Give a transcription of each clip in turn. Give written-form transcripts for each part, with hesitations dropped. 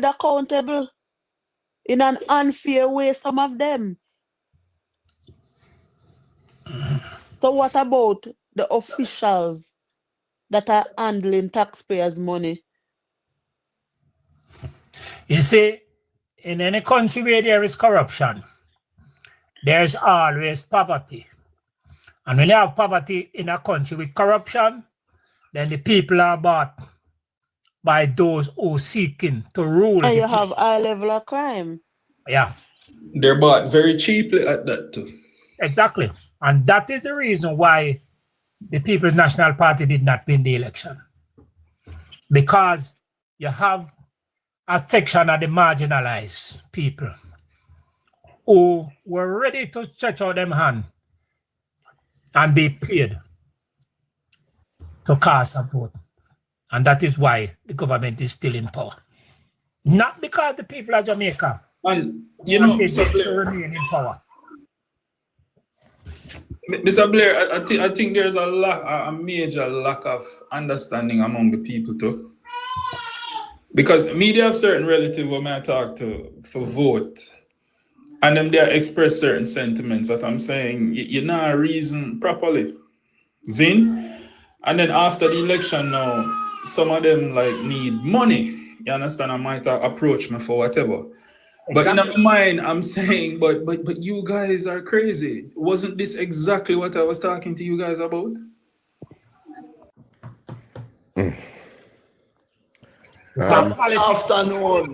held accountable in an unfair way, some of them. So what about the officials that are handling taxpayers' money? You see, in any country where there is corruption, there's always poverty. And when you have poverty in a country with corruption, then the people are bought by those who are seeking to rule. And you have high level of crime. Yeah. They're bought very cheaply at that too. Exactly. And that is the reason why the People's National Party did not win the election. Because you have a section of the marginalized people who were ready to stretch out them hand and be paid to cast a vote. And that is why the government is still in power. Not because the people of Jamaica and you know, Mr. Blair, remain in power. Mr. Blair, I think there's a major lack of understanding among the people too. Because media have certain relatives when I talk to for vote, and them they express certain sentiments that I'm saying you not reason properly. Zin? And then after the election now, some of them like need money. You understand? I might approach me for whatever. But in my mind, I'm saying, but you guys are crazy. Wasn't this exactly what I was talking to you guys about? Afternoon.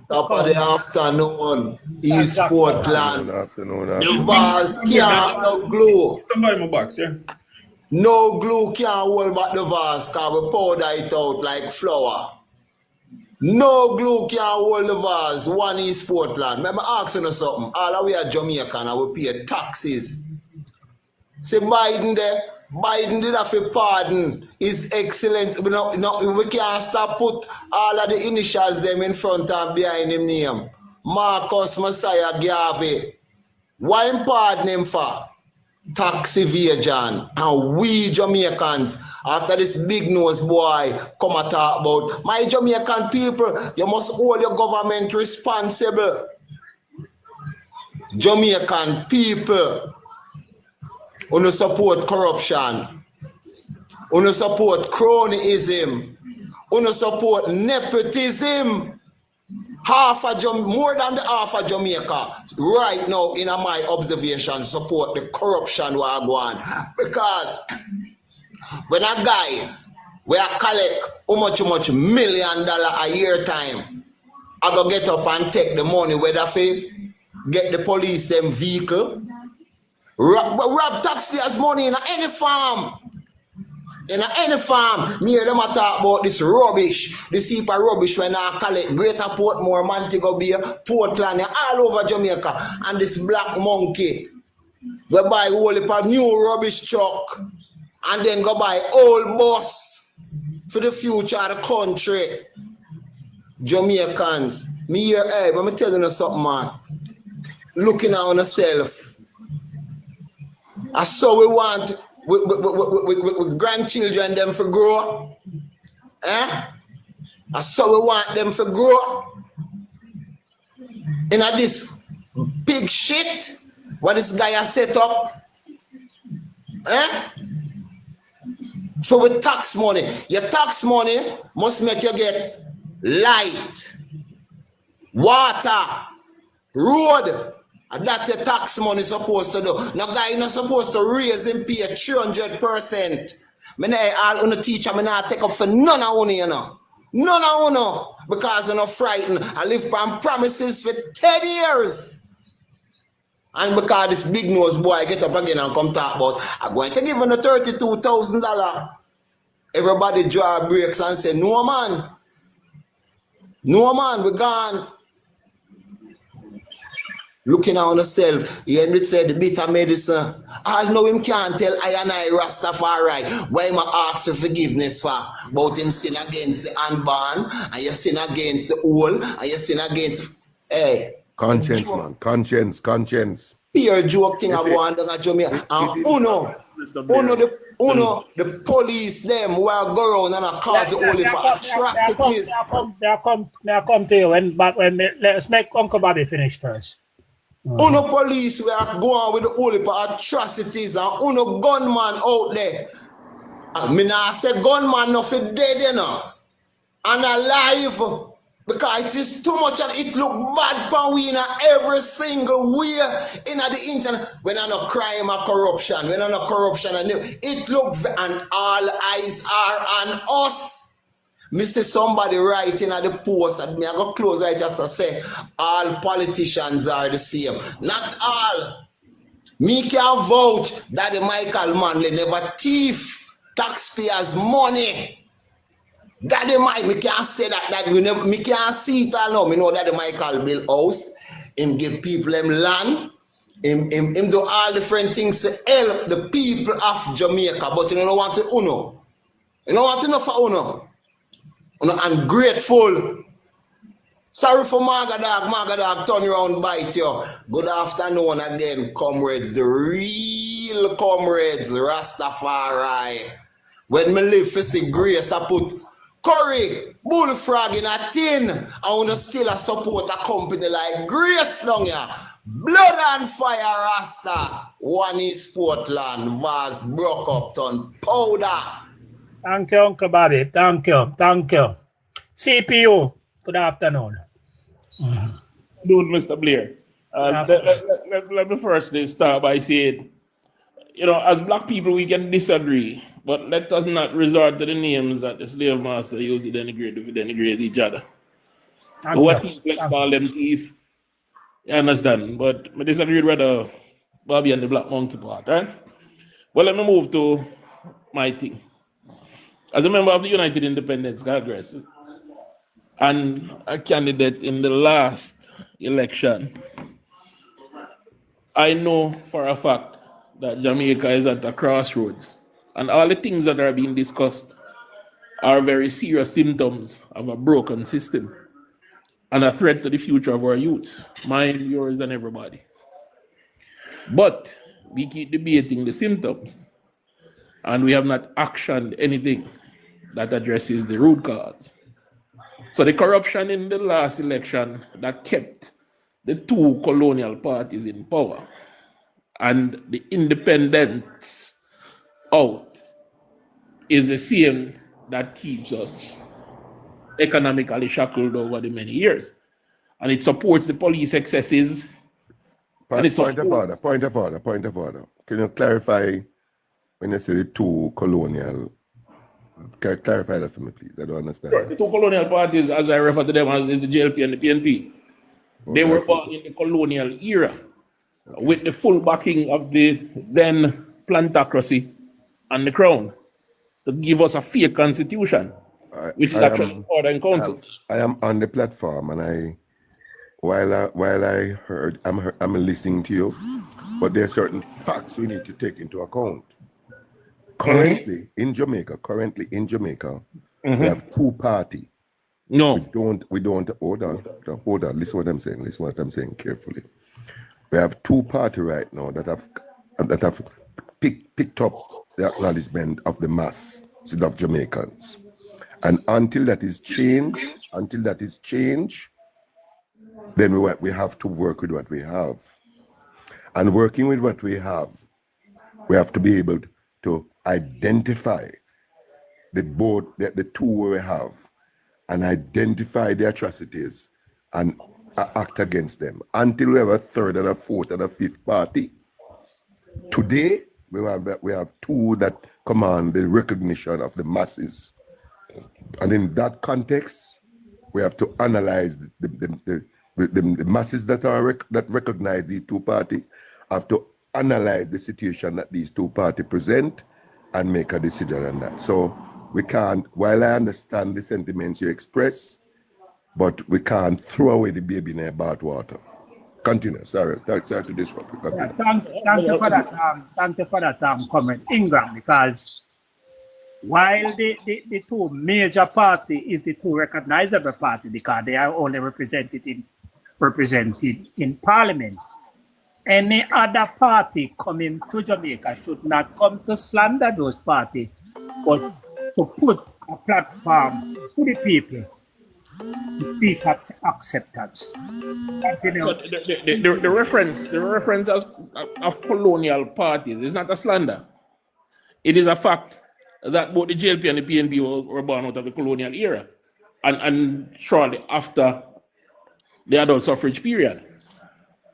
Top of the afternoon. East Portland. The vase can't no glue. Somebody in my box, yeah. No glue can't hold back the vase because we powder it out like flour. No glue can hold the vase. One East Portland. Let me ask you something. All the way at Jamaica and we pay taxes. See Biden there. Biden did have to pardon His Excellency. We can't stop put all of the initials them in front and behind him name. Marcus Messiah Garvey. Why him pardon him for? Tax evasion. And we Jamaicans, after this big nose boy come and talk about my Jamaican people, you must hold your government responsible. Jamaican people, who support corruption, who support cronyism, who support nepotism. More than the half of Jamaica right now, in my observation, support the corruption we are going. Because when a guy we are collect how much $1 million a year time, I go get up and take the money, whether for get the police them vehicle, rob taxpayers' money in any farm. In any farm, near them I talk about this rubbish, this heap of rubbish when I collect Greater Portmore, Montego Bay, Portland, all over Jamaica, and this black monkey. We buy a whole heap of new rubbish truck and then go buy old bus for the future of the country. Jamaicans, me here, hey, let me tell you something, man. Looking at yourself. I saw we want with grandchildren them for grow. That's how we want them for grow. In this big shit what this guy has set up. So with tax money, your tax money must make you get light, water, road. And that's your tax money supposed to do. Now, guy, you're not supposed to raise him pay 300%. I all the teacher, I not take up for none of you, you know. None of you, because you're not frightened. I live on promises for 10 years. And because this big nose boy get up again and come talk about, I'm going to give him the $32,000. Everybody draw breaks and say, no man. No man, we're gone. Looking on yourself, he had said the bitter medicine. I know him can't tell I and I Rastafari why him ask for forgiveness for about him sin against the unborn and you sin against the old and you sin against conscience, man. Conscience. Pure joke thing I want to Jamaica. And Uno, the police them who are go around and are cause only for atrocities. Now come to you let's make Uncle Bobby finish first. Uno police we are going with the only for atrocities and uno gunman out there. I mean I say gunman no fit dead you know. And alive. Because it is too much and it look bad for we in every single way in the internet. When I no crime or corruption, when I no corruption and it look and all eyes are on us. Me see somebody writing at the post and me I go close right just to say all politicians are the same. Not all. Me can vouch that the Michael Manley never thief taxpayers' money. Daddy Mike, me can't say that we never, me can't see it all now. Me know that the Michael build house, him give people them land, him do all different things to help the people of Jamaica, but you don't want to uno. You don't want to know for uno. Uno ungrateful. Sorry for Magadog, turn around bite you. Good afternoon again, comrades, the real comrades, Rastafari. When me live for see grace, I put curry, bullfrog in a tin. I want to still support a company like Grace down here. Blood and fire Rasta. One is Portland, Vaz, Broke Upton, Powder. Thank you, Uncle Bobby. Thank you. CPU, good afternoon. Dude, Mr. Blair. Let me first start by saying, you know, as black people, we can disagree, but let us not resort to the names that the slave master used to denigrate each other. What thief, let's call them thief. You understand? But I disagree with Bobby and the Black Monkey part, right? Well, let me move to my thing. As a member of the United Independence Congress and a candidate in the last election, I know for a fact that Jamaica is at a crossroads, and all the things that are being discussed are very serious symptoms of a broken system and a threat to the future of our youth, mine, yours, and everybody. But we keep debating the symptoms, and we have not actioned anything that addresses the root cause. So the corruption in the last election that kept the two colonial parties in power and the independents out is the same that keeps us economically shackled over the many years. And it supports the police excesses. Point of order. Can you clarify when you say the two colonial? Can you clarify that for me, please? I don't understand. Sure. The two colonial parties, as I refer to them as, is the JLP and the PNP. Okay. They were born in the colonial era with the full backing of the then plantocracy and the crown to give us a fair constitution, which is actually important in council. I am on the platform, and while I heard, I'm listening to you, but there are certain facts we need to take into account. Currently in Jamaica, we have two parties. No, we don't. Hold on. Listen what I'm saying carefully. We have two parties right now that have picked up the acknowledgement of the mass of Jamaicans, and until that is changed, then we have to work with what we have, and working with what we have to be able to identify the two we have and identify the atrocities and act against them until we have a third and a fourth and a fifth party. Today, we have two that command the recognition of the masses. And in that context, we have to analyze the masses that recognize these two parties, have to analyze the situation that these two parties present and make a decision on that. So we can't, while I understand the sentiments you express, but we can't throw away the baby in the bathwater. Continue. Sorry to disrupt you. Yeah, thank you for that comment, Ingram, because while the two major parties is the two recognizable parties because they are only represented in Parliament, any other party coming to Jamaica should not come to slander those parties, but to put a platform to the people to seek acceptance. Continue. So the reference of colonial parties is not a slander. It is a fact that both the JLP and the PNP were born out of the colonial era, and shortly after the adult suffrage period.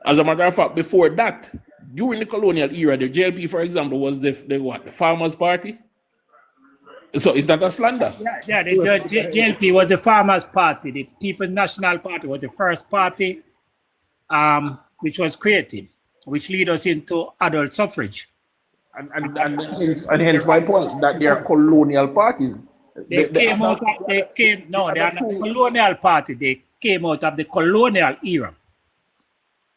As a matter of fact, before that, during the colonial era, the JLP, for example, was the Farmers' Party. So is that a slander? Yeah, the JLP was the Farmers' Party. The People's National Party was the first party which was created, which lead us into adult suffrage. And hence my point that they are colonial parties. They are not colonial party. They came out of the colonial era.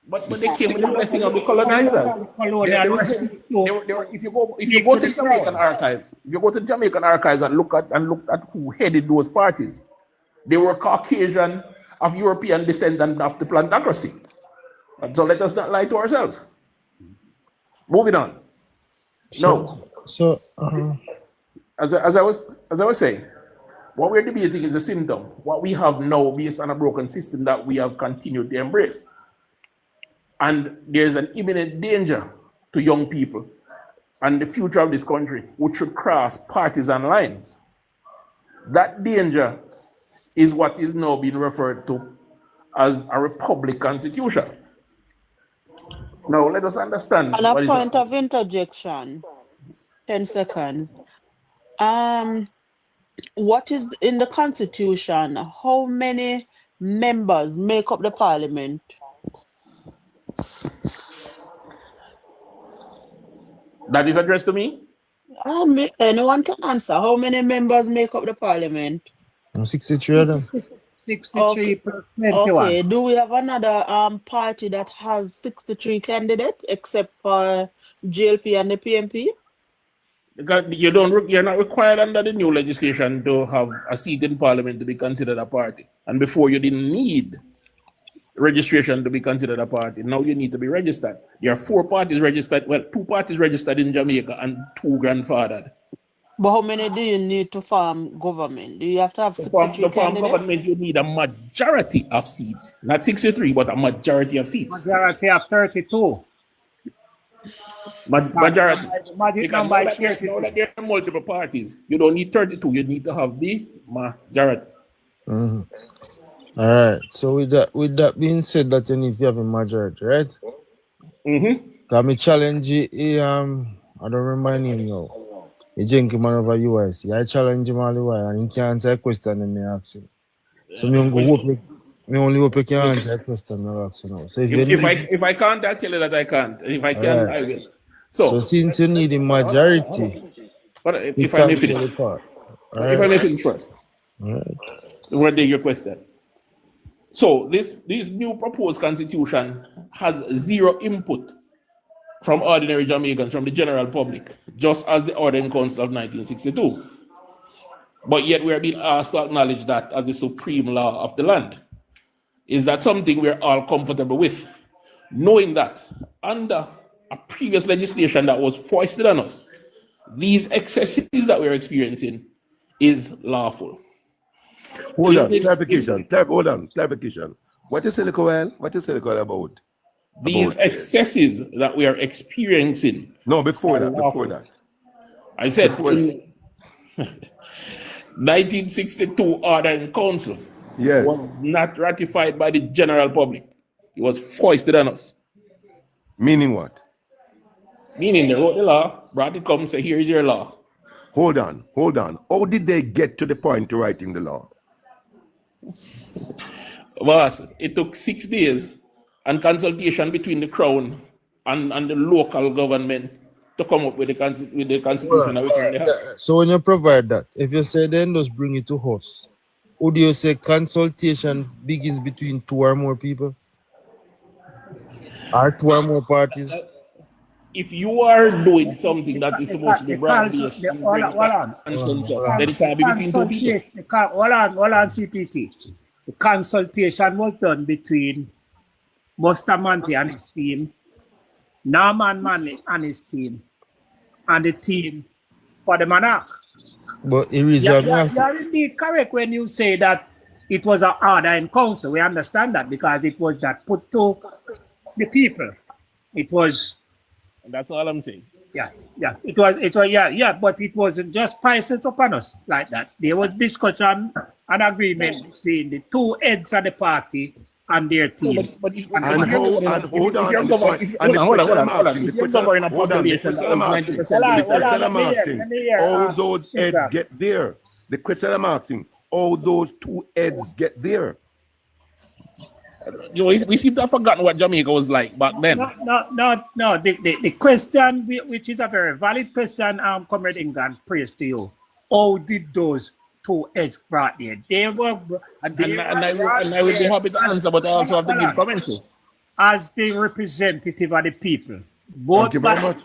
But they came with the blessing of the colonizers. If you go to Jamaican archives, and look at who headed those parties, they were Caucasian of European descent and of the plantocracy. And so let us not lie to ourselves. Moving on. As I was saying, what we're debating is a symptom. What we have now based on a broken system that we have continued to embrace. And there's an imminent danger to young people and the future of this country, which should cross partisan lines. That danger is what is now being referred to as a republic constitution. Now, let us understand. On a point of interjection, 10 seconds. What is in the constitution? How many members make up the parliament? That is addressed to me? Anyone can answer. How many members make up the parliament? 63 of them. 63 plus 21. Okay, do we have another party that has 63 candidates except for JLP and the PNP? Because you're not required under the new legislation to have a seat in parliament to be considered a party. And before you didn't need registration to be considered a party. Now you need to be registered. There are 4 parties registered. Well, 2 parties registered in Jamaica and 2 grandfathered. But how many do you need to form government? Do you have to have 63 To form government, you need a majority of seats. Not 63, but a majority of seats. Majority of 32. Majority. Magic number is 32. Now that there are multiple parties, you don't need 32. You need to have the majority. Mm-hmm. All right. So with that being said, that you need to have a majority, right? Mm-hmm. Cause me challenge I don't remember his name now. A gentleman over UIC. I challenge him all the while and he can't answer a question and me ask him. So me only hope you can answer a question and ask him now. So if I can't, I'll tell you that I can't. And if I can, I will. So since you need a majority, but if I may finish. If I may finish first. All right. We'll take your question. So this new proposed constitution has zero input from ordinary Jamaicans, from the general public, just as the Ordering Council of 1962. But yet we are being asked to acknowledge that as the supreme law of the land. Is that something we're all comfortable with? Knowing that under a previous legislation that was foisted on us, these excesses that we're experiencing is lawful. Hold on, clarification. What is Silicon? What is Silicon about? These excesses that we are experiencing. No, before that. I said in 1962 Ordering Council was not ratified by the general public. It was foisted on us. Meaning what? Meaning they wrote the law, brought it come, say, here is your law. Hold on. How did they get to the point to writing the law? Boss, it took 6 days and consultation between the Crown and the local government to come up with the constitution that we currently have. So when you provide that, if you say then just bring it to us, would you say consultation begins between 2 or more people? Or 2 or more parties? If you are doing something that is supposed to be broad-based and bring consensus, then it can be between 2 people. Hold on, CPT. The consultation was done between Bustamante and his team Norman Manley and his team, and the team for the Monarch. But the reason You are indeed correct when you say that it was an order in council. We understand that because it was that put to the people. It was, That's all I'm saying. it was, but it wasn't just 5 cents upon us like that. There was discussion and agreement between the two heads of the party and their team. And hold on. The question I'm asking, all those heads get there. The question I'm asking, all those two heads get there. You know, we seem to have forgotten what Jamaica was like back then. No. The question, which is a very valid question, Comrade England, praise to you. How did those two heads brought there? They were, I would be happy to answer, but I also have to give commentary. As the representative of the people. Both Thank you very much.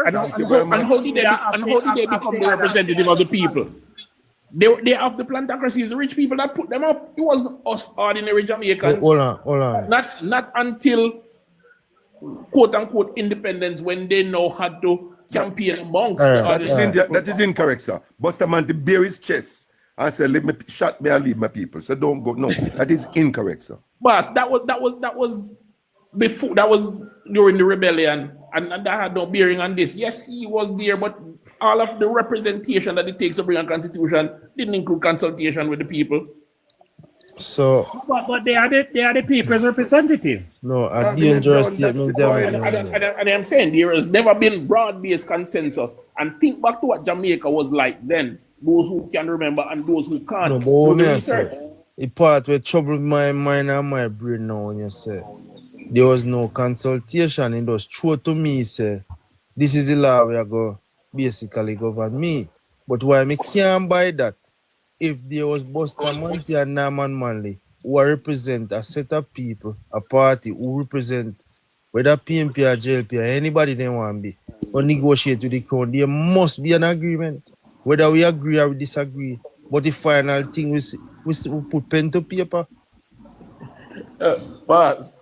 And how did they become the representative of the people? They have the plantocracies, the rich people that put them up. It wasn't us ordinary Jamaicans. Hold on. Not until quote unquote independence when they know how to campaign amongst the others. That is incorrect, sir. Bustamante bare his chest and said, "Let me shut me and leave my people." So don't go. No, that is incorrect, sir. Boss, that was before, that was during the rebellion, and that had no bearing on this. Yes, he was there, but all of the representation that it takes to bring a constitution didn't include consultation with the people. So, but they are the people's representative. no, a dangerous statement there. And I'm saying there has never been broad-based consensus. And think back to what Jamaica was like then. Those who can remember and those who can't. No, but Do when the I research. say, the part where troubled my mind and my brain now when you say there was no consultation, it was true to me, say, this is the law we are going basically govern me. But why me can't buy that? If there was Bustamante and Norman Manley who represent a set of people, a party who represent whether PNP or JLP or anybody they want to be, or negotiate with the crown, there must be an agreement. Whether we agree or we disagree. But the final thing we put pen to paper. Boss,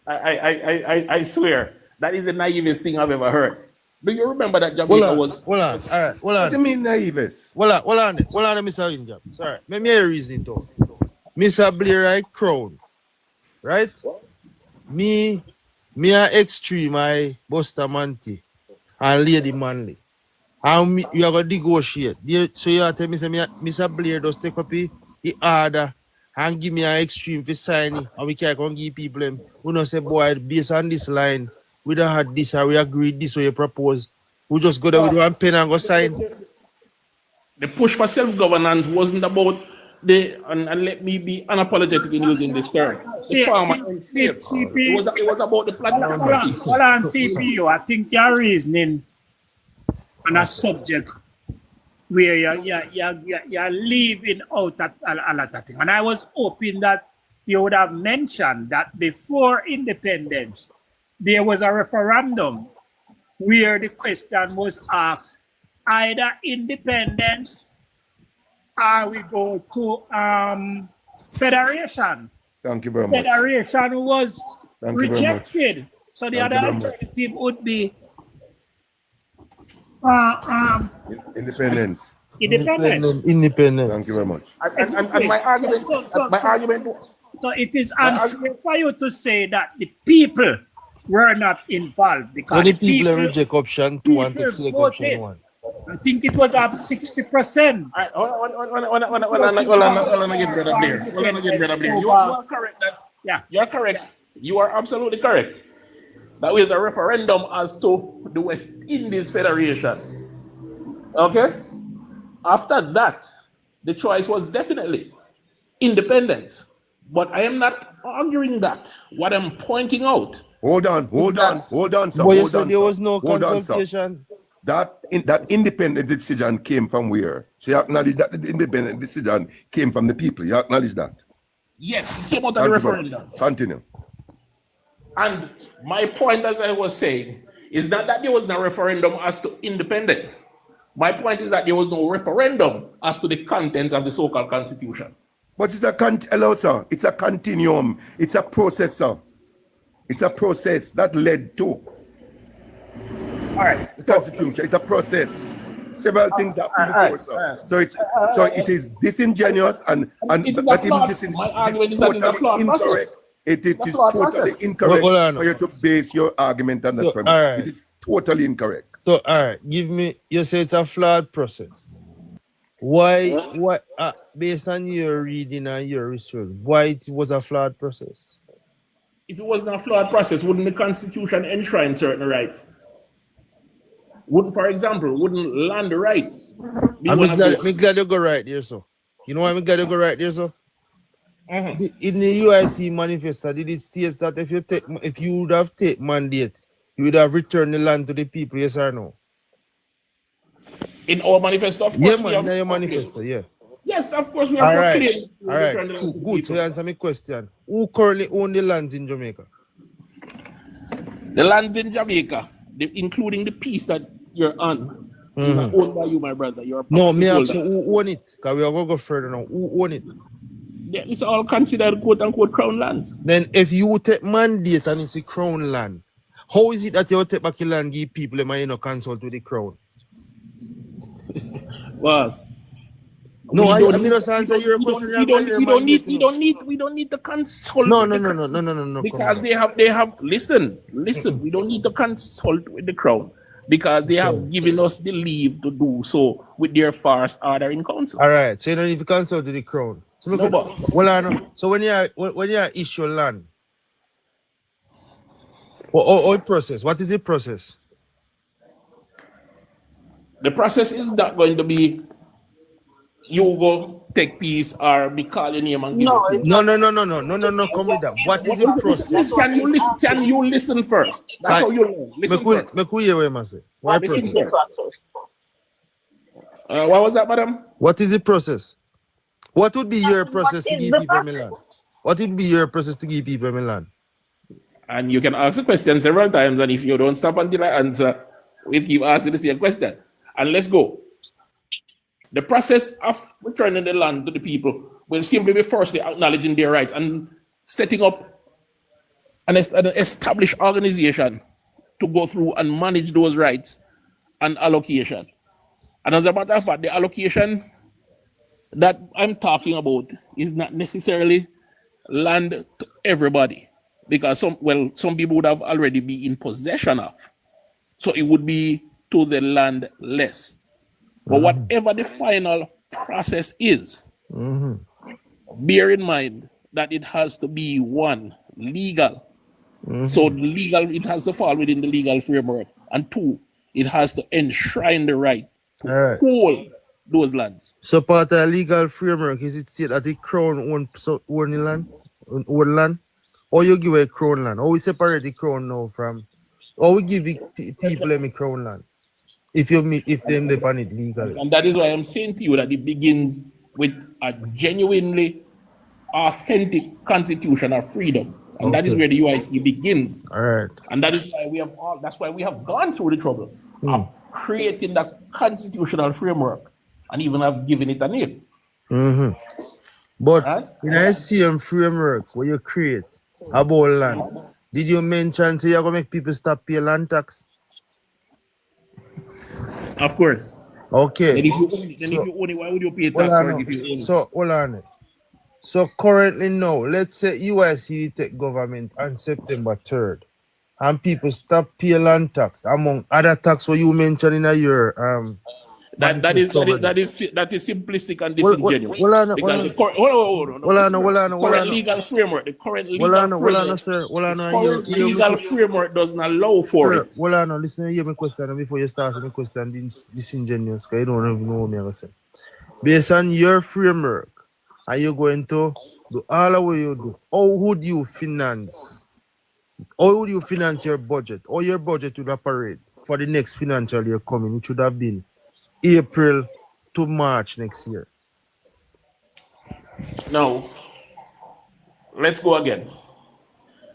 I swear, that is the naivest thing I've ever heard. Do you remember that Jamaica was... Hold on. All right, hold What do you on. mean naive? Hold on, Mr. Wingam. Sorry. Let me hear a reason though. Mr. Blair, right, crown. Right? Me are extreme, I Bustamante and Lady Manley. And you are going to negotiate. So you are telling me, say, Mr. Blair just take up the order and give me an extreme for signing. And we can't go and give people them. We don't say, boy, based on this line, we don't have this or we agreed this or you propose. We just go there with one pen and go sign. The push for self-governance wasn't about and let me be unapologetic in using this term. The farmer and slave. It was about the plantocracy. Hold on, CPU. I think your reasoning on a subject where you're leaving out a lot of things. And I was hoping that you would have mentioned that before independence, there was a referendum where the question was asked, either independence or we go to federation. Thank you very much. Federation was Thank you very much. rejected. So the Thank other you very much. alternative would be Independence. independence. Independence. Thank you very much. And my argument, So it is unfair for you to say that the people were not involved because When the people reject option 2 and take select voted. option 1. I think it was up 60%. You are correct. You're correct. You are absolutely correct. That was a referendum as to the West Indies Federation. Okay? After that, the choice was definitely independence. But I am not arguing that. What I'm pointing out. Hold on, sir. But you said there was no Hold on, sir. consultation. That independent decision came from where? So you acknowledge that the independent decision came from the people. You acknowledge that? Yes, it came out of the referendum. Continue. And my point, as I was saying, is not that there was no referendum as to independence. My point is that there was no referendum as to the contents of the so-called constitution. But it's hello, sir. It's a continuum. It's a process, sir. It's a process that led to All right. The Constitution. It's a process. Several things happen before, sir. So it is disingenuous and it is a not even flawed- disingenuous. my It is argument is that it's a totally flawed incorrect. process. It It's a is flawed totally process. incorrect Hold on. for you to base your argument on that So, premise. alright. It is totally incorrect. So, all right, give me. You say it's a flawed process. Why? What? Based on your reading and your research, why it was a flawed process? If it wasn't a flawed process, wouldn't the Constitution enshrine certain rights? Wouldn't, for example, wouldn't land rights be I'm one of those? glad you go right there, so. You know why I'm glad you go right there, so? Mhm. In the UIC manifesto, did it state that if you would have taken mandate, you would have returned the land to the people, yes or no? In our manifesto, of Yeah, course, we man, have in your manifesto, yeah. Yes, of course, we have All right, proclaimed we all right, return the land cool, to the good. So people. you answer my question. Who currently own the lands in Jamaica? The land in Jamaica, including the piece that you're on, is not owned by you, my brother. You're a No, property me holder. ask you who own it, because we are going to go further now. Who own it? Yeah, it's all considered quote-unquote crown lands. Then if you take mandate and it's a crown land, how is it that you take back the land give people them and you not consult with the crown? Was No, We I don't- mean just answer your we question. don't need to consult. No, with no, the no, crown. no, no, no, no, no. Because they have listen, we don't need to consult with the crown because they have given us the leave to do so with their first order in council. All right, so you don't need to consult with the crown. So, No, but- well, I know. So when you issue land, what process? What is the process? The process is not going to be you go take peace or be call your name and give No, it. it's No, come with that. What is the process? Can you listen first? That's how you learn. Listen first. Make we hear what I say. What Listen process? first. What was that, madam? What is the process? What would be your process to give people my land? What would be your process to give people my land? And you can ask the question several times, and if you don't stop until I answer, we'll keep asking the same question. And let's go. The process of returning the land to the people will simply be firstly acknowledging their rights and setting up an established organization to go through and manage those rights and allocation. And as a matter of fact, the allocation that I'm talking about is not necessarily land to everybody, because some people would have already be in possession of. So it would be to the landless. But whatever the final process is, bear in mind that it has to be one, legal. So it has to fall within the legal framework. And two, it has to enshrine the right to All right. hold those lands. So part of the legal framework is it state that the crown own the land, own land, or you give a crown land, or we separate the crown now from, or we give people them a crown land if them depend it legally. And that is why I'm saying to you that it begins with a genuinely authentic constitution of freedom. And that is where the UIC begins. All right. And that is why that's why we have gone through the trouble of creating that constitutional framework and even have given it a name. But Right? in a same framework where you create about land, did you mention say you're gonna make people stop pay land tax? Of course. Okay. Then if you own it, why would you pay Hold tax on for it now. if you own it? So hold on. So currently now, let's say UIC take government on September 3rd, and people stop pay land tax among other tax what you mentioned in your That is simplistic and disingenuous. Because the current legal framework, the current legal framework doesn't allow for it. Well, I know. Listen to hear my question before you start my question. Disingenuous, because you don't even know what I'm going to say. Based on your framework, are you going to do all of what you do? How would you finance? How would you finance your budget? Or your budget would operate for the next financial year coming, which would have been April to March next year? Now, let's go again.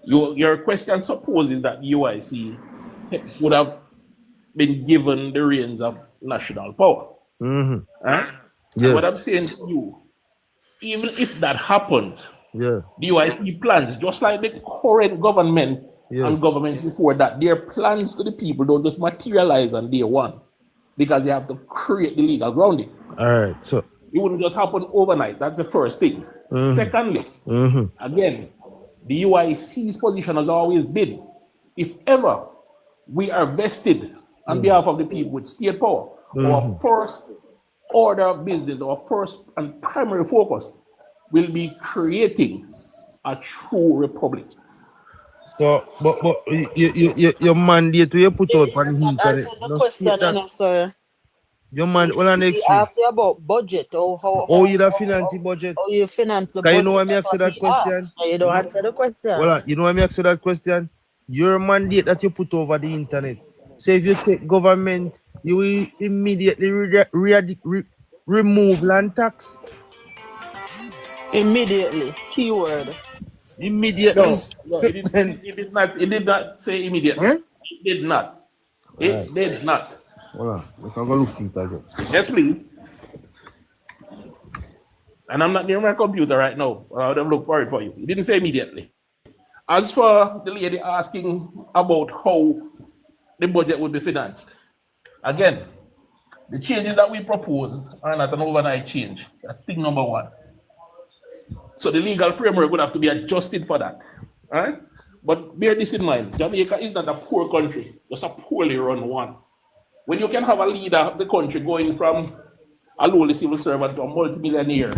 Your question supposes that UIC would have been given the reins of national power. Huh? Yes. What I'm saying to you, even if that happened, Yeah. the UIC plans, just like the current government and governments before that, their plans to the people don't just materialize on day one because they have to create the legal grounding. All right. So. It wouldn't just happen overnight. That's the first thing. Secondly, again, the UIC's position has always been, if ever we are vested on behalf of the people with state power, our first order of business, our first and primary focus will be creating a true republic. So, but your mandate you put out on the internet. Answer the question, sir. Your man, well, on next He asked you about budget or how you the finance the budget? how you finance the Can budget. you know why me That's ask you what that he question? asked. You don't answer the question. Well, you know why me ask you that question? Your mandate that you put over the internet. So if you take government, you will immediately remove land tax. Immediately. Keyword. Immediately. No, it did not say immediately. Huh? It did not. It did not. Hold on. We can go look for it again. Yes, please. And I'm not near my computer right now. I would have looked for it for you. It didn't say immediately. As for the lady asking about how the budget would be financed, again, the changes that we propose are not an overnight change. That's thing number one. So the legal framework would have to be adjusted for that. All right? But bear this in mind, Jamaica is not a poor country, just a poorly run one. When you can have a leader of the country going from a lowly civil servant to a multimillionaire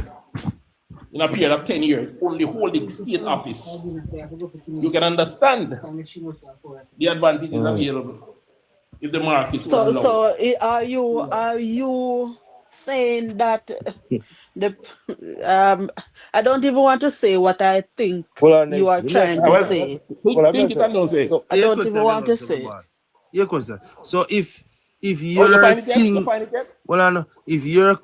in a period of 10 years, only holding state office, you can understand the advantages available if the market will allow. So are you saying that the I don't even want to say what I think you are trying to say. Think it and don't say. I don't even want to say it. Your question. So if You your find it yet? thing, You find it yet? well, I know if you're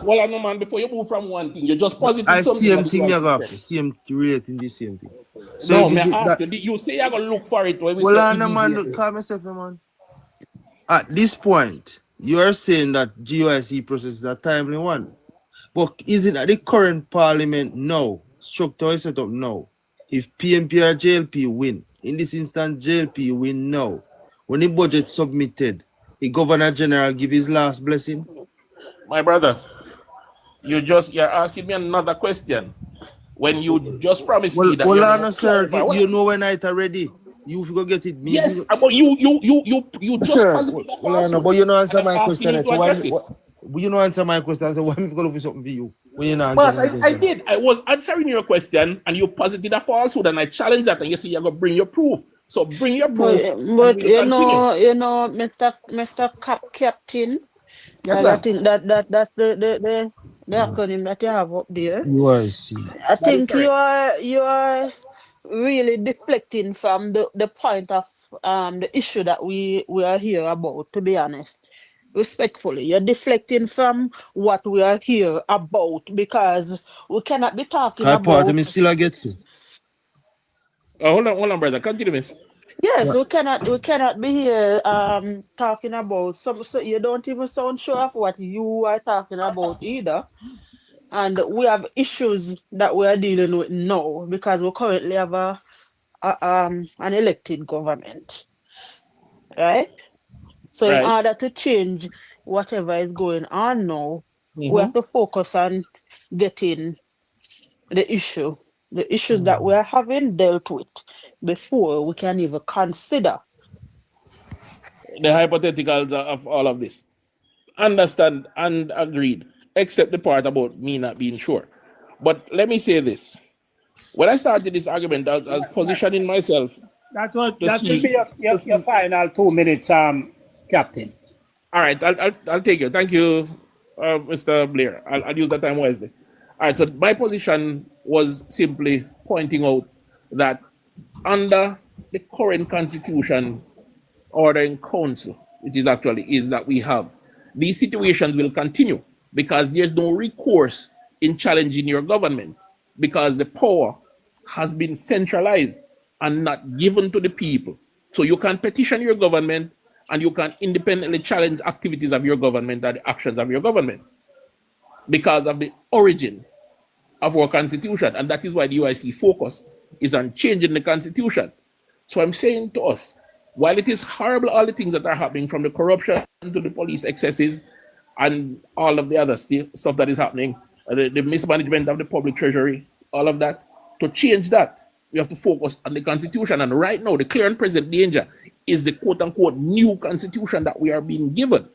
Well, I know, man, before you move from one thing, you just positive I something. same that thing you you want got to say. same relating the same thing. So No, if me is it ask that, you say you're gonna look for it when we well, say I know, man, immediately. calm yourself, man. At this point, you are saying that GOIC process is a timely one. But is it at the current parliament now, structure is set up now, if PMP or JLP win, in this instance JLP win now, when the budget submitted, the Governor General give his last blessing? My brother, you're asking me another question when you just promised me that. Well, you're I gonna know, sir, clarify. you know when it's already. You go get it. Me, Yes, but you just sir, positive that well, I know, falsehood. but you don't answer And I'm my asking question. you to So why, address it. you don't answer my question, so why am I going to do something for you? When you not But answer my I question? did. I was answering your question, and you posited a falsehood, and I challenged that, and you say you're gonna bring your proof. So bring your proof. But and we'll continue. Mr. Captain, Yes, I sir. think that's the acronym that you have up there. UIC. I That is think correct. you are really deflecting from the point of the issue that we are here about, to be honest. Respectfully, you're deflecting from what we are here about, because we cannot be talking Part of me about. still I get to. Hold on, brother. Continue, miss. Yes, we cannot be here talking about some, so you don't even sound sure of what you are talking about either. And we have issues that we are dealing with now because we currently have an elected government. Right? So in Right. order to change whatever is going on now, we have to focus on getting the issues that we are having dealt with before we can even consider. The hypotheticals of all of this. Understand and agreed, except the part about me not being sure. But let me say this. When I started this argument, I was positioning myself. That will see- be your final 2 minutes, Captain. All right, I'll take it. Thank you, Mr. Blair. I'll use that time wisely. All right, so my position was simply pointing out that under the current constitution, order in council, which is that we have, these situations will continue because there's no recourse in challenging your government because the power has been centralized and not given to the people. So you can petition your government and you can independently challenge activities of your government or the actions of your government because of the origin of our constitution. And that is why the UIC focus is on changing the constitution So I'm saying to us, while it is horrible, all the things that are happening, from the corruption to the police excesses and all of the other stuff that is happening, the mismanagement of the public treasury, all of that, to change that, we have to focus on the constitution. And right now, the clear and present danger is the quote-unquote new constitution that we are being given.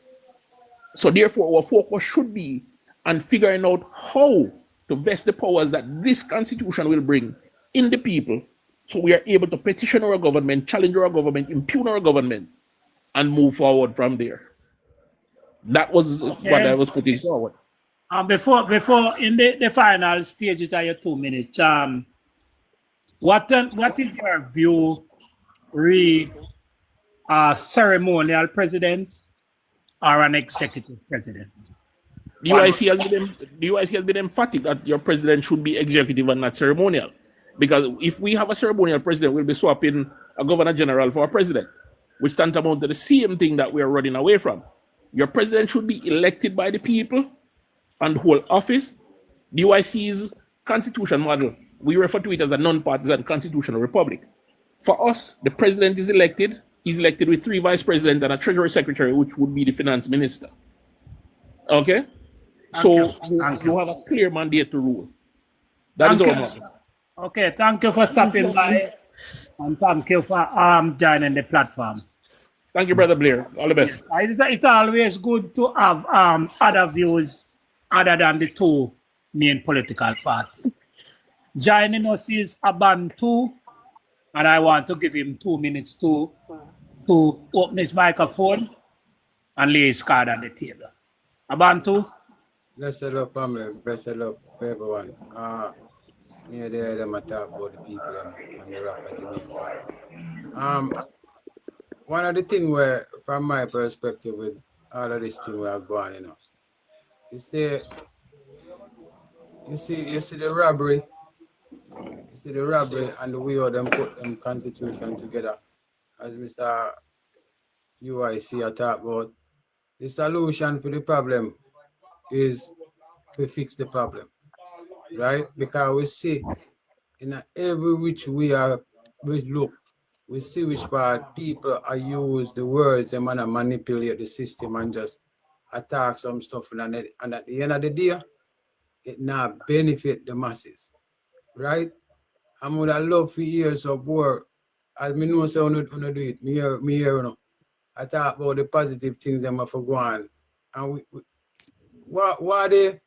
So therefore, our focus should be on figuring out how to vest the powers that this constitution will bring in the people, so we are able to petition our government, challenge our government, impugn our government, and move forward from there. That was what I was putting forward. Before in the final stages of your 2 minutes, what is your view re ceremonial president or an executive president? The UIC has been emphatic that your president should be executive and not ceremonial. Because if we have a ceremonial president, we'll be swapping a governor general for a president, which tantamount to the same thing that we are running away from. Your president should be elected by the people and hold office. The UIC's constitution model, we refer to it as a non-partisan constitutional republic. For us, the president is elected. He's elected with 3 vice presidents and a treasury secretary, which would be the finance minister. Okay? So you have a clear mandate to rule. That is our model. Okay, thank you for stopping by, and thank you for joining the platform. Thank you, Brother Blair. All the best. It's always good to have other views other than the 2 main political parties. Joining us is Abantu, and I want to give him 2 minutes to open his microphone and lay his card on the table. Abantu. Blessed up, family. Blessed up, everyone. Near there, them talk about the people and the rock at the one of the things where, from my perspective, with all of this thing we are going, you see the robbery. You see the robbery and the way how them put them constitution together. As Mr. UIC talk about, the solution for the problem is to fix the problem. Right? Because we see in every which we look, we see which part people are use the words and manipulate the system and just attack some stuff, and at the end of the day, it not benefit the masses. Right? I would have loved for years of work, as me know so I do it, me here, I talk about the positive things that I for go on. And what they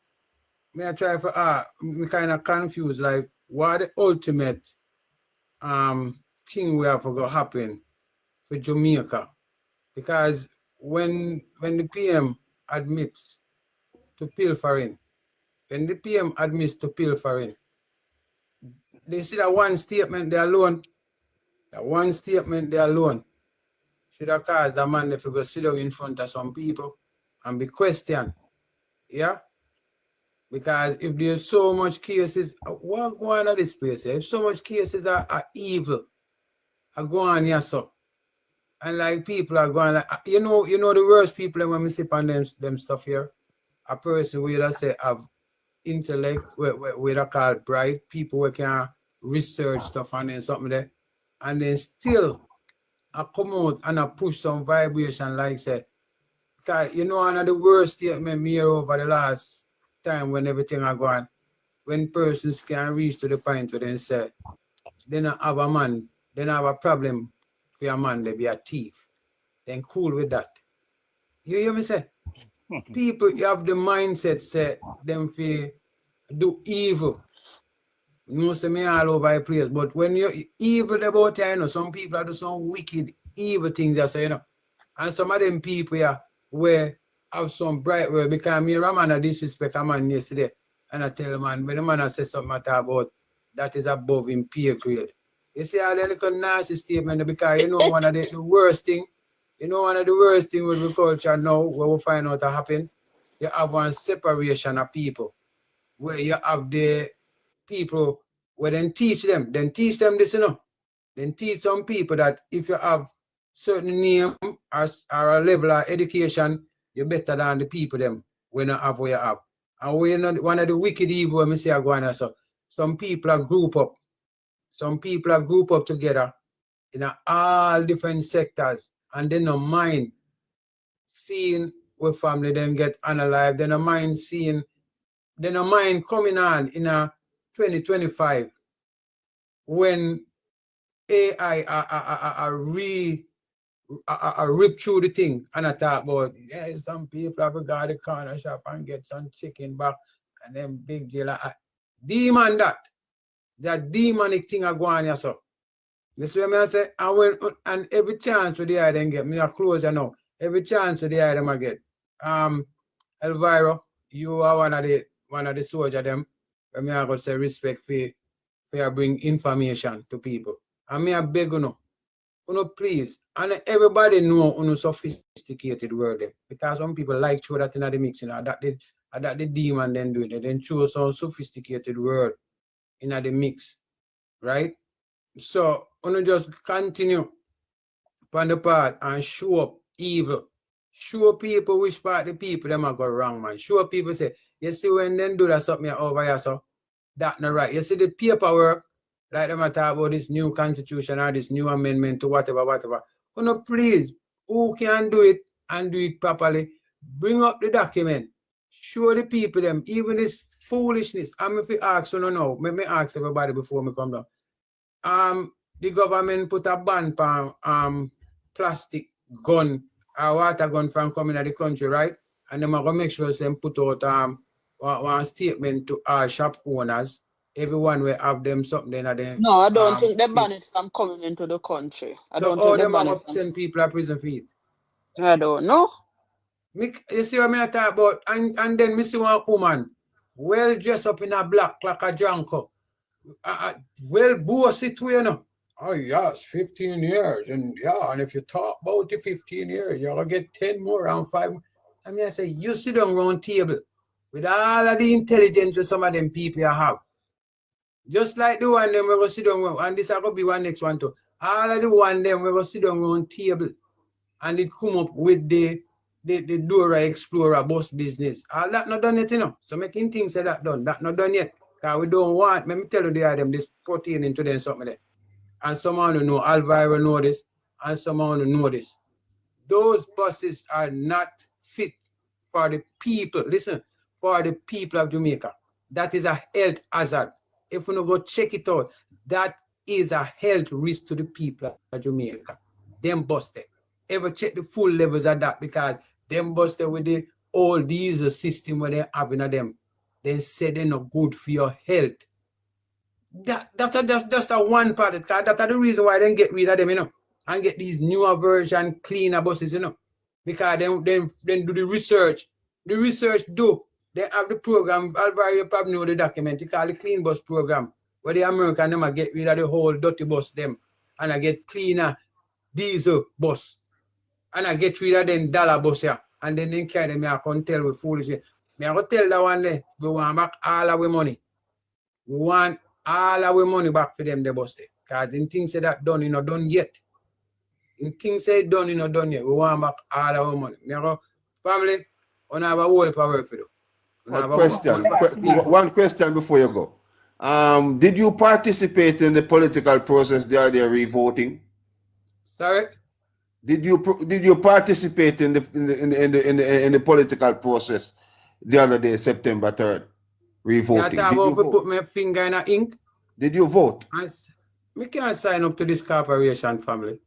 may I try for me kind of confused, like what the ultimate thing we have to go happen for Jamaica. Because when the PM admits to pilfering, they see that one statement there alone, should have caused a man to go sit down in front of some people and be questioned. Yeah? Because if there's so much cases, what go on at this place? If so much cases are evil, are going here, so. And like people are going like, you know the worst people when we sip on them stuff here, a person we that say have intellect, we that call bright, people who can research stuff and then something there, and then still I come out and I push some vibration like say, because one of the worst statement me hear over the last time when everything are gone, when persons can reach to the point where they say, they don't have a man, they don't have a problem for a man, they be a thief. Then cool with that. You hear me say? People you have the mindset say them for do evil. Say me all over the place, but when you're evil about it, some people do some wicked, evil things, and some of them people where have some bright word, because me a man disrespect a man yesterday, and I tell a man, when the man says something about that is above him pay grade. You see all the little nasty statement, because one of the worst thing, one of the worst thing with the culture now, where we find out what happen, you have one separation of people, where you have the people where then teach them this, then teach some people that if you have certain name or a level of education, you're better than the people them when you have what you have. And we one of the wicked evil when we say I go on, so some people are group up. Some people are group up together in all different sectors, and they no mind seeing where family them get unalive. They no mind seeing, they no mind coming on in a 2025 when AI rip through the thing and I talk about, yeah, some people have to go to the corner shop and get some chicken back and then big deal. Demon that demonic thing are going here, so. This way I say, and every chance with the eye them get, me a closer now. Every chance with the eye them I get. Elvira, you are one of the soldier them. When me I go say respect for bring information to people. And me I beg you know, please. And everybody know sophisticated word them. Because some people like throw that in the mix, you know, that the demon then do it. They then throw some sophisticated word in the mix. Right? So just continue on the path and show up evil. Show people which part the people them are go wrong, man. Show people say, you see when them do that something over here, so that not right. You see the paperwork, like them are talk about this new constitution or this new amendment to whatever. Please, who can do it and do it properly? Bring up the document. Show the people them, even this foolishness. I'm if you ask, no. Let me ask everybody before me come down. The government put a ban on plastic gun or water gun from coming to the country, right? And them are gonna make sure them put out one statement to our shop owners. Everyone will have them something in them. No, I don't think they ban it from coming into the country. I don't think they ban it. Send people to prison for it. I don't know. You see what I talk about? And then me see one woman well dressed up in a black like a junko. Well bossy too, you know. Oh yes, 15 years. And yeah, and if you talk about the 15 years, you're gonna get 10 more and 5 more. I mean, I say, you sit down round table with all of the intelligence that some of them people have. Just like the one them we go sit down round, and this is gonna be one next one too. All of the one them we go sit down round table and it come up with the Dora Explorer bus business. All that not done yet, you know. So making things say that done. That not done yet. Because we don't want, let me tell you, they are them, this protein into them something there. And someone who know, Alvira know this, and someone who know this. Those buses are not fit for the people. Listen, for the people of Jamaica. That is a health hazard. If we don't go check it out, that is a health risk to the people of Jamaica. Them busted. Ever check the full levels of that, because them busted with the old diesel system where they have in them. They say they're not good for your health. That's a one part. That's the reason why they get rid of them, you know, and get these newer version, cleaner buses, you know, because then do the research. The research do. They have the program. Alvaro, you probably know the document. It's called the Clean Bus Program, where the American them get rid of the whole dirty bus them, and I get cleaner diesel bus, and I get rid of them dollar bus here, and then they carry them. I can't tell with foolishness. Me I go tell that one there, we want back all our money. We want all our money back for them, the bus there. Because in things say that done, you know, done yet. In things say done, you know, done yet. We want back all our money. Me I go, family, we have a whole power for you. One question before you go. Did you participate in the political process the other day, revoting? Sorry? Did you participate in the political process the other day, September 3rd, revoting? Yeah, I put my finger in the ink. Did you vote? We can't sign up to this corporation, family.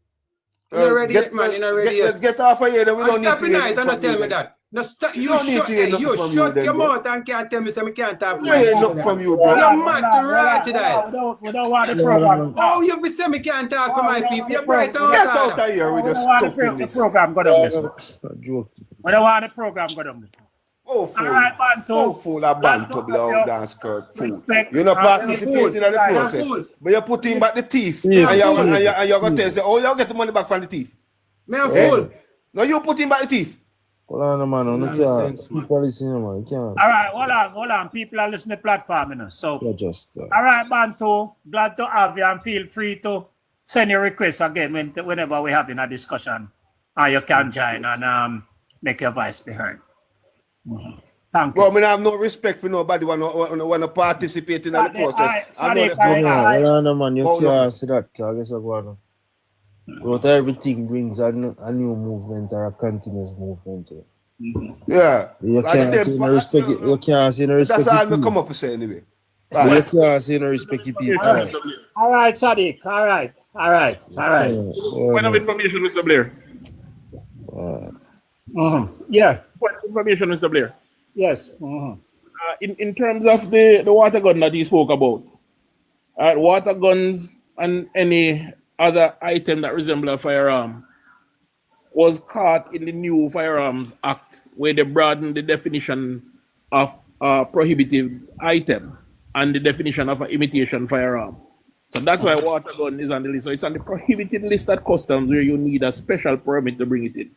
You're ready yet, man. You're not ready yet. Get off of here. We don't need to hear it. Don't tell me that. No, stop. You shut your mouth and can't tell me so we can't talk. From you, bro. You're mad to right today. We don't want the program. Oh, you say me can't talk to my people. You're bright on. Get out of here with the The program go down. We don't want the program go down. Oh, full of bantu blow down skirt fool. You're not participating in the process, but you're putting back the thief, and you're going to say, oh, you'll get the money back from the thief. Me a fool. No, you're putting back the thief. Hold on, man. People listening, man. All right, hold on. People are listening to the platform, you know. So, all right, Bantu, glad to have you, and feel free to send your requests again whenever we're having a discussion, and you can join and make your voice be heard. Thank you. Well, I mean, I have no respect for nobody want to participate in the process. Hold on, man. You can't see that. I guess I'm going to. But everything brings a new movement or a continuous movement. Yeah. You Like can't them, say no respect. You can't say no respect. that's all I It, come up to say anyway. but you Right. can't say no respect. It, people. All right. All right, Sadiq. All right. All right. All right. Point of information, Mr. Blair. Yeah. Point of information, Mr. Blair. Yes. In terms of the water gun that he spoke about, water guns and any other item that resemble a firearm was caught in the new Firearms Act, where they broadened the definition of a prohibited item and the definition of an imitation firearm. So that's why water gun is on the list. So it's on the prohibited list at customs where you need a special permit to bring it in.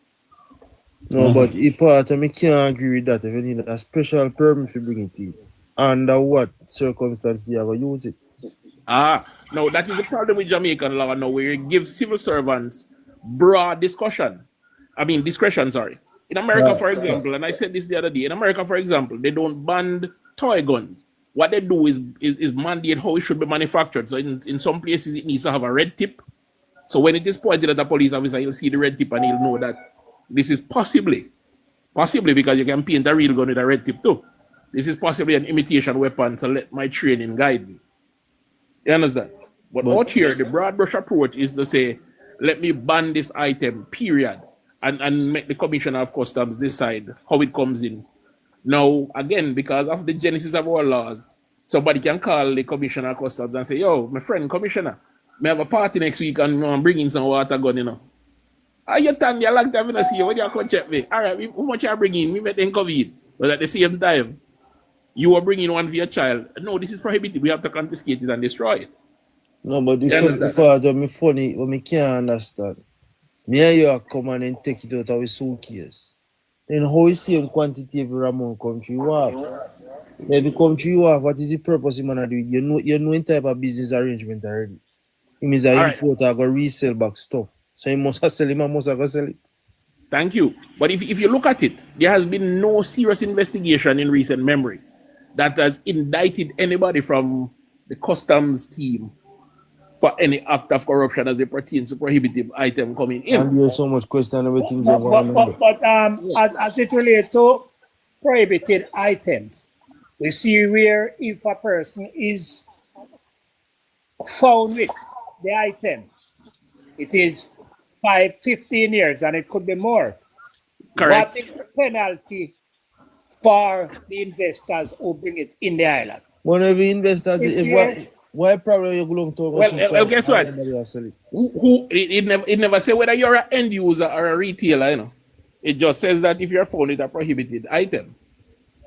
No, but part of me can't agree with that. If you need a special permit to bring it in, under what circumstances you have to use it? No, that is the problem with Jamaican law now, where you give civil servants broad discretion. Sorry. In America, for example, and I said this the other day, in America, for example, they don't ban toy guns. What they do is mandate how it should be manufactured. So in some places, it needs to have a red tip. So when it is pointed at a police officer, he'll see the red tip and he'll know that this is possibly because you can paint a real gun with a red tip too. This is possibly an imitation weapon, so let my training guide me. You understand? But out here, the broad brush approach is to say, let me ban this item, period, and make the Commissioner of Customs decide how it comes in. Now, again, because of the genesis of our laws, somebody can call the Commissioner of Customs and say, yo, my friend, Commissioner, I have a party next week and I'm bringing some water gun, you know. You tell me a long time I see you when you come check me. All right, how much you bringing? We met in COVID. But at the same time, you are bringing one for your child. No, this is prohibited. We have to confiscate it and destroy it. No, but the part of me funny, what me can't understand. Me and you come and take it out of a suitcase. Then how is the same quantity every amount country you have? Every country you have, what is the purpose you want to do? You know in type of business arrangement already. It means that importer go resell back stuff. So he must sell him and must go sell it. Thank you. But if you look at it, there has been no serious investigation in recent memory that has indicted anybody from the customs team for any act of corruption as it pertains to prohibitive item coming in. And there's so much question about things. But as it relates to prohibited items, we see where if a person is found with the item, it is 15 years and it could be more. Correct. What is the penalty for the investors who bring it in the island? One of the investors, why probably you going to talk well, guess what? It never say whether you're an end user or a retailer, you know. It just says that if you're found with a prohibited item.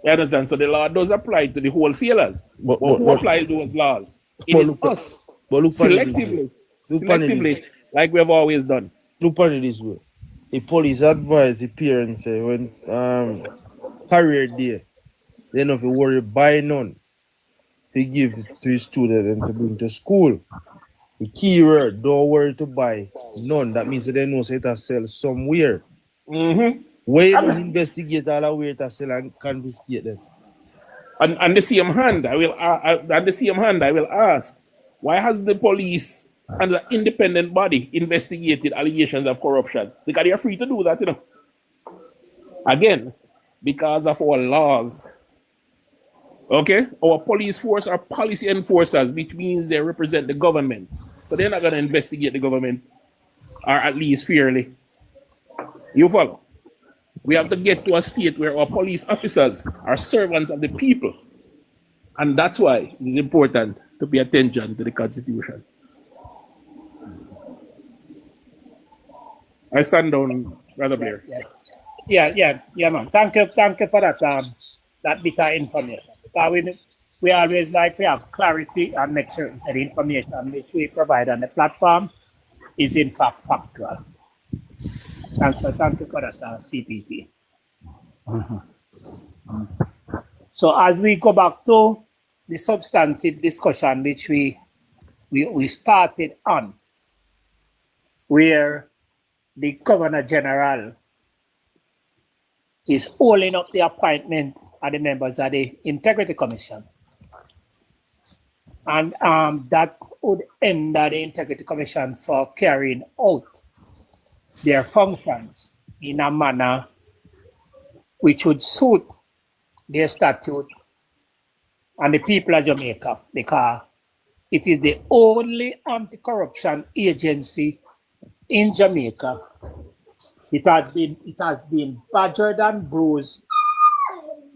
You understand? So the law does apply to the wholesalers. But who applies those laws? It is us. But look selectively, like we have always done. Look at it this way. The police advise the parents when career day, they don't have to worry buy none. They give to his student and to bring to school. The key word, don't worry to buy none. That means that they know it has sell somewhere. Mm-hmm. Where you don't investigate all the way to sell and confiscate them. On the same hand, I will ask, why has the police and the independent body investigated allegations of corruption? Because they are free to do that, you know. Again, because of our laws. Okay? Our police force are policy enforcers, which means they represent the government. So they're not going to investigate the government, or at least fairly. You follow? We have to get to a state where our police officers are servants of the people. And that's why it is important to pay attention to the Constitution. I stand down, Brother Blair. Yeah, man. Thank you for that bit of information. Because we always like to have clarity and make sure that the information which we provide on the platform is in fact factual. Thank you for that, CPT. So as we go back to the substantive discussion which we started on, where the Governor General is holding up the appointment of the members of the Integrity Commission. And that would hinder the Integrity Commission for carrying out their functions in a manner which would suit their statute and the people of Jamaica, because it is the only anti-corruption agency in Jamaica. It has been badgered and bruised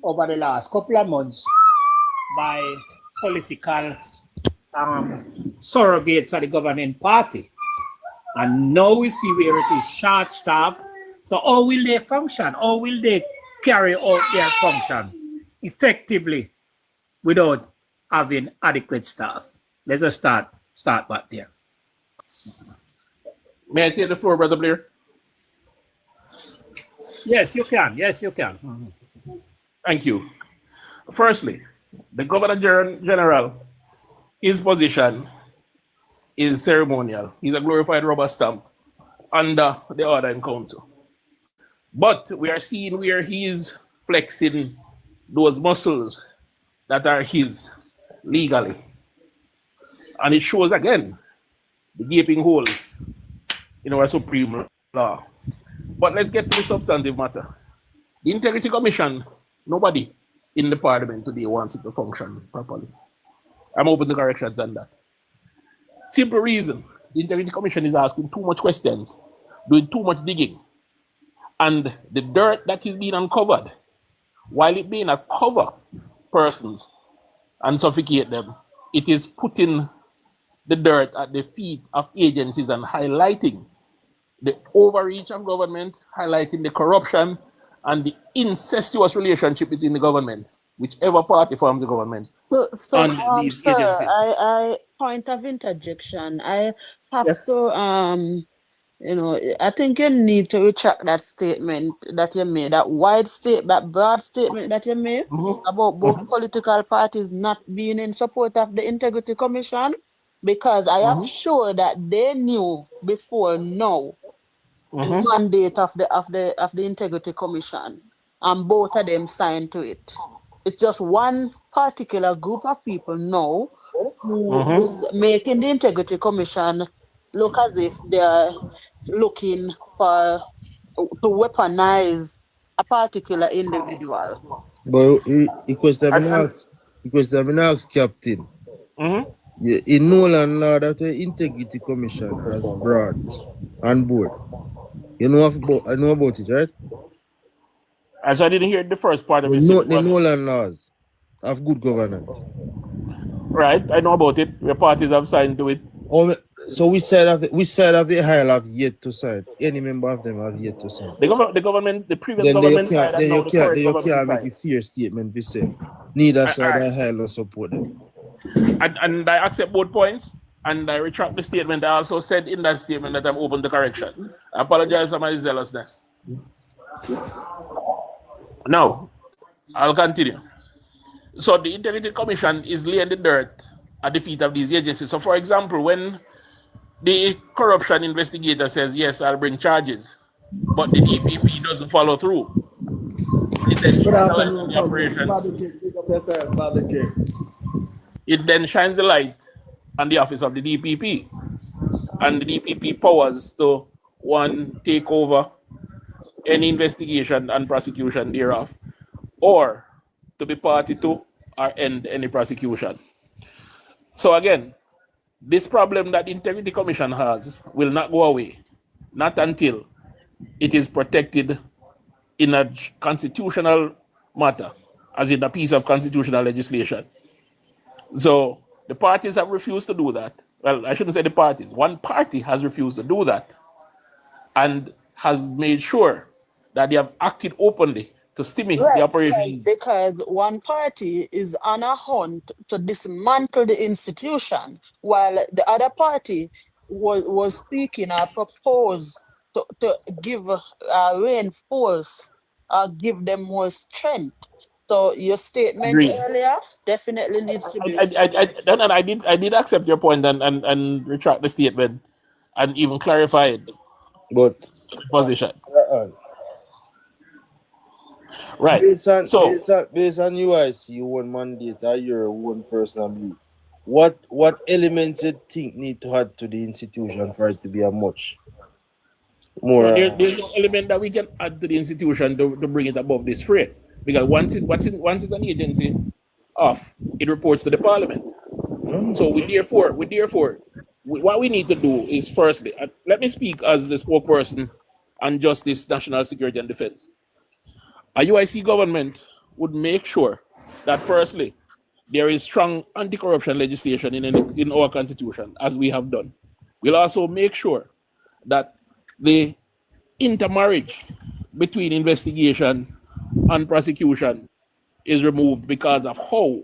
over the last couple of months by political surrogates of the governing party. And now we see where it is short-staffed. So how will they function? How will they carry out their function effectively without having adequate staff? Let's just start back there. May I take the floor, Brother Blair? Yes, you can. Yes, you can. Thank you. Firstly, the Governor General, his position is ceremonial. He's a glorified rubber stamp under the order in council. But we are seeing where he is flexing those muscles that are his legally. And it shows again the gaping holes in our supreme law. But let's get to the substantive matter. The Integrity Commission, nobody in the parliament today wants it to function properly. I'm open to corrections on that. Simple reason, the Integrity Commission is asking too much questions, doing too much digging. And the dirt that is being uncovered, while it being a cover persons and suffocate them, it is putting the dirt at the feet of agencies and highlighting the overreach of government, highlighting the corruption and the incestuous relationship between the government, whichever party forms the government, and these sir, agencies. I point of interjection. I have Yes. to I think you need to retract that statement that you made, that broad statement that you made about both political parties not being in support of the Integrity Commission, because I am sure that they knew before now the mandate of the Integrity Commission, and both of them signed to it. It's just one particular group of people now who is making the Integrity Commission look as if they're looking to weaponize a particular individual. But the question I ask Captain. Yeah, in Nolan law that the Integrity Commission has brought on board. I know about it, right? As I didn't hear the first part of it. The Nolan laws of good governance. Right, I know about it. Your parties have signed to it. So we said that the Isle have yet to sign. Any member of them have yet to sign. The government, the previous Then government, you can't make a fair statement to say neither side of the Isle support them. And I accept both points, and I retract the statement. I also said in that statement that I'm open to correction. I apologize for my zealousness. Now, I'll continue. So the Integrity Commission is laying the dirt at the feet of these agencies. So, for example, when the corruption investigator says, yes, I'll bring charges, but the DPP doesn't follow through, it then shines a light on the office of the DPP, and the DPP powers to, one, take over any investigation and prosecution thereof, or to be party to or end any prosecution. So again, this problem that the Integrity Commission has will not go away, not until it is protected in a constitutional matter, as in a piece of constitutional legislation. So the parties have refused to do that. Well, I shouldn't say the parties. One party has refused to do that and has made sure that they have acted openly to stimulate the operation. Right, because one party is on a hunt to dismantle the institution, while the other party was seeking or proposed to give reinforce give them more strength. So your statement earlier definitely needs to be. I did accept your point and retract the statement and even clarify it. But position. Right. Based on UIC, one mandate, or your one personal view. what elements you think need to add to the institution for it to be a much more No, there's no element that we can add to the institution to bring it above this fray. Because once it's an agency off, it reports to the parliament. So what we need to do is firstly, let me speak as the spokesperson on Justice, National Security and Defense. A UIC government would make sure that firstly, there is strong anti-corruption legislation in our constitution, as we have done. We'll also make sure that the intermarriage between investigation and prosecution is removed because of how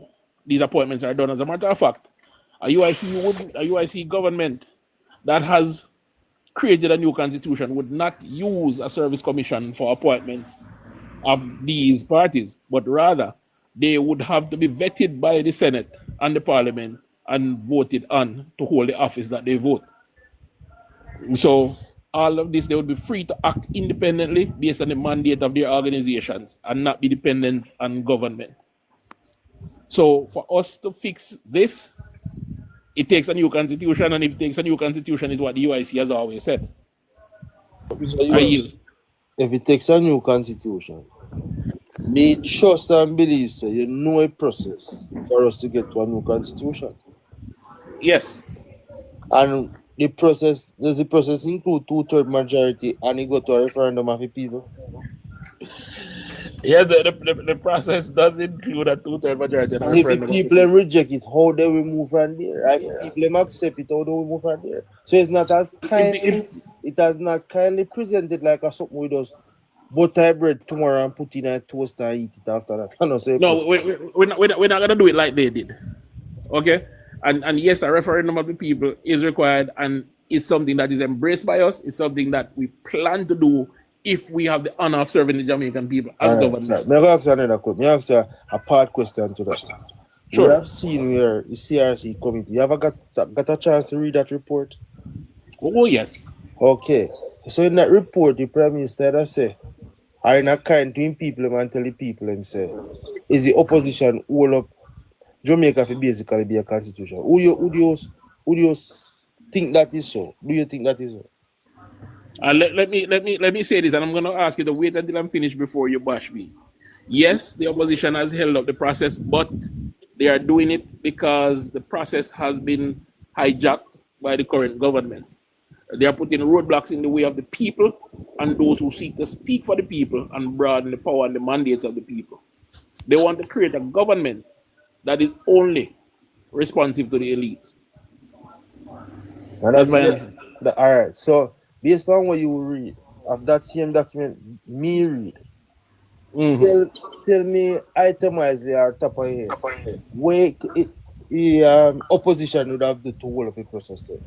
these appointments are done. As a matter of fact, a UIC government that has created a new constitution would not use a service commission for appointments of these parties, but rather they would have to be vetted by the Senate and the Parliament and voted on to hold the office that they vote. So all of this, they would be free to act independently based on the mandate of their organizations and not be dependent on government. So for us to fix this, it takes a new constitution, and if it takes a new constitution, is what the UIC has always said. I yield. If it takes a new constitution, me trust and believe so you know a process for us to get to a new constitution. Yes. And does the process include 2/3 majority and it go to a referendum of the people? Yeah, the process does include a 2/3 majority. And if the people reject it, how do we move from there? Right? If people accept it, how do we move from there? So it's not as it has not kindly presented like a something we just butter bread tomorrow and put in a toast and eat it after that. No, we're not gonna do it like they did. Okay? And yes, a referendum of the people is required, and it's something that is embraced by us. It's something that we plan to do if we have the honor of serving the Jamaican people as government. May I ask another question? May I ask a part question to that? Sure. We have seen where the CRC committee. You ever got a chance to read that report? Oh yes. Okay. So in that report, the Prime Minister that say, are not kind to him people and tell the people himself, is the opposition all up Jamaica for basically be a constitution? Who do you think that is so? Do you think that is so? Let me say this, and I'm going to ask you to wait until I'm finished before you bash me. Yes, the opposition has held up the process, but they are doing it because the process has been hijacked by the current government. They are putting roadblocks in the way of the people and those who seek to speak for the people and broaden the power and the mandates of the people. They want to create a government that is only responsive to the elites. And that's my answer. All right. So based on what you read of that same document, me read. Tell me itemizely or top of your head where the opposition would have to hold up a process there.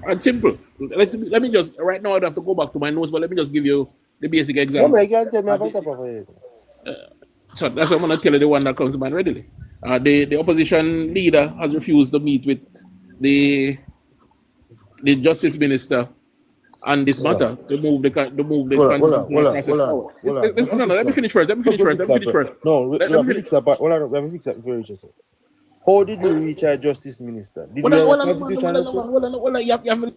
It's simple. Let me just right now. I'd have to go back to my notes, but let me just give you the basic example. You can't tell me about top of your head. So that's what I'm gonna tell you, the one that comes to mind readily. The opposition leader has refused to meet with the justice minister on this matter to move the process forward. No, let me finish first. No, let me fix that. Let me fix that very just. How did you reach our justice minister? Did you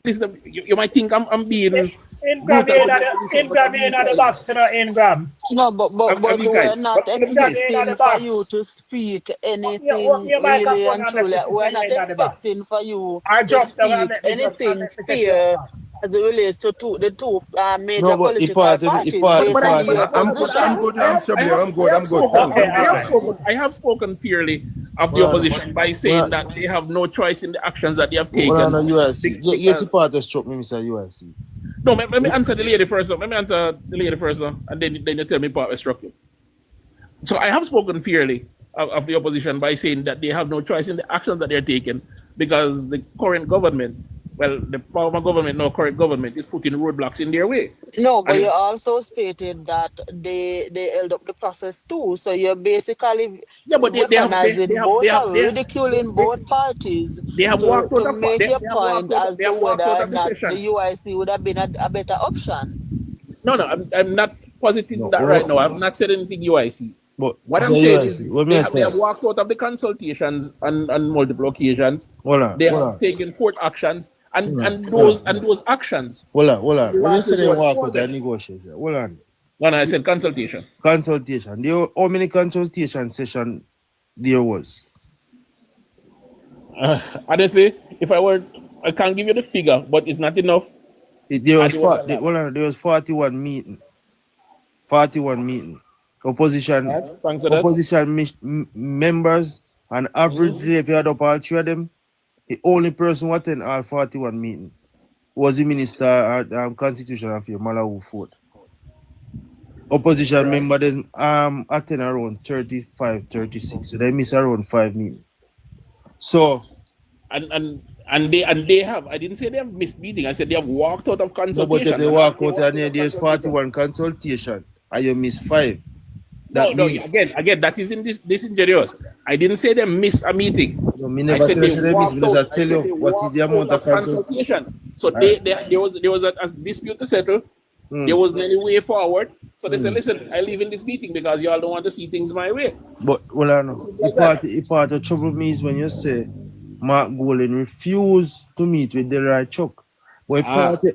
listen. You might think I'm being Ingram in the box, Ingram. No, but we're not expecting for you to speak anything really and truly. We're not expecting for you to speak anything fair as it relates to the two major political parties. I'm good. I have spoken fairly of the opposition by saying that they have no choice in the actions that they have taken. Yes, the part that struck me, Mr. UIC. No, let me answer the lady first. And then you tell me part that struck you. So I have spoken fairly of the opposition by saying that they have no choice in the actions that they're taking because the current government, well, the former government, no current government, is putting roadblocks in their way. No, but you also stated that they held up the process too. So you're basically ridiculing both parties. They have walked out to of make your point as to whether or not the UIC would have been a better option. No, I'm not positive that right now. I've not said anything UIC. But What I'm so saying you is see, what they me I have, say? they have walked out of the consultations on multiple occasions. They have taken court actions and those actions. Hold on. When you Last say they resort walk for out them. and negotiate, hold on. When I said consultation. Consultation. How many consultation session there was? Honestly, if I can't give you the figure, but it's not enough. There was 41 meeting. 41 meeting. Opposition Right? Thanks for that. members and average if you add up all three of them, the only person who attended all 41 meeting was the Minister at Constitutional Affairs, Malawi Ford. Opposition member then attend around 35, 36. So they miss around 5 meetings. So and they have, I didn't say they have missed meeting, I said they have walked out of no, consultation. but if they walk out and there's 41 consultation and you miss 5. Again, that is disingenuous. I didn't say they miss a meeting. No, me never I said they miss because I tell you what is the amount of consultation. So there was a dispute to settle. There wasn't any way forward. So they said, listen, I leave in this meeting because y'all don't want to see things my way. But well, I know. The part of trouble me is when you say Mark Golding refused to meet with Delroy Chuck. But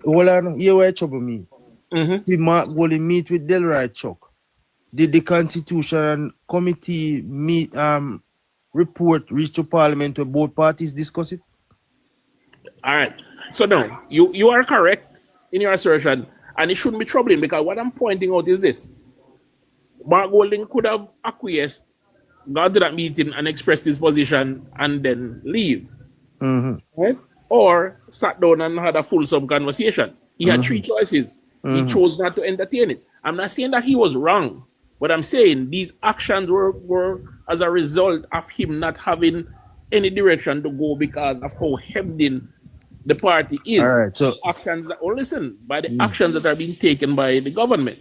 well, I know. Here where trouble me. The Mark Golding meet with Delroy Chuck. Did the Constitution Committee meet report reach to Parliament where both parties discuss it? All right. So no, you are correct in your assertion, and it shouldn't be troubling because what I'm pointing out is this: Mark Golding could have acquiesced, got to that meeting and expressed his position and then leave. Right? Or sat down and had a fulsome conversation. He had 3 choices. He chose not to entertain it. I'm not saying that he was wrong, but I'm saying these actions were as a result of him not having any direction to go because of how hemmed in the party is. All right, so actions that, by the actions that are being taken by the government.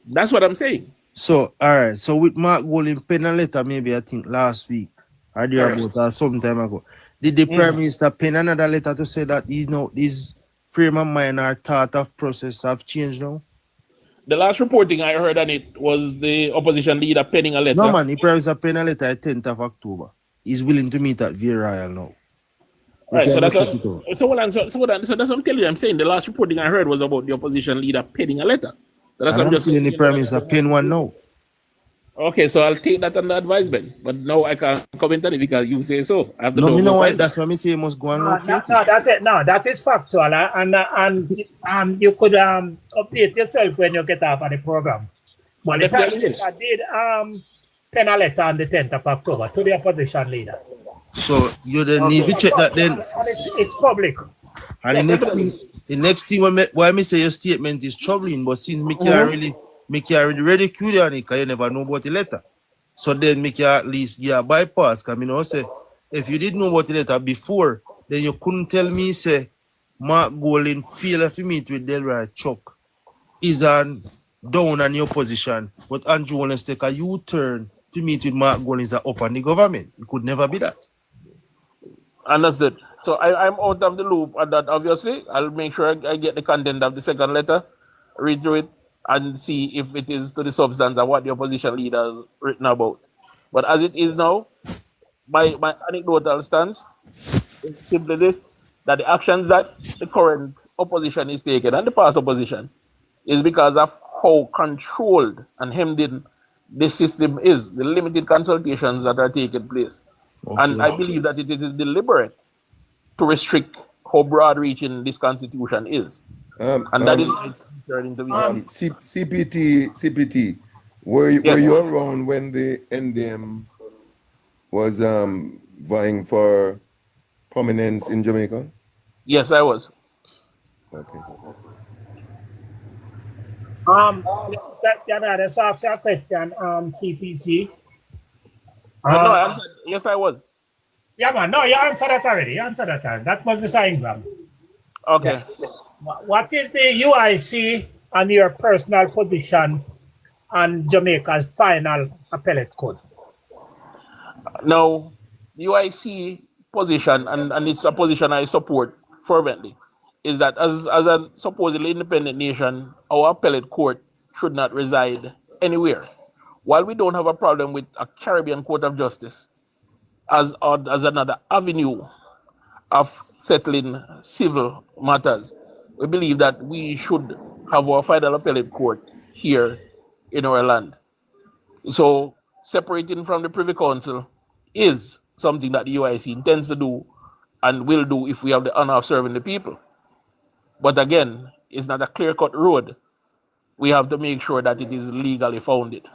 That's what I'm saying. So, all right. So with Mark Golding pen a letter, maybe I think last week, I did about some time ago. Did the Prime Minister pen another letter to say that his frame of mind or thought of process have changed now? The last reporting I heard on it was the opposition leader penning a letter. No man, the Prime Minister pen a letter at 10th of October. He's willing to meet at Royal now. Right, so that's what I'm telling you. I'm saying the last reporting I heard was about the opposition leader penning a letter. So that's what I'm just saying. The Prime Minister pen one now. Okay, so I'll take that under advisement. But now I can't comment on it because you say so. I have to know why. That's why I say you must go and locate it. That is factual, and you could update yourself when you get off of the program. But the Prime Minister did pen a letter on the 10th of October to the opposition leader. So you then need to check that then. And it's public. And the next thing why me say your statement is troubling, but since me can't really ridicule on it because you never know about the letter. So then me can at least get a bypass. Because me know say if you didn't know about the letter before, then you couldn't tell me say Mark Golding failed if you meet with Delroy Chuck is down on your position, but Andrew Holness take a U-turn to meet with Mark Golding is up on the government. It could never be that. Understood. So I'm out of the loop on that, obviously. I'll make sure I get the content of the second letter, read through it, and see if it is to the substance of what the opposition leader has written about. But as it is now, my anecdotal stance is simply this, that the actions that the current opposition is taking and the past opposition is because of how controlled and hemmed in this system is, the limited consultations that are taking place. Okay. And I believe that it is deliberate to restrict how broad-reaching this constitution is. And that is concerning to me. CPT, were you around when the NDM was vying for prominence in Jamaica? Yes, I was. Okay. That's actually a question, CPT. Yes, I was. Yeah, man. No, you answered that already. That was Mr. Ingram. Okay. Yeah. What is the UIC and your personal position on Jamaica's final appellate code? Now, UIC position, and it's a position I support fervently, is that as a supposedly independent nation, our appellate court should not reside anywhere. while we don't have a problem with a Caribbean Court of Justice as another avenue of settling civil matters, we believe that we should have our final appellate court here in our land. So separating from the Privy Council is something that the UIC intends to do and will do if we have the honor of serving the people. But again, it's not a clear-cut road. We have to make sure that it is legally founded.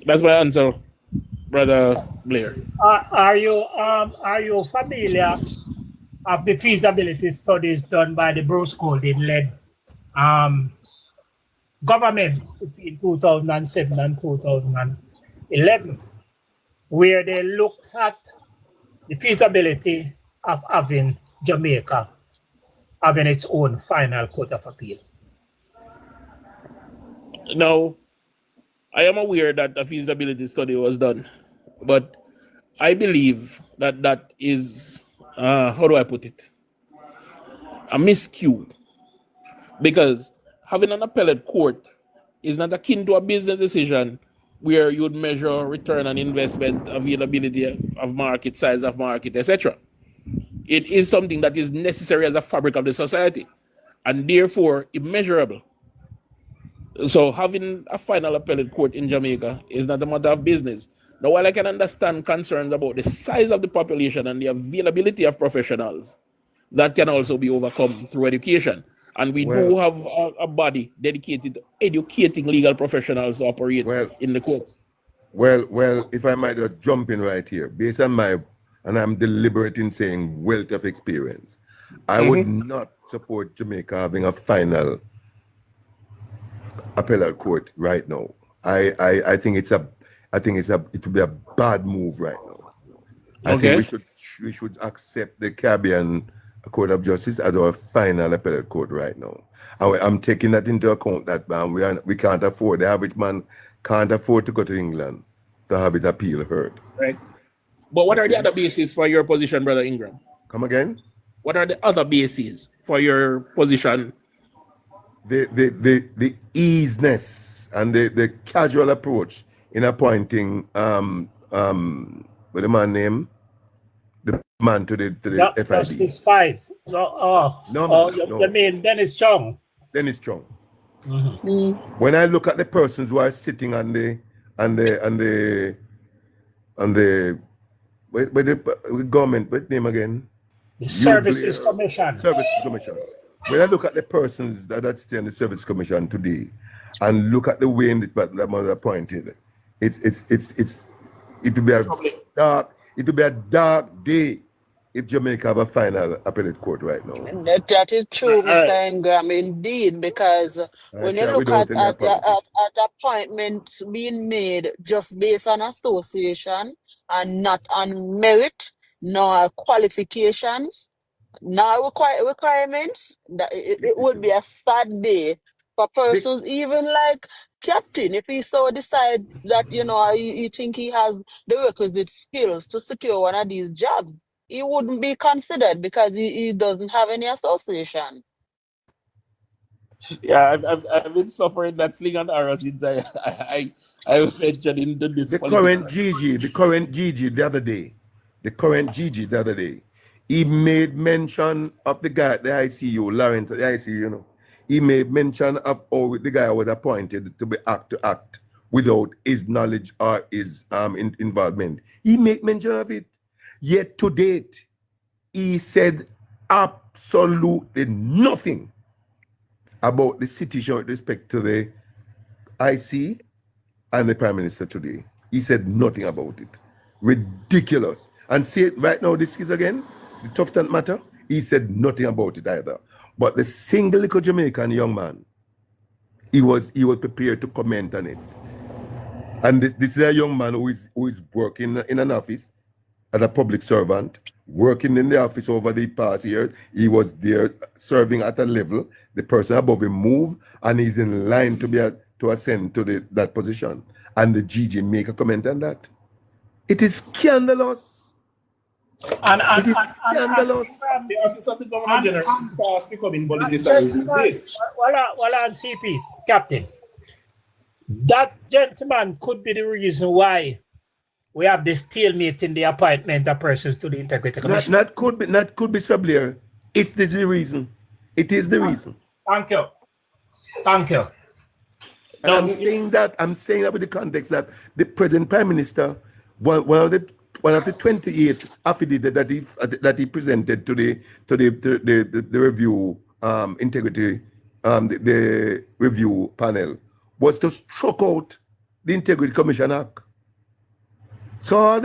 That's my answer, Brother Blair. Are you familiar of the feasibility studies done by the Bruce Golding led government between 2007 and 2011, where they looked at the feasibility of having Jamaica having its own final court of appeal? Now, I am aware that a feasibility study was done, but I believe that that is, how do I put it, a miscue, because having an appellate court is not akin to a business decision where you would measure return on investment, availability of market, size of market, etc. It is something that is necessary as a fabric of the society and therefore immeasurable. So having a final appellate court in Jamaica is not a matter of business. Now, while I can understand concerns about the size of the population and the availability of professionals, that can also be overcome through education. And we do have a body dedicated to educating legal professionals to operate in the courts. Well, if I might just jump in right here, based on and I'm deliberate in saying wealth of experience, I would not support Jamaica having a final appellate court right now. I think it would be a bad move right now. I think we should accept the Caribbean Court of Justice as our final appellate court right now. I'm taking that into account that we can't afford, the average man can't afford to go to England to have his appeal heard. Right. But what are the other bases for your position, Brother Ingram? Come again? What are the other bases for your position? The easiness and the casual approach in appointing what the man name? The man to the FIB. Justice Spice. You mean Dennis Chong? Dennis Chong. When I look at the persons who are sitting on the government, what name again? The Services Commission. Services Commission. When I look at the persons that are sitting on the Service Commission today, and look at the way in that man appointed, it will be a dark day if Jamaica have a final appellate court right now. That is true, Mr. Ingram, indeed, because when you look at appointments being made just based on association and not on merit, nor qualifications, nor requirements, that it would be a sad day for persons, even like Captain, if he so decide that, he think he has the requisite skills to secure one of these jobs, he wouldn't be considered because he doesn't have any association. Yeah, I've been suffering that sling and arrow since I ventured into this. The current GG the other day, he made mention of the guy at the ICU, Lawrence at the ICU, He made mention of how the guy was appointed to act without his knowledge or his involvement. He made mention of it. Yet to date, he said absolutely nothing about the situation with respect to the IC and the Prime Minister today. He said nothing about it. Ridiculous. And see it right now, this is again, the Tufton matter. He said nothing about it either. But the single little Jamaican young man, he was prepared to comment on it. And this is a young man who is working in an office as a public servant, working in the office over the past year. He was there serving at a level. The person above him moved, and he's in line to ascend to that position. And the GG make a comment on that. It is scandalous. It is scandalous. The office of the Governor General is fast becoming politicized Gentleman, these days. well, on CP, Captain. That gentleman could be the reason why we have this stalemate in the appointment of persons to the Integrity Commission. Not could be Sir Blair. It's the reason. It is the reason. Thank you. Thank you. And I'm saying that with the context that the present Prime Minister, one of the 28 affidavits that he presented to the review integrity the review panel was to struck out the Integrity Commission Act. So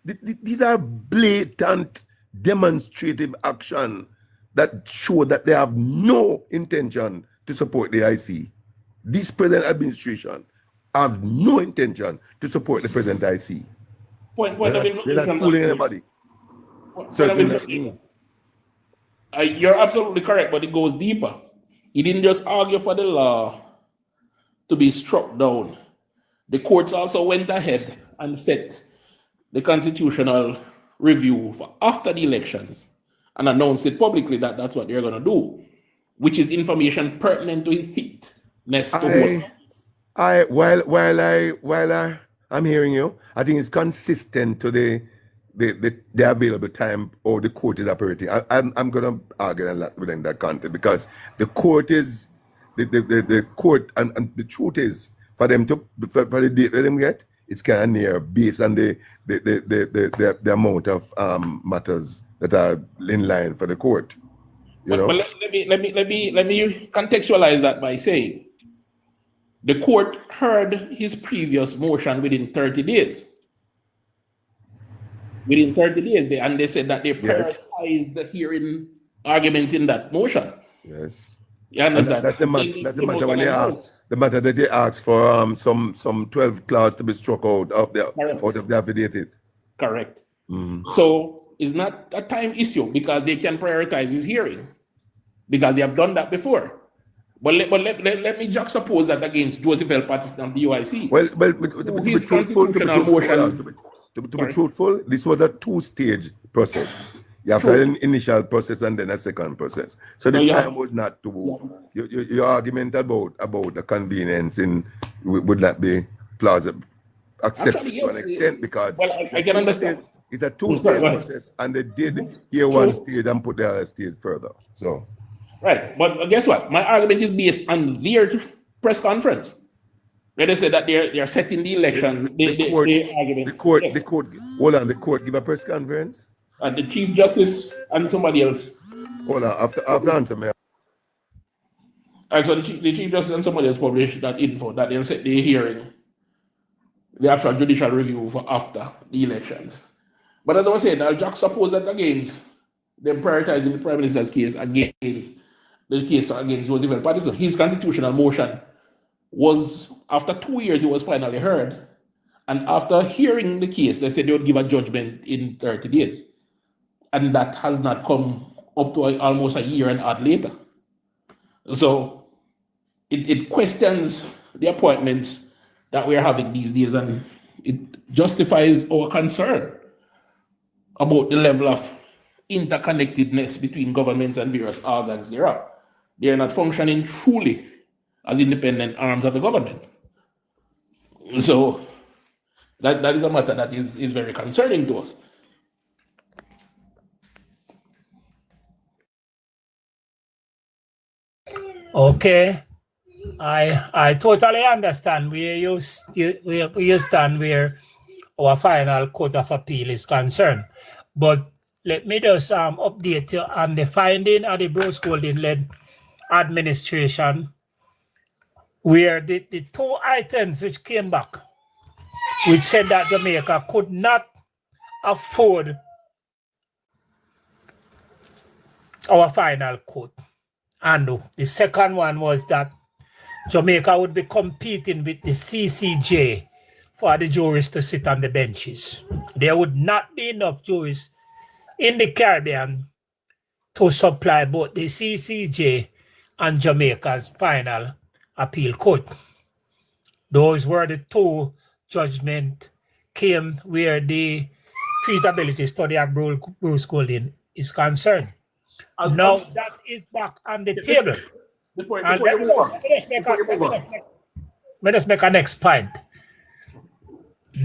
these are blatant demonstrative action that show that they have no intention to support the IC. This present administration have no intention to support the present IC. They're not fooling anybody. You're absolutely correct, but it goes deeper. He didn't just argue for the law to be struck down. The courts also went ahead and set the constitutional review for after the elections and announced it publicly that that's what they're going to do, which is information pertinent to his fitness to vote. While I'm hearing you, I think it's consistent to the available time or the court is operating. I'm gonna argue a lot within that context because the court is the court and the truth is for them to for the date that them get, it's kind of near based on the amount of matters that are in line for the court. But let me contextualize that by saying the court heard his previous motion within 30 days. Within 30 days, and they said that they prioritized the hearing arguments in that motion. Yes. You understand? That's the matter when they asked. The matter that they asked for some 12 clause to be struck out of the affidavit. Correct. So it's not a time issue because they can prioritize his hearing because they have done that before. But let me juxtapose that against Joseph L. Patterson of the UIC. To be truthful, this was a two-stage process. You have an initial process and then a second process. So the time was not to your argument about the convenience would not be plausible, accepted to an extent because I can understand. It's a two-stage process, and they did hear one stage and put the other stage further. So. Right, but guess what? My argument is based on their press conference, where they said that they're setting the election. The court give a press conference, and the Chief Justice and somebody else. Hold on, after answer me. And so the Chief Justice and somebody else published that info that they'll set the hearing, the actual judicial review for after the elections. But as I was saying, I'll juxtapose that against them prioritizing the Prime Minister's case against the case against Joseph L. Patterson. His constitutional motion was, after 2 years, it was finally heard. And after hearing the case, they said they would give a judgment in 30 days. And that has not come up to almost a year and a half later. So it questions the appointments that we're having these days, and it justifies our concern about the level of interconnectedness between governments and various organs thereof. They are not functioning truly as independent arms of the government. So that is a matter that is very concerning to us. Okay, I totally understand where you stand where our final court of appeal is concerned, but let me just update you on the finding of the Bruce Golding-led administration, where the two items which came back, which said that Jamaica could not afford our final court. And the second one was that Jamaica would be competing with the CCJ for the jurists to sit on the benches. There would not be enough jurists in the Caribbean to supply both the CCJ and Jamaica's final appeal court. Those were the two judgments came where the feasibility study of Bruce Golding is concerned. As- Now as- that is back on the table. Before And you move on, let me just make a next point.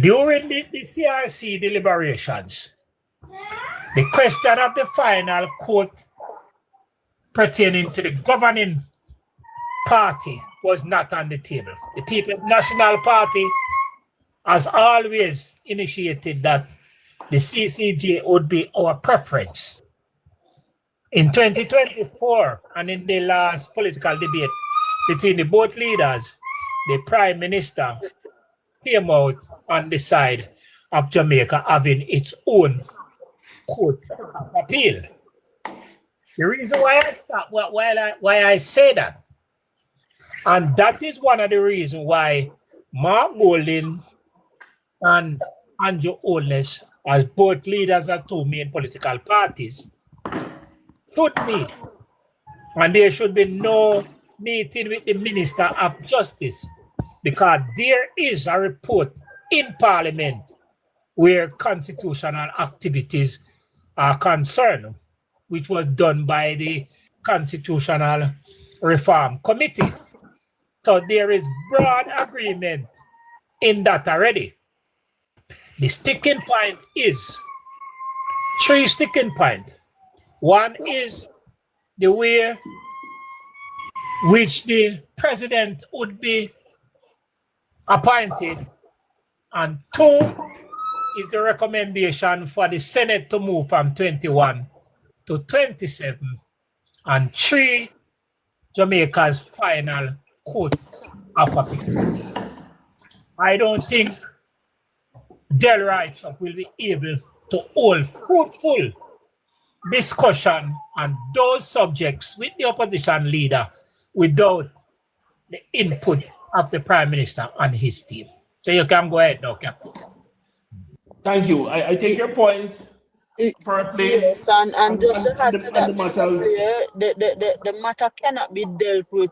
During the CRC deliberations, the question of the final court pertaining to the governing party was not on the table. The People's National Party has always initiated that the CCJ would be our preference. In 2024 and in the last political debate between the both leaders, the Prime Minister came out on the side of Jamaica having its own court of appeal. The reason why I say that, and that is one of the reasons why Mark Golding and Andrew Holness, as both leaders of two main political parties, should meet. And there should be no meeting with the Minister of Justice, because there is a report in Parliament where constitutional activities are concerned, which was done by the Constitutional Reform Committee. So there is broad agreement in that already. The sticking point is 3 sticking points. One is the way which the president would be appointed, and 2 is the recommendation for the Senate to move from 21 to 27, and 3, Jamaica's final court of appeal. I don't think Del Wright will be able to hold fruitful discussion on those subjects with the opposition leader without the input of the Prime Minister and his team. So you can go ahead now, Captain. thank you. I take your point. Yes, and just to add to that, the matters, the matter cannot be dealt with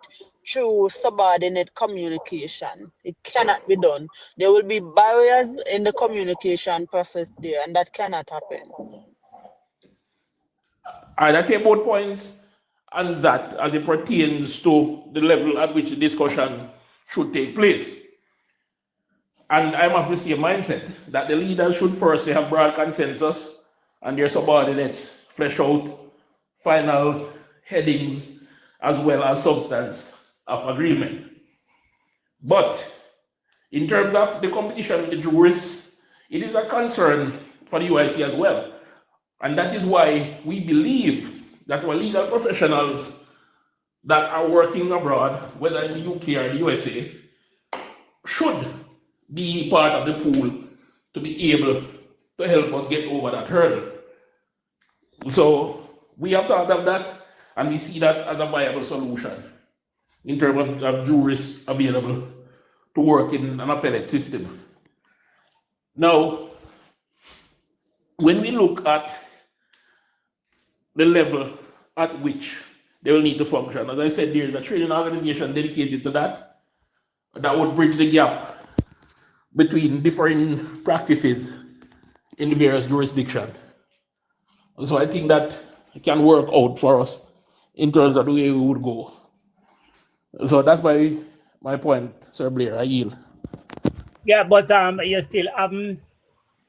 through subordinate communication. It cannot be done. There will be barriers in the communication process there, and that cannot happen. I take both points, and that as it pertains to the level at which the discussion should take place. And I'm of the same mindset that the leaders should firstly have broad consensus and their subordinates flesh out final headings as well as substance of agreement. But in terms of the competition with the jurists, it is a concern for the UIC as well. And that is why we believe that our legal professionals that are working abroad, whether in the UK or the USA, should be part of the pool to be able to help us get over that hurdle. So we have thought of that, and we see that as a viable solution in terms of jurists available to work in an appellate system. Now, when we look at the level at which they will need to function, as I said, there is a training organization dedicated to that would bridge the gap between differing practices in the various jurisdictions. So I think that it can work out for us in terms of the way we would go. So that's my point, Sir Blair. I yield. Yeah, but you still haven't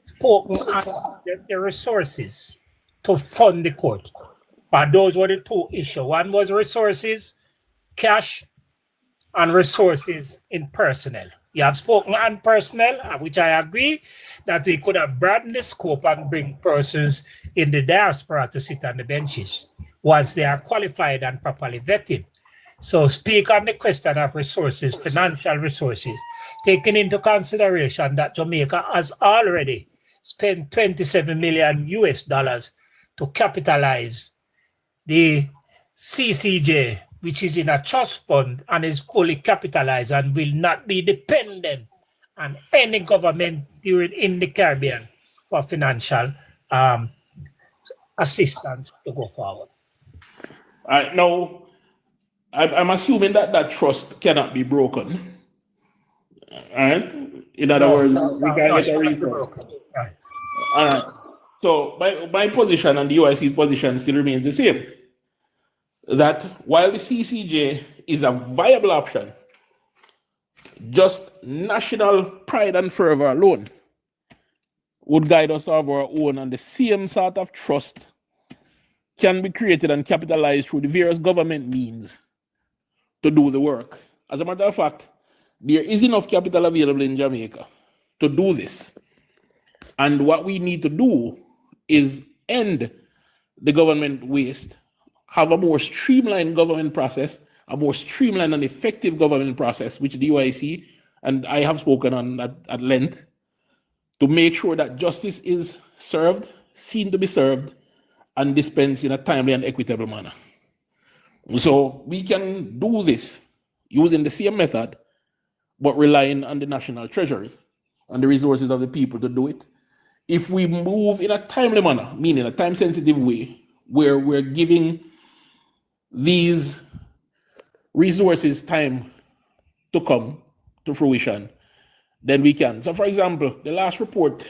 spoken on the resources to fund the court. But those were the 2 issues. One was resources, cash, and resources in personnel. You have spoken on personnel, which I agree that we could have broadened the scope and bring persons in the diaspora to sit on the benches once they are qualified and properly vetted. So speak on the question of resources, financial resources, taking into consideration that Jamaica has already spent $27 million to capitalize the CCJ, which is in a trust fund and is fully capitalized and will not be dependent on any government in the Caribbean for financial assistance to go forward. Now, I'm assuming that trust cannot be broken. All right? In other words, we can get a refund. So my position and the UIC's position still remains the same. That while the CCJ is a viable option, just national pride and fervor alone would guide us of our own, and the same sort of trust can be created and capitalized through the various government means to do the work. As a matter of fact, there is enough capital available in Jamaica to do this. And what we need to do is end the government waste, have a more streamlined government process, a more streamlined and effective government process, which the UIC and I have spoken on at length, to make sure that justice is served, seen to be served, and dispensed in a timely and equitable manner. So we can do this using the same method, but relying on the National Treasury and the resources of the people to do it. If we move in a timely manner, meaning a time-sensitive way, where we're giving these resources time to come to fruition, then we can. So, for example, the last report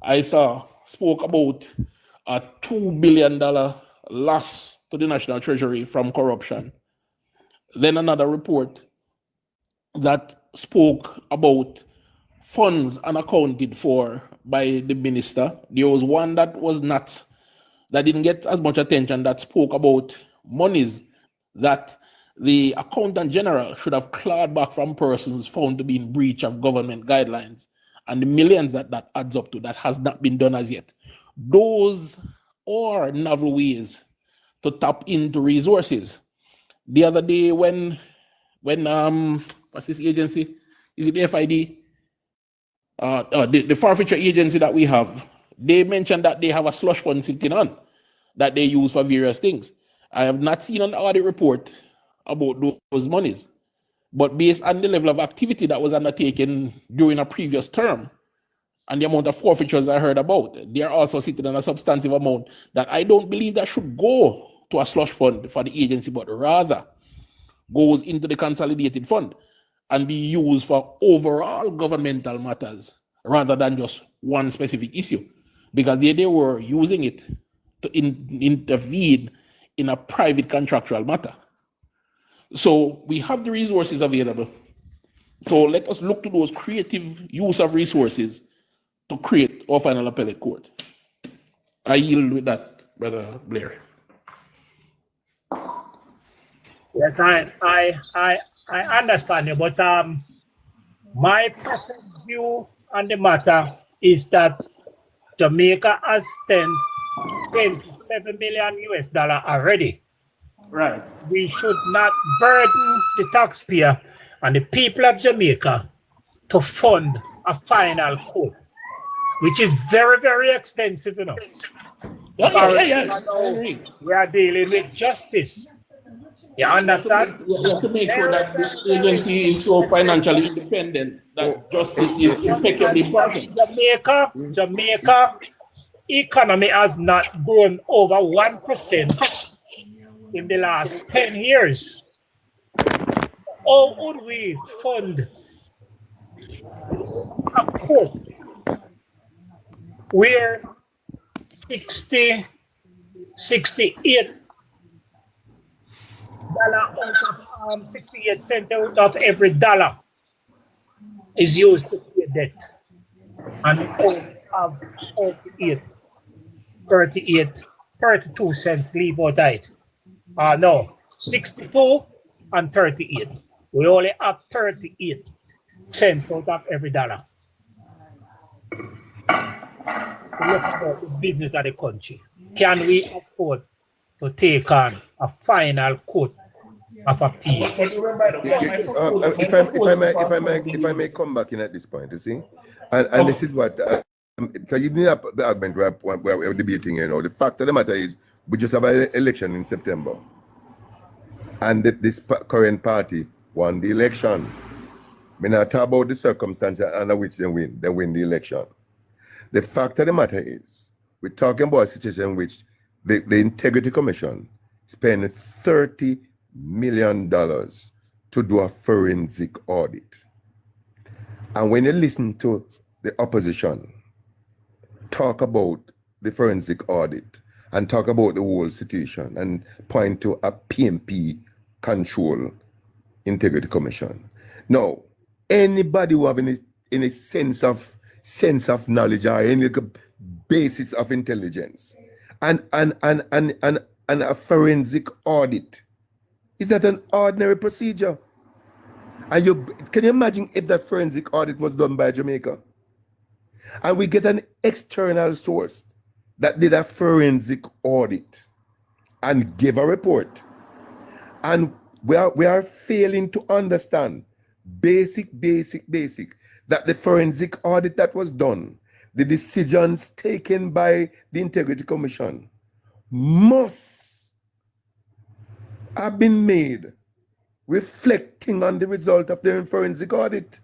I saw spoke about a $2 billion loss to the National Treasury from corruption. Then another report that spoke about funds unaccounted for by the minister. There was one that didn't get as much attention, that spoke about monies that the accountant general should have clawed back from persons found to be in breach of government guidelines, and the millions that adds up to, that has not been done as yet. Those are novel ways to tap into resources. The other day when what's this agency? Is it the FID? The forfeiture agency that we have, they mentioned that they have a slush fund sitting on that they use for various things. I have not seen an audit report about those monies, but based on the level of activity that was undertaken during a previous term and the amount of forfeitures I heard about, they are also sitting on a substantive amount that I don't believe that should go to a slush fund for the agency, but rather goes into the consolidated fund and be used for overall governmental matters rather than just one specific issue, because they were using it to intervene in a private contractual matter. So we have the resources available. So let us look to those creative use of resources to create our final appellate court. I yield with that, Brother Blair. Yes, I understand you, but my personal view on the matter is that Jamaica has spent $27 million already. Right. We should not burden the taxpayer and the people of Jamaica to fund a final court, which is very, very expensive, you know. Yeah. We are dealing with justice. You understand? You have to make sure that this agency is so financially independent that justice is impeccably impartial. Jamaica economy has not grown over 1% in the last 10 years. How would we fund a court where 68 cents out of every dollar is used to pay debt, and of 32 cents leave out it. No, 62 and 38. We only have 38 cents out of every dollar. Look about the business of the country. Can we afford to take on a final court of appeal? If I may come back in at this point, you see, and this is what because you need the argument where we're debating, you know. The fact of the matter is we just have an election in September, and this current party won the election. I mean, I talk about the circumstances under which they win the election. The fact of the matter is we're talking about a situation in which the Integrity Commission spent $30 million to do a forensic audit. And when you listen to the opposition talk about the forensic audit and talk about the whole situation and point to a PMP control integrity commission. Now, anybody who have any sense of knowledge or any basis of intelligence and a forensic audit is that an ordinary procedure. And can you imagine if that forensic audit was done by Jamaica? And we get an external source that did a forensic audit and gave a report. And we are failing to understand basic, that the forensic audit that was done, the decisions taken by the Integrity Commission must have been made reflecting on the result of their forensic audit.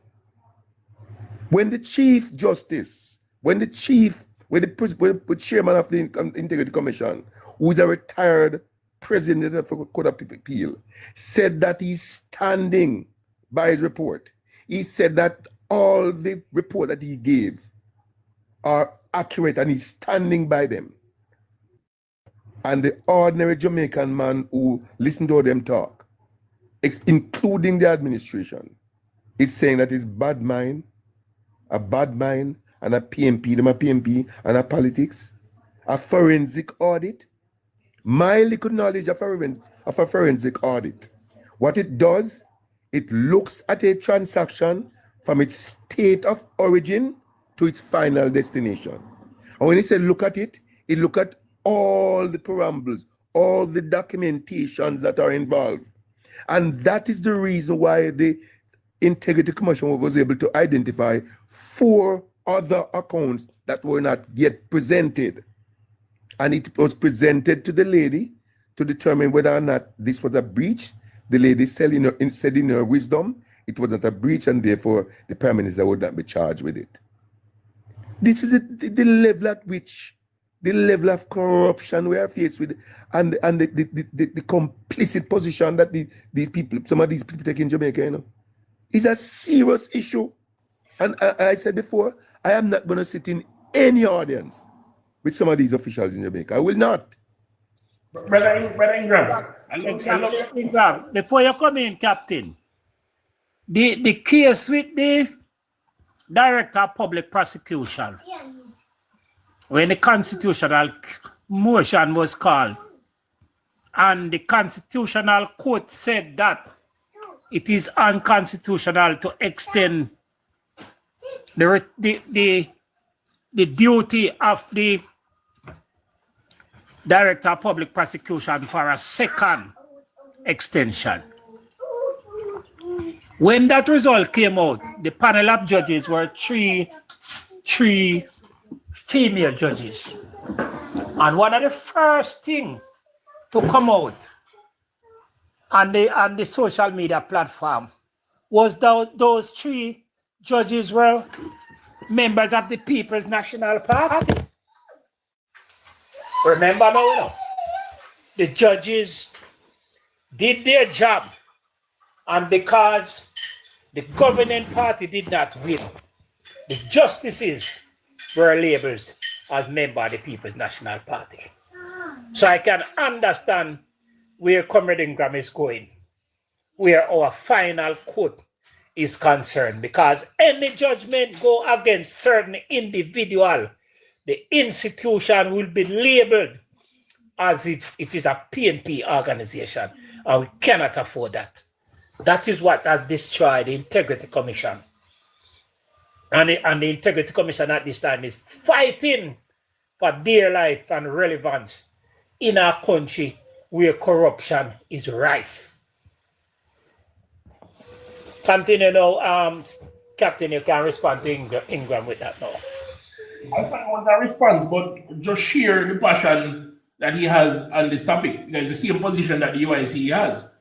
When the Chief Justice, when the chairman of the Integrity Commission, who is a retired president of the Court of Appeal, said that he's standing by his report, he said that all the report that he gave are accurate and he's standing by them. And the ordinary Jamaican man who listened to them talk, including the administration, is saying that it's bad mind, a bad mind, and a PMP, them a PMP, and a politics, a forensic audit. My little knowledge of a forensic audit, what it does, it looks at a transaction from its state of origin to its final destination. And when it said look at it, it look at all the preambles, all the documentations that are involved. And that is the reason why the Integrity Commission was able to identify 4 other accounts that were not yet presented. And it was presented to the lady to determine whether or not this was a breach. The lady said in her wisdom, it was not a breach, and therefore the Prime Minister would not be charged with it. This is the level at which, the level of corruption we are faced with, and the complicit position that some of these people take in Jamaica, you know, is a serious issue. And I said before, I am not going to sit in any audience with some of these officials in Jamaica. I will not. Brother Ingram. Ingram, before you come in, Captain, the case with the Director of Public Prosecution, when the constitutional motion was called, and the Constitutional Court said that it is unconstitutional to extend the duty of the Director of Public Prosecution for a second extension. When that result came out, the panel of judges were three female judges. And one of the first things to come out on the social media platform was those 3 judges were members of the People's National Party. Remember now, you know, the judges did their job, and because the governing party did not win, the justices were labeled as members of the People's National Party. So I can understand where Comrade Ingram is going, where our final court is concerned, because any judgment go against certain individual, the institution will be labeled as if it is a PNP organization, and we cannot afford that. That is what has destroyed the Integrity Commission. And the Integrity Commission at this time is fighting for dear life and relevance in our country where corruption is rife. Continue now, Captain, you can respond to Ingram with that now. I thought it was a response, but just share the passion that he has on this topic. It's the same position that the UIC has.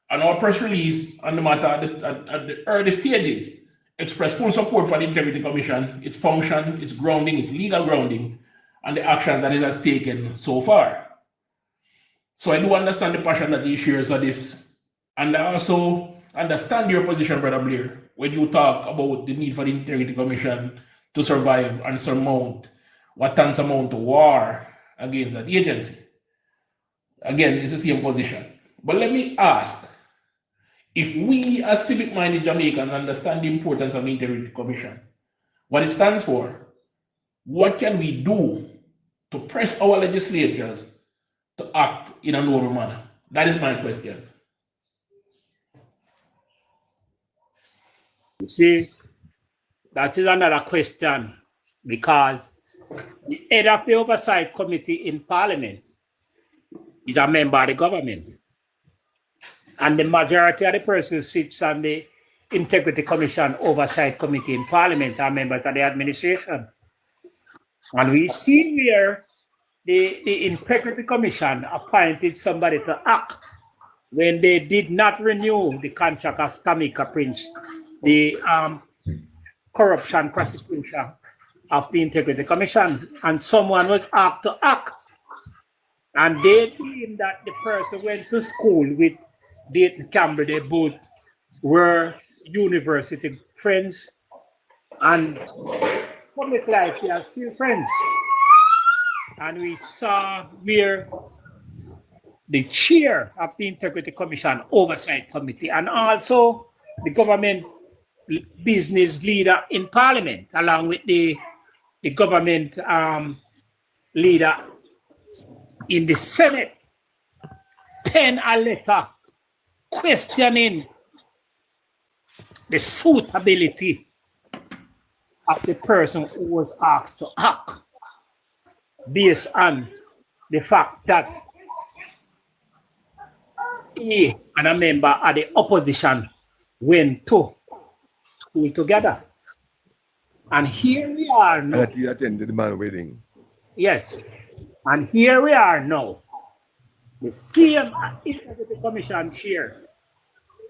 And our press release on the matter at the early stages expressed full support for the Integrity Commission, its function, its grounding, its legal grounding, and the actions that it has taken so far. So I do understand the passion that he shares on this. And I also understand your position, Brother Blair, when you talk about the need for the Integrity Commission to survive and surmount what tantamount to war against that agency. Again, it's the same position. But let me ask, if we as civic-minded Jamaicans understand the importance of the Integrity Commission, what it stands for, what can we do to press our legislatures to act in a noble manner? That is my question. You see, that is another question, because the head of the Oversight Committee in Parliament is a member of the government. And the majority of the persons who sits on the Integrity Commission Oversight Committee in Parliament are members of the administration. And we see where the Integrity Commission appointed somebody to act when they did not renew the contract of Tamika Prince, the corruption prosecution of the Integrity Commission, and someone was asked to act. And they claimed that the person went to school with Dayton Campbell. They both were university friends, and public life, they are still friends. And we saw where the chair of the Integrity Commission Oversight Committee and also the government business leader in Parliament, along with the government leader in the Senate, pen a letter questioning the suitability of the person who was asked to act, based on the fact that he and a member of the opposition went to school together. And here we are now. That he attended the man wedding. Yes. And here we are now. The same Integrity Commission chair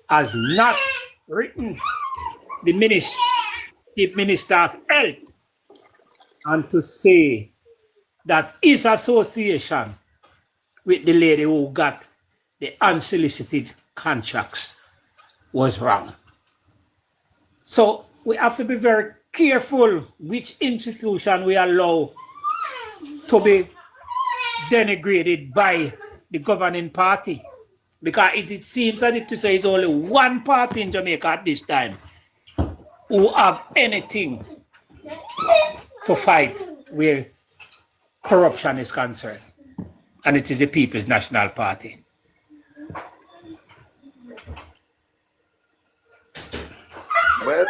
has not written the Chief Minister of Health and to say that his association with the lady who got the unsolicited contracts was wrong. So we have to be very careful which institution we allow to be denigrated by the governing party, because it seems that it is only one party in Jamaica at this time who have anything to fight where corruption is concerned, and it is the People's National Party. Well,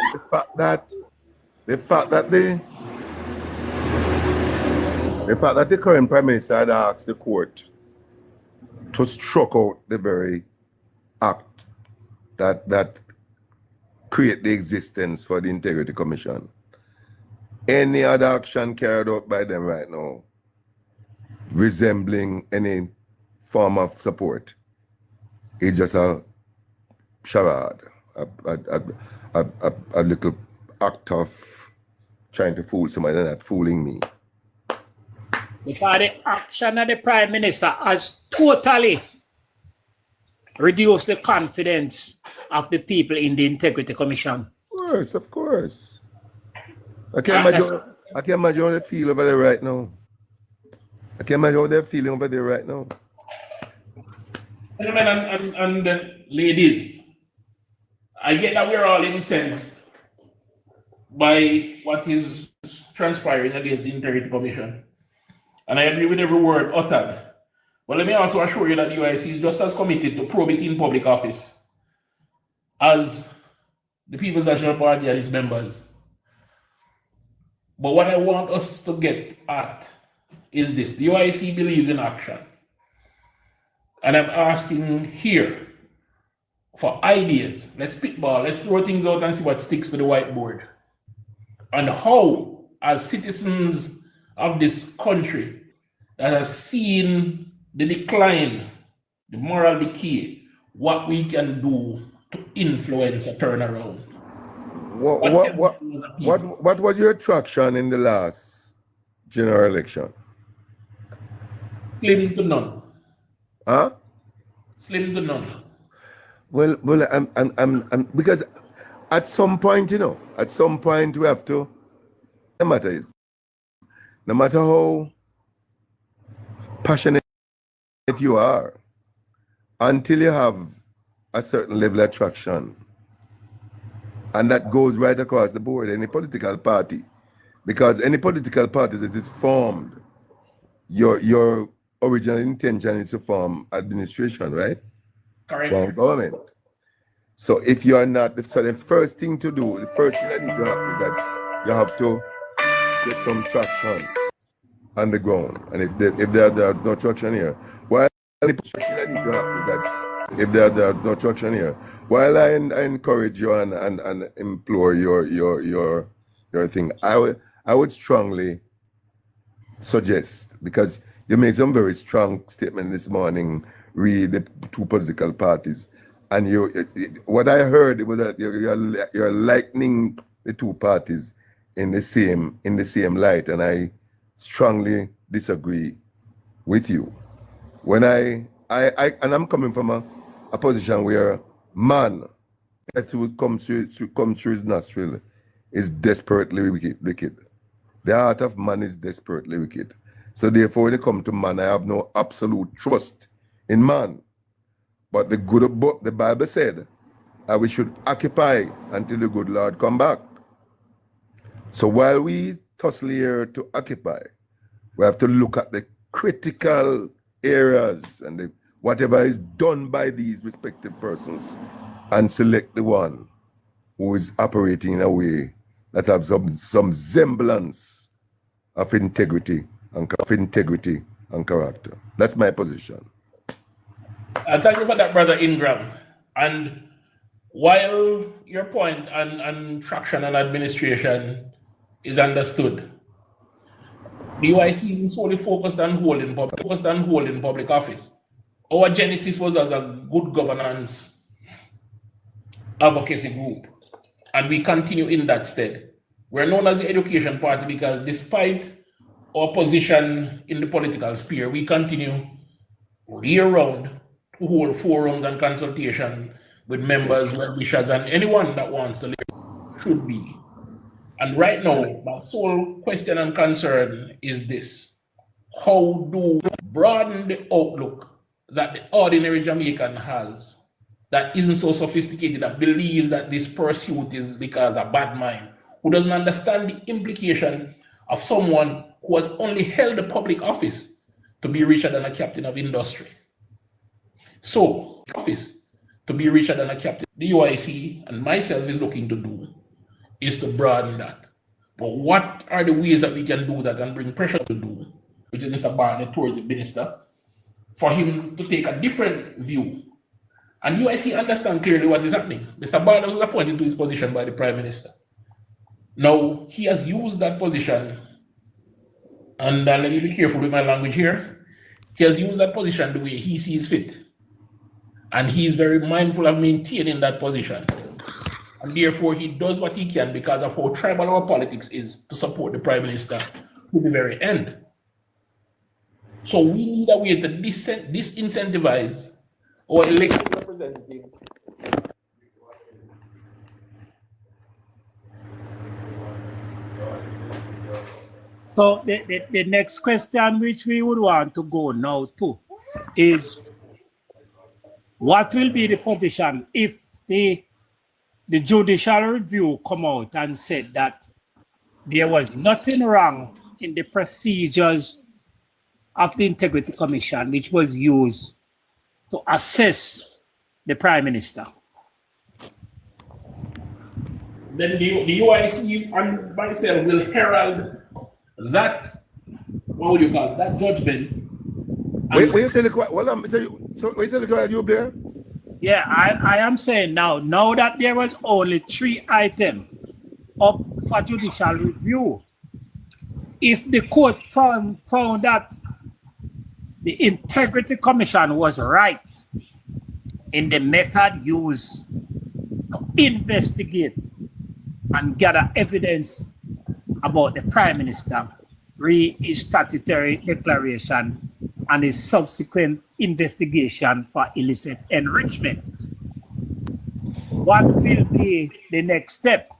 the fact that the current Prime Minister had asked the court to struck out the very act that create the existence for the Integrity Commission. Any other action carried out by them right now resembling any form of support is just a charade, a little act of trying to fool somebody and not fooling me. Because the action of the Prime Minister has totally reduced the confidence of the people in the Integrity Commission. Of course. I can't imagine how they feel over there right now. I can't imagine how they're feeling over there right now. Gentlemen and ladies, I get that we're all incensed by what is transpiring against the Integrity Commission. And I agree with every word uttered. But let me also assure you that the UIC is just as committed to probity in public office as the People's National Party and its members. But what I want us to get at is this. The UIC believes in action. And I'm asking here for ideas. Let's spitball, let's throw things out and see what sticks to the whiteboard. And how, as citizens of this country that has seen the decline, the moral decay, what we can do to influence a turnaround. What was your attraction in the last general election? Slim to none. Huh? Slim to none. Well, I'm because at some point, we have to. The matter is, no matter how passionate you are, until you have a certain level of traction, and that goes right across the board, any political party, because any political party that is formed, your original intention is to form administration, right? Correct. Form government. So if you are not, so the first thing to do, the first thing that needs to happen is that you have to get some traction on the ground. And if there are no traction here, while the first thing that needs to happen is that if there are no traction here, while I encourage you and implore your thing, I would strongly suggest, because you made some very strong statement this morning, read the two political parties, and what I heard was that you're likening the two parties in the same light, and I strongly disagree with you. When I'm coming from a position where man that would come through his nostril is desperately wicked. The heart of man is desperately wicked. So therefore, when it comes to man, I have no absolute trust in man. But the Bible said that we should occupy until the good Lord come back. So while we tussle here to occupy, we have to look at the critical areas and whatever is done by these respective persons and select the one who is operating in a way that has some semblance of integrity and character. That's my position. Thank you for that, Brother Ingram. And while your point on traction and administration is understood, the UIC is solely focused on holding public office. Our genesis was as a good governance advocacy group, and we continue in that stead. We're known as the Education Party because despite our position in the political sphere, we continue year-round to hold forums and consultation with members, well-wishers, and anyone that wants to live should be. And right now, my sole question and concern is this: how do we broaden the outlook that the ordinary Jamaican has that isn't so sophisticated, that believes that this pursuit is because of bad mind, who doesn't understand the implication of someone who has only held a public office to be richer than a captain of industry? So, office to be richer than a captain, the UIC and myself is looking to do is to broaden that. But what are the ways that we can do that and bring pressure to do, which is Mr. Bartlett towards the minister, for him to take a different view? And UIC understand clearly what is happening. Mr. Bartlett was appointed to his position by the Prime Minister. Now, he has used that position, and let me be careful with my language here. He has used that position the way he sees fit. And he is very mindful of maintaining that position. And therefore, he does what he can because of how tribal our politics is to support the Prime Minister to the very end. So we need a way to disincentivize our elected representatives. So the next question which we would want to go now to is, what will be the position if the judicial review come out and said that there was nothing wrong in the procedures of the Integrity Commission which was used to assess the Prime Minister? Then the UIC and myself will herald that, what would you call it, that judgment. Wait, you say you there? Yeah, I am saying now that there was only 3 items up for judicial review, if the court found that the Integrity Commission was right in the method used to investigate and gather evidence about the Prime Minister, read his statutory declaration and his subsequent investigation for illicit enrichment, what will be the next step?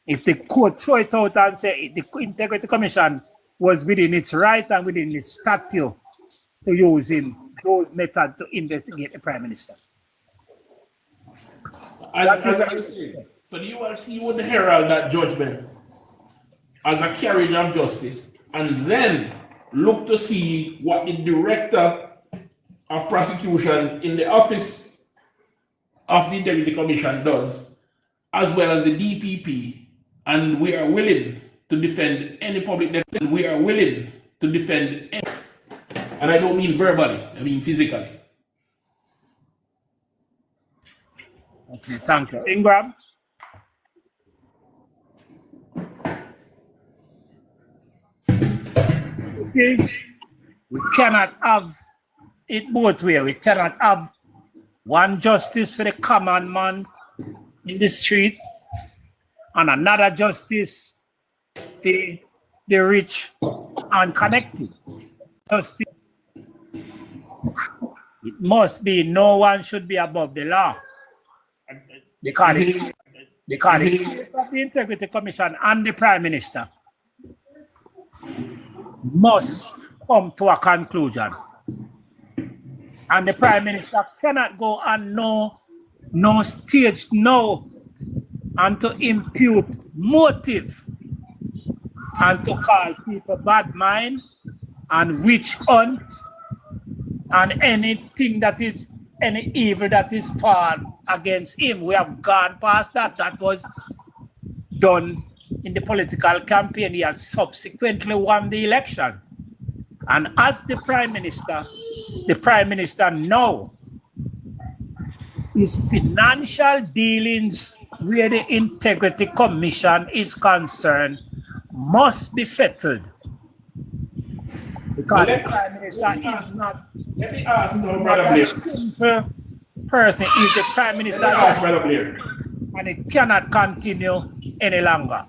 If the court throw it out and say the Integrity Commission was within its right and within its statute to use those methods to investigate the Prime Minister. As I was saying, so the URC would herald that judgment as a carriage of justice and then look to see what the director of prosecution in the office of the Integrity Commission does, as well as the DPP, and we are willing to defend any public defense. We are willing to defend any, and I don't mean verbally, I mean physically. Okay, thank you. Ingram? Okay. We cannot have it both ways. We cannot have one justice for the common man in the street and another justice for the rich and connected. Justice. It must be no one should be above the law. Because the Integrity Commission and the Prime Minister must come to a conclusion. And the Prime Minister cannot go on no stage now and to impute motive and to call people bad mind and witch hunt and anything that is any evil that is found against him. We have gone past that. That was done in the political campaign. He has subsequently won the election. And as the Prime Minister now, his financial dealings where the Integrity Commission is concerned must be settled. Because the Prime Minister is not, Let me ask Brother Blair. Simple person is the Prime Minister. Let me ask Brother Blair. And it cannot continue any longer.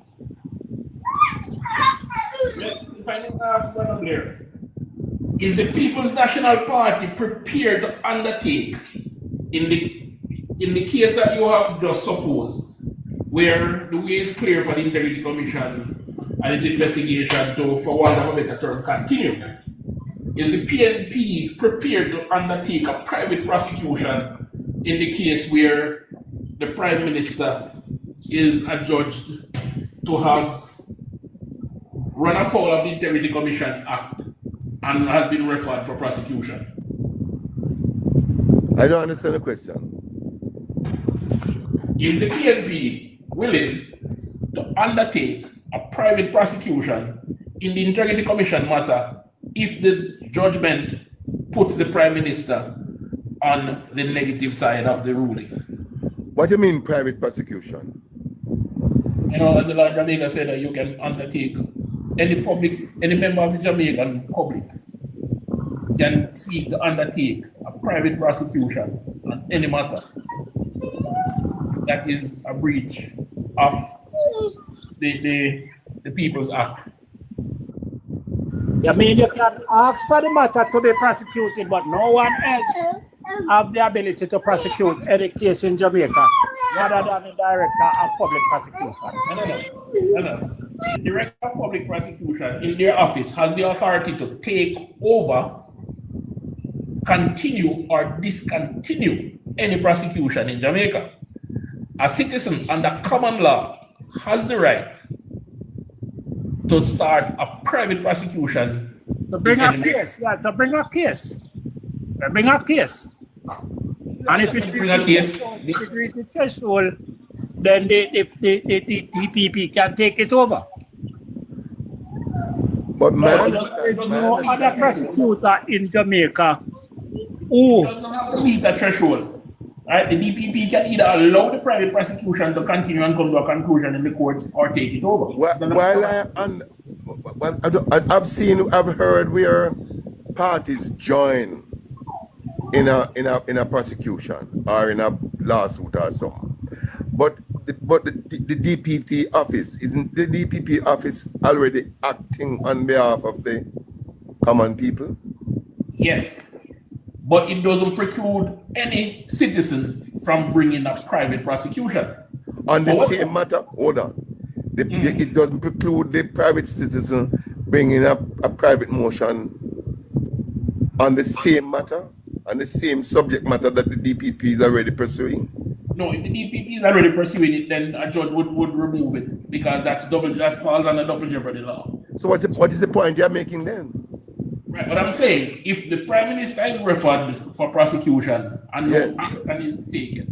If I may ask Brother Blair, is the People's National Party prepared to undertake in the case that you have just supposed, where the way is clear for the Integrity Commission and its investigation to, for want of a better term, continue? Is the PNP prepared to undertake a private prosecution in the case where the Prime Minister is adjudged to have run afoul of the Integrity Commission Act and has been referred for prosecution? I don't understand the question. Is the PNP willing to undertake a private prosecution in the Integrity Commission matter if the judgment puts the Prime Minister on the negative side of the ruling? What do you mean private prosecution? You know, as the law in Jamaica said that you can undertake any member of the Jamaican public can seek to undertake a private prosecution on any matter that is a breach of the People's Act. I mean, you can ask for the matter to be prosecuted, but no one else have the ability to prosecute any case in Jamaica rather than the Director of Public Prosecution. No. The Director of Public Prosecution in their office has the authority to take over, continue, or discontinue any prosecution in Jamaica. A citizen under common law has the right to start a private prosecution. To bring a case, yeah, to bring a case. To bring a case. And if it reaches the threshold, then the DPP can take it over. But man, there's no other prosecutor in Jamaica who doesn't have to meet the threshold. Right? The DPP can either allow the private prosecution to continue and come to a conclusion in the courts or take it over. I've heard where parties join in a prosecution or in a lawsuit or something. But the DPP office, isn't the DPP office already acting on behalf of the common people? Yes. But it doesn't preclude any citizen from bringing a private prosecution. On the same matter, hold on. It doesn't preclude the private citizen bringing up a private motion on the same matter, on the same subject matter that the DPP is already pursuing? No, if the DPP is already pursuing it, then a judge would remove it because that falls under double jeopardy law. So what is the point you're making then? Right, but I'm saying if the Prime Minister is referred for prosecution and Yes. no action is taken,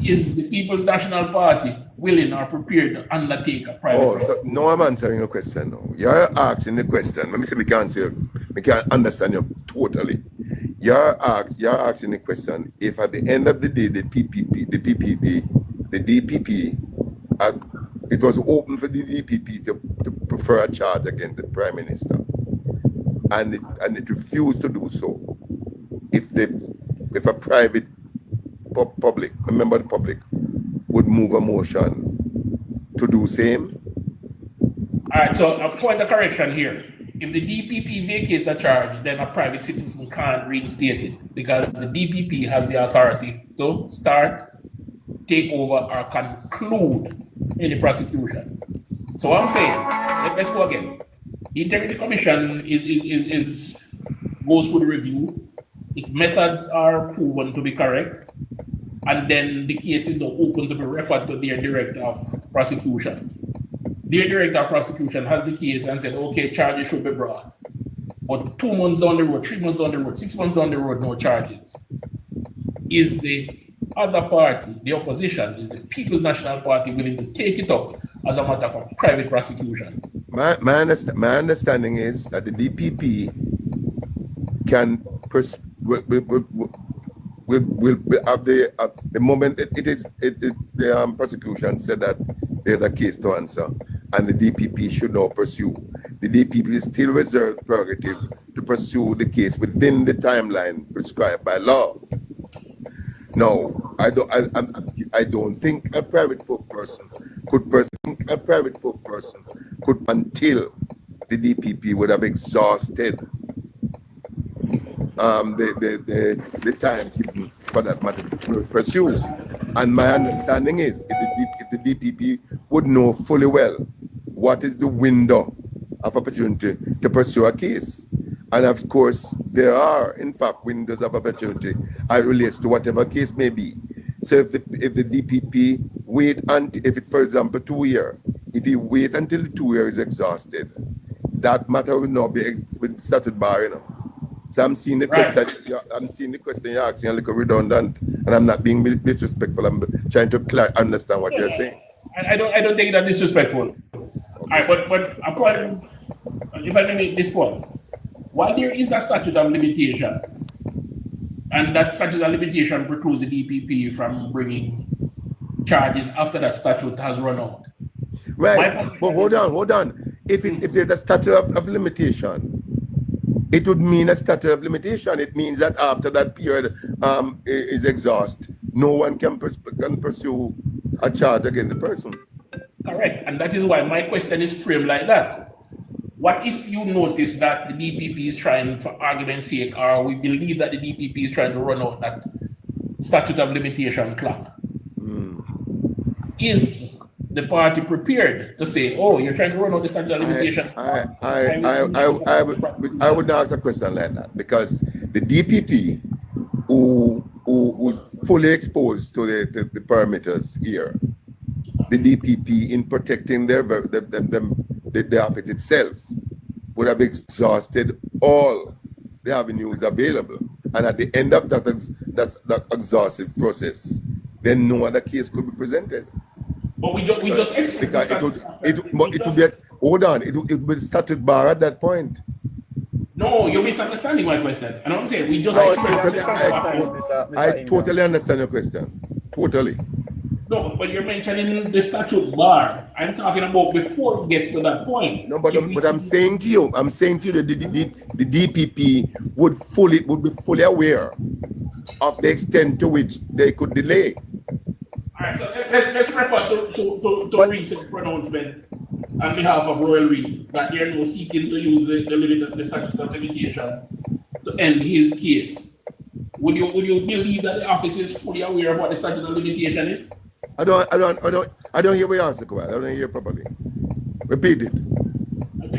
is the People's National Party willing or prepared to undertake a private Oh, prosecution? no, I'm answering your question now. You're asking the question. Let me say, we can't understand you totally. You're asking the question if at the end of the day, the DPP, it was open for the DPP to prefer a charge against the Prime Minister, and it refused to do so. If a private public, a member of the public, would move a motion to do same. All right, so a point of correction here. If the DPP vacates a charge, then a private citizen can't reinstate it because the DPP has the authority to start, take over, or conclude any prosecution. So what I'm saying, let's go again. The Integrity Commission goes through the review. Its methods are proven to be correct, and then the case is now open to be referred to their director of prosecution. Their director of prosecution has the case and said, okay, charges should be brought. But 2 months down the road, 3 months down the road, 6 months down the road, no charges. Is the other party, the opposition, is the People's National Party willing to take it up as a matter of private prosecution? My understanding is that the DPP can will have the moment the prosecution said that there's a case to answer, and the DPP should now pursue. The DPP is still reserved prerogative to pursue the case within the timeline prescribed by law. No, I don't think a private person could until the DPP would have exhausted the time given for that matter to pursue. And my understanding is if the DPP would know fully well what is the window of opportunity to pursue a case. And of course, there are, in fact, windows of opportunity as relates to whatever case may be. So if the DPP wait until, if it, for example, 2 years, if he wait until the 2 years is exhausted, that matter will not be with statute bar, you know. So I'm seeing the question. I'm seeing the question you're asking a little redundant, and I'm not being disrespectful. I'm trying to understand what you're saying. I don't think that disrespectful. All right, but a point, if I may make this point, while there is a statute of limitation, and that statute of limitation precludes the DPP from bringing charges after that statute has run out. Right, but hold on. If there's a statute of limitation, it would mean a statute of limitation. It means that after that period is exhausted, no one can pursue a charge against the person. Correct, and that is why my question is framed like that. What if you notice that the DPP is trying, for argument's sake, or we believe that the DPP is trying to run out that statute of limitation clock? Is the party prepared to say, oh, you're trying to run out the statute of limitation? I would not ask a question like that, because the DPP, who's fully exposed to the parameters here, the DPP in protecting the office itself would have exhausted all the avenues available, and at the end of that exhaustive process, then no other case could be presented. But we just explained because it would be hold on, it would be statute bar at that point. No, you're misunderstanding my question. And I'm saying we just No, I totally understand your question. Totally. No, but you're mentioning the statute bar. I'm talking about before we get to that point. No, but I'm saying to you that the DPP would be fully aware of the extent to which they could delay. All right, so let's refer to a recent pronouncement on behalf of Royal Reed that they're now seeking to use the statute of limitations to end his case. Would you believe that the office is fully aware of what the statute of limitation is? I don't hear what you asked, I don't hear properly. Repeat it.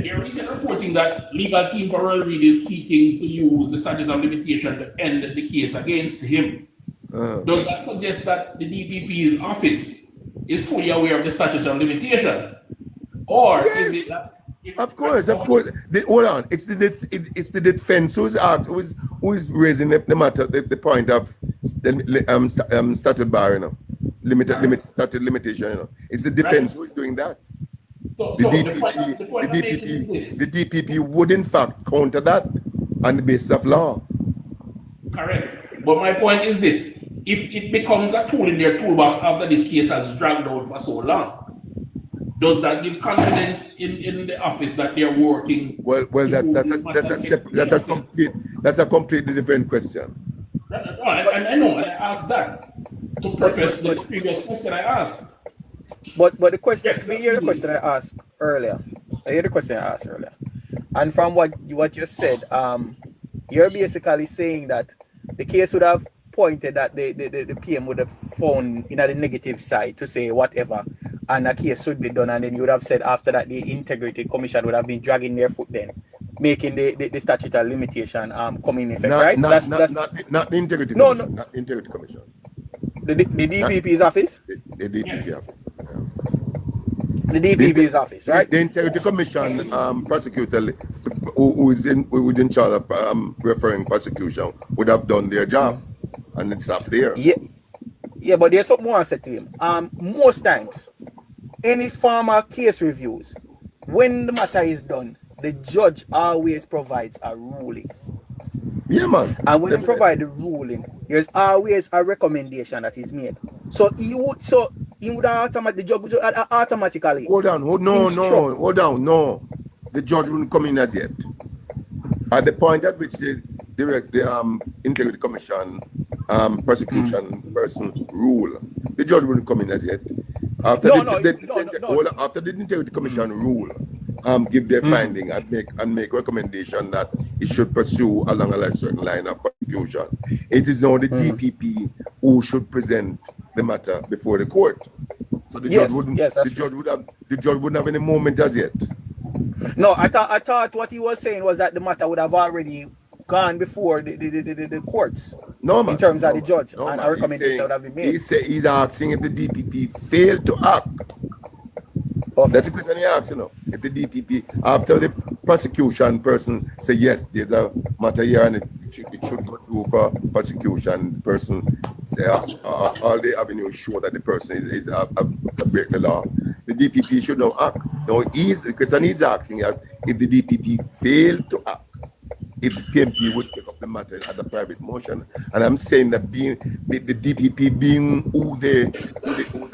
There are recent reporting that legal team for Earl Reid is seeking to use the statute of limitation to end the case against him. Does that suggest that the DPP's office is fully aware of the statute of limitation? Or is it that... Of course. Hold on. It's the defense who is raising the matter, the point of statute bar, you know, statute limitation, you know. It's the defense who is doing that. So The the DPP would in fact counter that on the basis of law. Correct. But my point is this: if it becomes a tool in their toolbox after this case has dragged out for so long, does that give confidence in the office that they're working? Well, that's a completely different question. I know, and I asked that to preface the previous question I asked. But the question, we hear the question I asked earlier. And from what you said, you're basically saying that the case would have pointed that the PM would have found in the negative side to say whatever, and a case should be done, and then you would have said after that the Integrity Commission would have been dragging their foot then, making the statute of limitation come in effect, right? Not the Integrity Commission. Not the Integrity Commission. The DPP's office? The DPP office. The DPP's office, right? The Integrity Commission prosecutor who is in charge of referring prosecution would have done their job, and it stopped there. Yeah, but there's something more I said to him. Most times, any formal case reviews, when the matter is done, the judge always provides a ruling. Yeah, man. And when they provide the ruling, there's always a recommendation that is made. So he would automatically, the judge would automatically. Hold on. The judge wouldn't come in as yet. At the point at which the Integrity Commission prosecution person rule, the judge wouldn't come in as yet. After the Integrity Commission rule, give their finding and make recommendation that it should pursue along a certain line of prosecution. It is now the DPP who should present the matter before the court. So the judge wouldn't have any moment as yet. No, I thought what he was saying was that the matter would have already gone before the courts. No, man. In terms of the judge, no, and man. a recommendation would have been made. He's asking if the DPP failed to act. Okay. That's the question he asks, you know. If the DPP, after the prosecution person say yes, there's a matter here and it should go through for prosecution, the person say all the avenues show that the person is break the law. The DPP should now act. Now the question he's asking is if the DPP failed to act, if the PMP would pick up the matter as a private motion. And I'm saying that the DPP being who they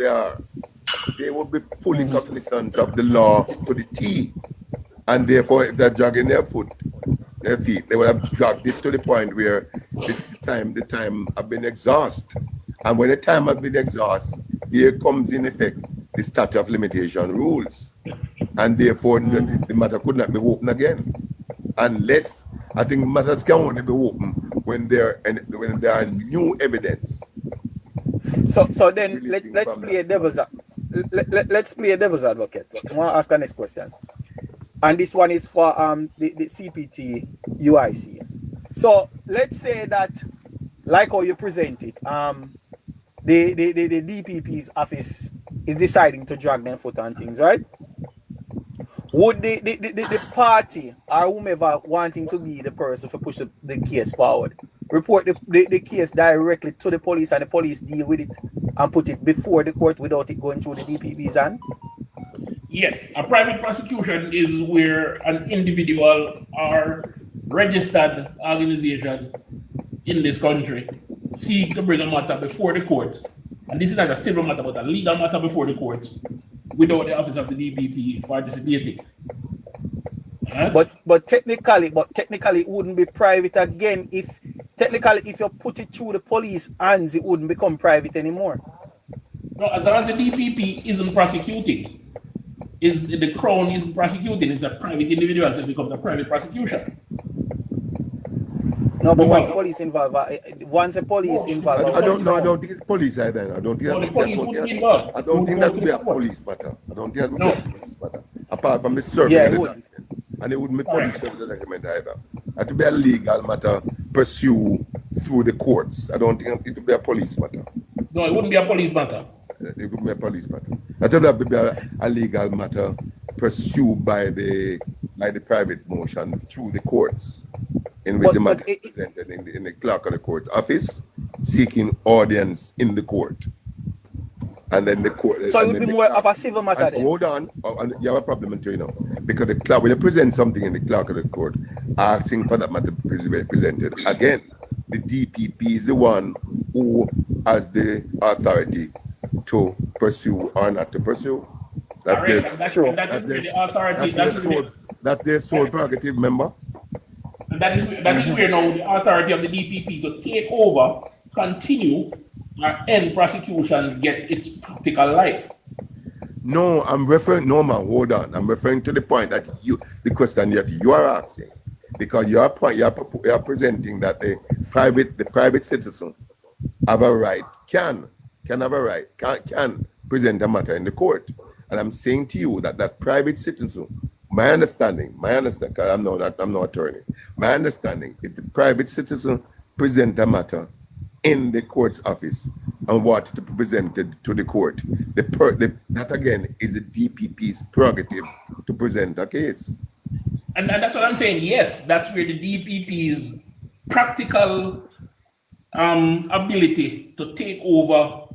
are, they will be fully cognizant of the law to the T. And therefore, if they're dragging their feet, they will have dragged it to the point where the time have been exhausted. And when the time has been exhausted, here comes in effect the statute of limitation rules. And therefore, the matter could not be opened again. Unless, I think matters can only be opened when there are new evidence. So then let's play a devil's advocate. I want to ask the next question, and this one is for the CPT UIC. So let's say that, like how you present it, the DPP's office is deciding to drag their foot on things, right? Would the party or whomever wanting to be the person for push the case forward report the case directly to the police, and the police deal with it and put it before the court without it going through the DPP's hand? Yes, a private prosecution is where an individual or registered organization in this country seek to bring a matter before the courts. And this is not a civil matter, but a legal matter before the courts without the office of the DPP participating. Right? But technically it wouldn't be private again if you put it through the police hands, it wouldn't become private anymore. No, as long as the DPP isn't prosecuting, the Crown isn't prosecuting, it's a private individual, so it becomes a private prosecution. No, but once police involved, I don't think it's police either. I don't think the police would be involved. I don't think that would be a police matter. Apart from the survey. Yeah, it wouldn't. and it wouldn't be police service document either. It would be a legal matter pursue through the courts. I don't think it would be a police matter. No, it wouldn't be a police matter. It would be a police matter. I thought that would be a legal matter pursued by the private motion through the courts, in which the matter is presented in the clerk of the court office, seeking audience in the court. And then the court. So it would be more of a civil matter then? Hold on, and you have a problem until you know. Because the clerk, when you present something in the clerk of the court, asking for that matter to be presented, again, the DPP is the one who has the authority to pursue or not to pursue. That's their sole prerogative, member. And that is where now the authority of the DPP to take over, continue, or end prosecutions get its practical life. No, no man, hold on. I'm referring to the point that the question that you are asking. Because you are presenting that the private citizen have a right, can present a matter in the court. And I'm saying to you that private citizen, my understanding, because I'm no attorney, my understanding, if the private citizen present a matter in the court's office and what to be presented to the court, that again is the DPP's prerogative to present a case. And that's what I'm saying. Yes, that's where the DPP's practical ability to take over,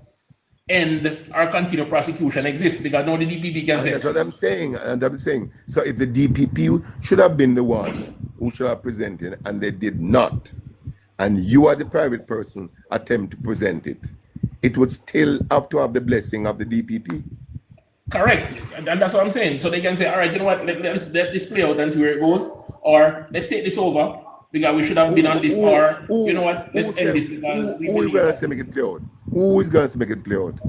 end, or continue prosecution exists, because now the DPP can say. That's what I'm saying. And I'm saying, so if the DPP should have been the one who should have presented, and they did not, and you are the private person attempt to present it, it would still have to have the blessing of the DPP. Correct, and that's what I'm saying. So they can say, all right, you know what, let's let this play out and see where it goes, or let's take this over because we should have been on this, or you know what, let's end this because who is going to make it play out? Who is going to make it play out?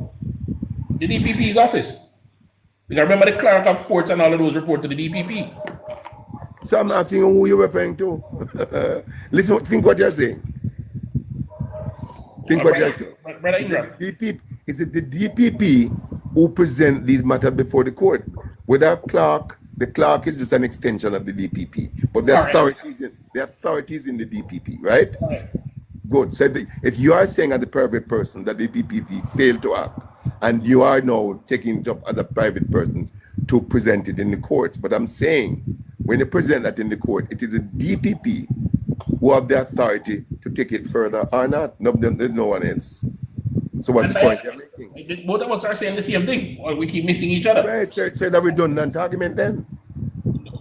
The DPP's office. Because remember the clerk of courts and all of those report to the DPP. So I'm asking you who you're referring to. Listen, think what you're saying. Think what you're saying. Brother Ingram. Is it the DPP who present these matters before the court? Without clerk, the clerk is just an extension of the DPP. But the authorities in the DPP, right? Correct. Good. So if you are saying as a private person that the DPP failed to act, and you are now taking it up as a private person to present it in the court, but I'm saying when you present that in the court, it is the DPP who have the authority to take it further or not. No, there's no one else. So what's the point you're making? Both of us are saying the same thing, or we keep missing each other. Right, so that redundant argument then.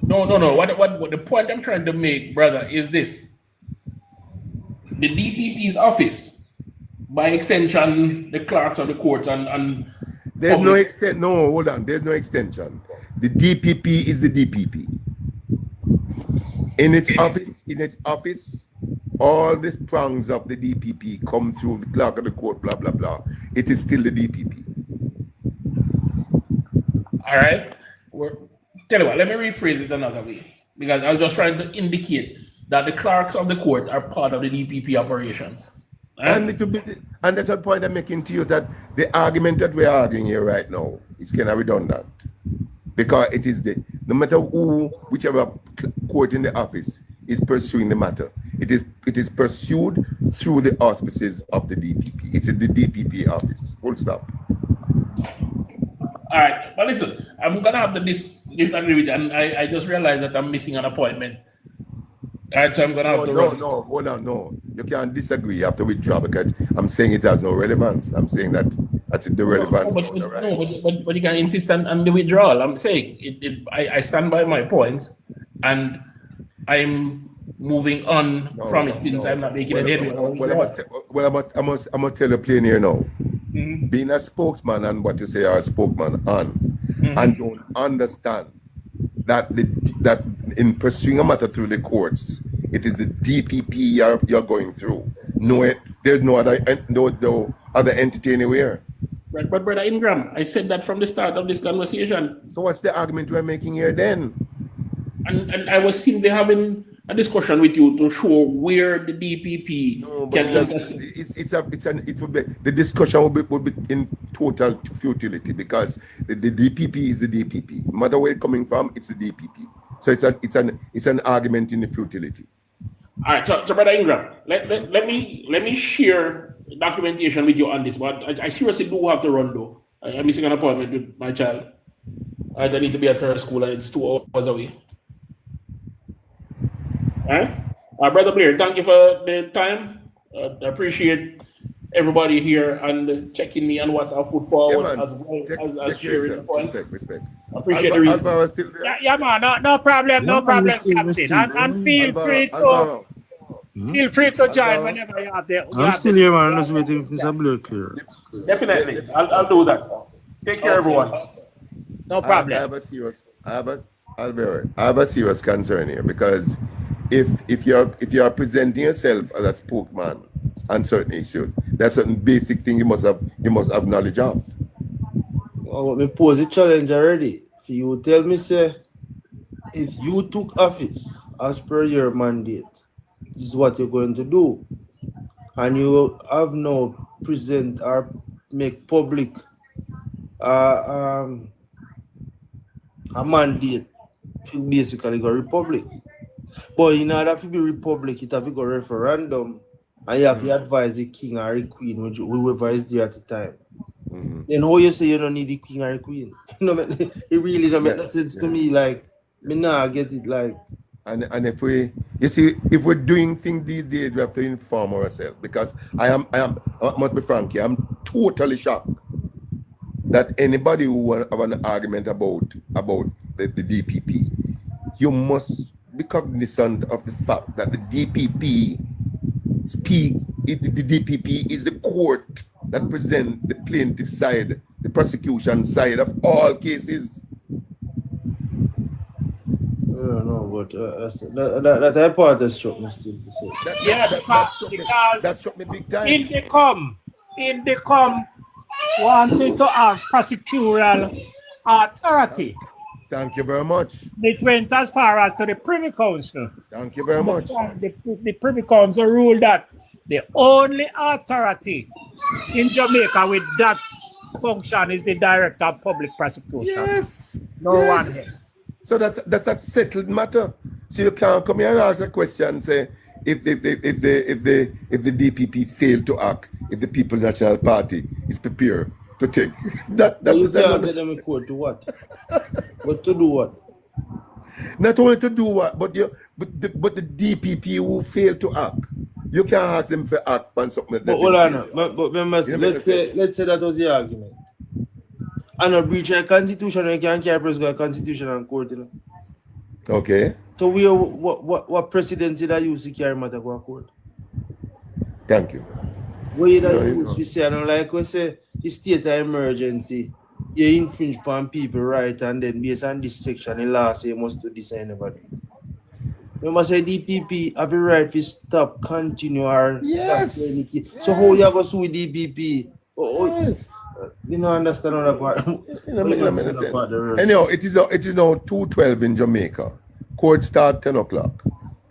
No. What the point I'm trying to make, brother, is this. The DPP's office, by extension, the clerks of the courts and there's no extent. No, hold on. There's no extension. The DPP is the DPP. In its office, all the prongs of the DPP come through the clerk of the court, blah, blah, blah. It is still the DPP. All right. Tell you what, let me rephrase it another way. Because I was just trying to indicate that the clerks of the court are part of the DPP operations. And that's the point I'm making to you, that the argument that we're arguing here right now is kind of redundant. Because it is no matter whichever court in the office is pursuing the matter, it is pursued through the auspices of the DPP. It's in the DPP office. Full stop. All right, but listen, I'm gonna have to disagree with you, and I just realized that I'm missing an appointment. All right, so I'm gonna have to. No, hold on, no. You can't disagree. You have to withdraw because I'm saying it has no relevance. I'm saying that's the relevance. But you can insist on the withdrawal. I'm saying I stand by my points, and I'm moving on from it since I'm not making any headway. I must tell you plain here now. Mm-hmm. Being a spokesman and what you say are a spokesman and don't understand that that in pursuing a matter through the courts, it is the DPP you're going through. There's no other entity anywhere. But Brother Ingram, I said that from the start of this conversation. So what's the argument we're making here then? And I was simply having a discussion with you to show where the DPP can the discussion would be in total futility because the DPP is the DPP. No matter where it's coming from, it's the DPP. So it's an argument in the futility. All right, so Brother Ingram, let me share documentation with you on this, but I seriously do have to run though. I'm missing an appointment with my child. I need to be at her school and it's 2 hours away. All right? Brother Blair, thank you for the time. I appreciate everybody here and checking me on what I've put forward as well as sharing the point. Respect. I appreciate the reason. Alvaro still there? Yeah, man, no problem, Captain. And feel free to join whenever you have the. I'm still here, man. I'm just waiting for Mr. Blair clear. Definitely. I'll do that. Take care, everyone. No problem. I have a serious concern here, because if you're presenting yourself as a spokesman on certain issues, that's certain basic thing you must have knowledge of. Oh, me pose a challenge already. If you tell me, say, if you took office as per your mandate, this is what you're going to do, and you have now present or make public a mandate to basically go republic. But in order to be republic, it have to go referendum, and you have to advise the king or the queen, whoever is there at the time. Then how you say you don't need the king or the queen? It really don't make sense to me. Like, me nah get it. Like, and if we're doing things these days, we have to inform ourselves, because I must be frank here, I'm totally shocked that anybody who have an argument about the DPP, you must be cognizant of the fact that the DPP is the court that presents the plaintiff side, the prosecution side of all cases. I don't know, but that part that struck me still. Because that struck me big time. in the come wanting to have prosecutorial authority. Thank you very much. It went as far as to the Privy Council. Thank you very much. The Privy Council ruled that the only authority in Jamaica with that function is the Director of Public Prosecution. Yes. No yes. one here. So that's a settled matter. So you can't come here and ask a question and say, if the DPP failed to act, if the People's National Party is prepared to take that. You can't get them in court to what? But to do what? Not only to do what, but the DPP who failed to act, you can't ask them for act on something. But hold on, but remember, let's say that was the argument. And a breach of constitution, you can't carry a constitution and court, you know. Okay. So what precedent did I use to carry matter to court? Thank you. What did I use to say? I don't like we say the state of emergency, you infringe upon people right, and then based on this section, the law say you must do this and anybody. Remember say DPP have a right to stop, continue or yes. So how you going to sue DPP? Yes. You don't understand that part. Anyhow, it is now 2:12 in Jamaica. Court start 10 o'clock.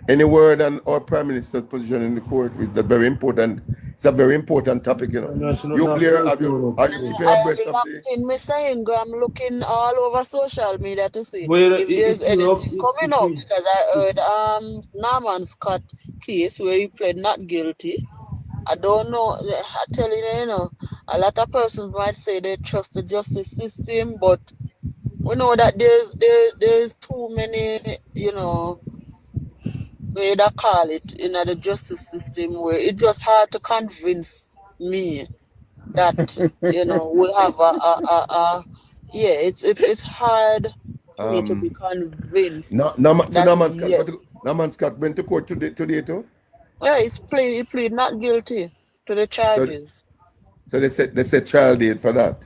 Any word on our Prime Minister's position in the court is very important. It's a very important topic, you know. You clear? Are you keeping abreast of the? Mr. Ingram, looking all over social media to see Well, if there's anything coming up, because I heard Norman Scott case where he pled not guilty. I don't know. I tell you, a lot of persons might say they trust the justice system, but we know that there's too many, way they call it in the justice system, where it's just hard to convince me that we have it's hard for me to be convinced. Norman Scott went to court today too? Yeah, he plead not guilty to the charges. So they said trial date for that.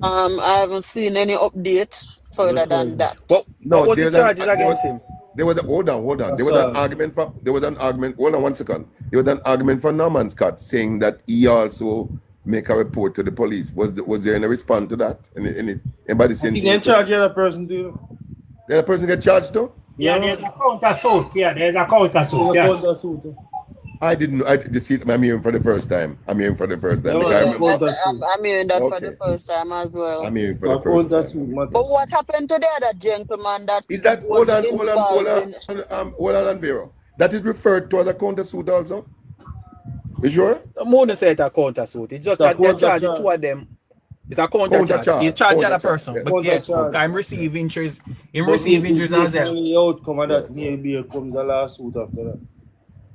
I haven't seen any update further than that. What was the charges against him? Hold on. There was an argument. Hold on 1 second. There was an argument from Norman Scott saying that he also make a report to the police. Was there any response to that? Anybody saying? You can charge the other person too. The other person get charged too? Yeah, there's a counter suit. Yeah, there's a counter suit. Yeah. I didn't. I'm hearing for the first time. I'm hearing for the first time. No, Because I no, remember. I'm hearing that for the Okay. first time as well. I'm hearing for the first That's time. But what happened to the other gentleman that Is that was hold involved in? on, Vero? That is referred to as a counter suit also. You sure? More say it's a counter suit. It's just that they charge the two of them. It's a counter charge. You charge the other person. yes. But yeah, Counter charge. I'm receiving injuries. Him receive injuries as well. The outcome of that maybe comes the lawsuit after that.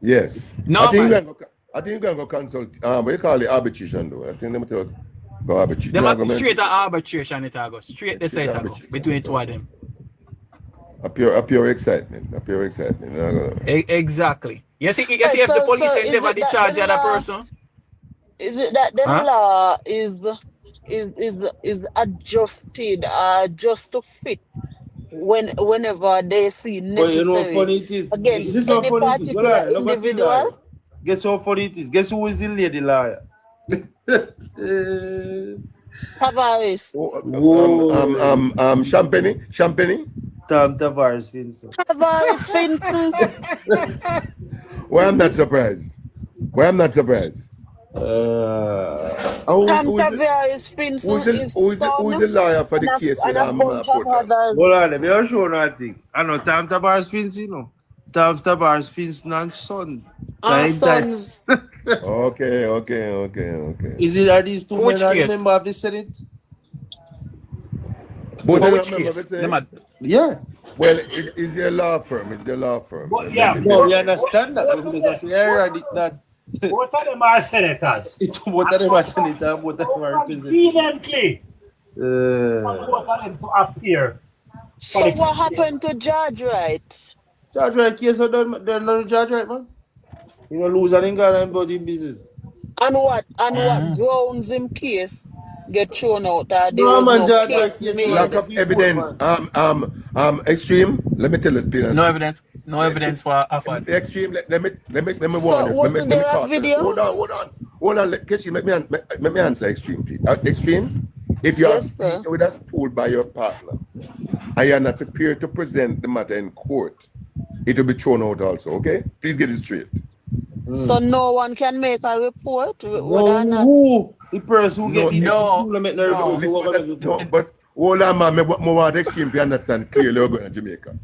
Yes. No, I think man. we're going to go consult. What do you call it? Arbitration, though. I think they go arbitration. Them You are know, straight to arbitration it go. Straight the side go arbitration. between the two of them. A pure excitement. A pure excitement. You know, Exactly. You see if the police So they is never it that charge the the other law- person. Is it that the Huh? law is adjusted just to fit whenever they see But necessary you know how funny it is. against This is how any funny it is. particular Look at the individual? liar. Guess how funny it is. Guess who is the lady liar? Tavares. Champagne. Tom Tavares Vincent. Tavares Finton. Why I'm not surprised. Tom Tavares Finton Who is the lawyer for the case? and a bunch of others. Hold on, let me show you nothing. I know Tom Tavares Vincent, you know. Tom Tavares Vincent and son. Our sons. Okay. Is it are these two Which men are case? member of the Senate? Both For of which them remember case? me Them saying? are- Yeah. Well, it's their law firm. But yeah, No, we understand that. But we just say, yeah, that both of them are senators. both of them are senator, both of them are representative. Vehemently want both of them to appear. So what happened to George Wright? Judge right case are done, they're not judge right, man. You know, lose and England and body business. And what grounds him case get thrown out? There No, was man, no George case Wright case made. Lack of evidence. Extreme. Let me tell you, Peter. No evidence for offered. Extreme. Let me warn you. wasn't Let me there a talk. video? Hold on. Keshi, let me answer Extreme, please. Extreme. If you Yes, sir. are with us told by your partner, and you are not prepared to present the matter in court, it will be thrown out also. Okay? Please get it straight. So no one can make a report whether or No, not. who? The person who No, get no, make no. report. No, but hold on, man. I want Extreme to understand clearly we're going to Jamaica.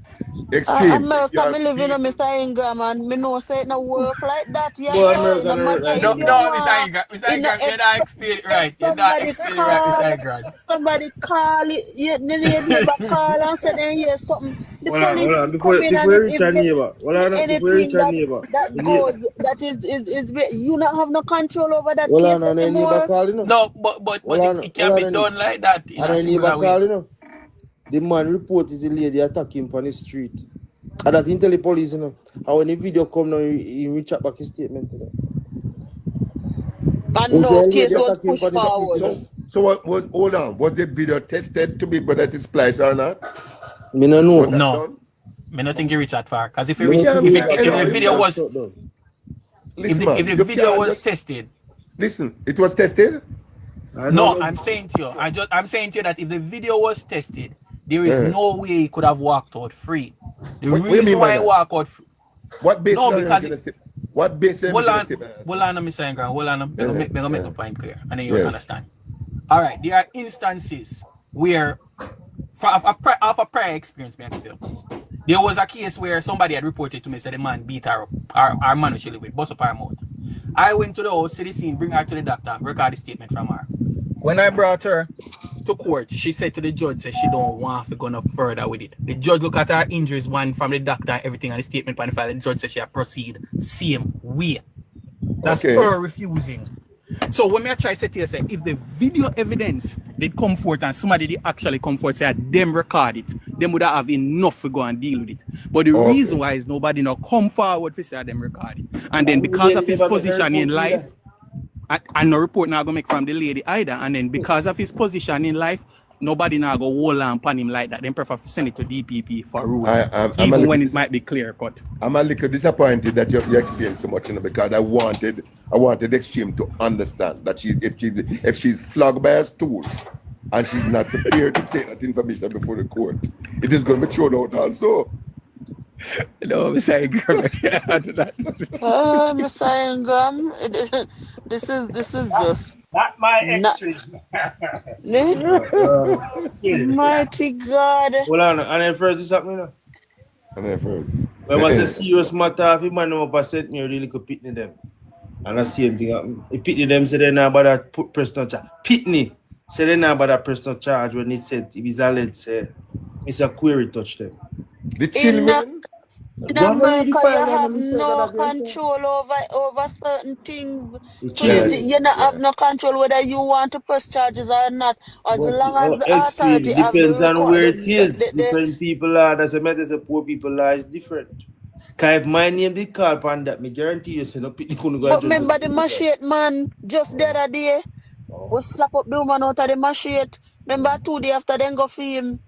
Extreme. America, me live in Mr. Ingram, and me know say it no work like that. Yeah, Well, no, America, no matter right. if No, you no, want. Mr. Ingram. Mr. Ingram, you're not explaining it right. You're not explaining it right, Mr. Ingram. Somebody call it, the neighbor call and say they hear something. The Hold on, police hold on. is Before coming we and reach our neighbor. Hold on, before we anything reach our neighbor. that goes, that is you not have no control over that Hold case on, and a neighbor anymore. calling you. No, but Hold on, it can be hold on, done like that in And a a neighbor similar way. calling you. The man report is the lady attack him on the street. And that he tell the police, you know. And when the video come now, he reach out back his statement. You know. And Who no say case they was attack him pushed for the- forward. So what was? Hold on. Was the video tested to be whether it is spliced or not? Me no know. Was that No. done? I don't think you reach that far. Because if You the can't if be- the video was Listen, man, if the you video can't was just- tested. Listen, it was tested. No, I'm saying to you, I'm saying to you that if the video was tested, there is no way he could have walked out free. The What do you mean reason by why he that? walked out free. What basis? No, are you because gonna sti- what basis? are you Hold gonna on, stick by? hold on, Mr. Ingram. Hold on. Yeah, Make yeah. the point clear, and then you Yes. understand. All right, there are instances where, of a prior experience, me I can tell. There was a case where somebody had reported to me that the man beat her up, our man she live with, bust up her mouth. I went to the house, see the scene, bring her to the doctor, record the statement from her. When I brought her to court, she said to the judge, she don't want to go no further with it. The judge looked at her injuries, one from the doctor, everything, and the statement on the file. The judge said she had proceed same way. That's Okay. her refusing. So when I try to say to you, say, if the video evidence did come forth and somebody did actually come forth say them record it, them would have enough to go and deal with it. But the Okay. reason why is nobody now come forward to say them record it. And then because of his position in life, and no report now gonna make from the lady either. And then because of his position in life, nobody now go hold on upon him like that. Then prefer to send it to DPP for ruling, I'm a even little- when it might be clear cut. I'm a little disappointed that you explained so much, because I wanted Extreme to understand that if she's flogged by a stool and she's not prepared to take that information before the court, it is going to be thrown out also. No, Mr. Ingram. Mr. Ingram, this is just Not my not extreme. mighty God. Hold on, and then first is happening now. And then first. When was a serious matter, if you man up a set me, really could pitney them. And the same thing happen. He pitney them, say they now about that personal charge. Pitney, say they now about that personal charge when it said, if it's alleged, say, it's a query touch them. The children. In America, you have no control over certain things. So you don't have no control whether you want to press charges or not. As long as the authority have the depends on where it is. the- Different people are. That's a matter. Say poor people are is different. Cause if my name did call upon that, me guarantee you, say no people couldn't go. But remember the machete man just the other day we slap up the woman out of the machete. Remember 2 days after then go for him.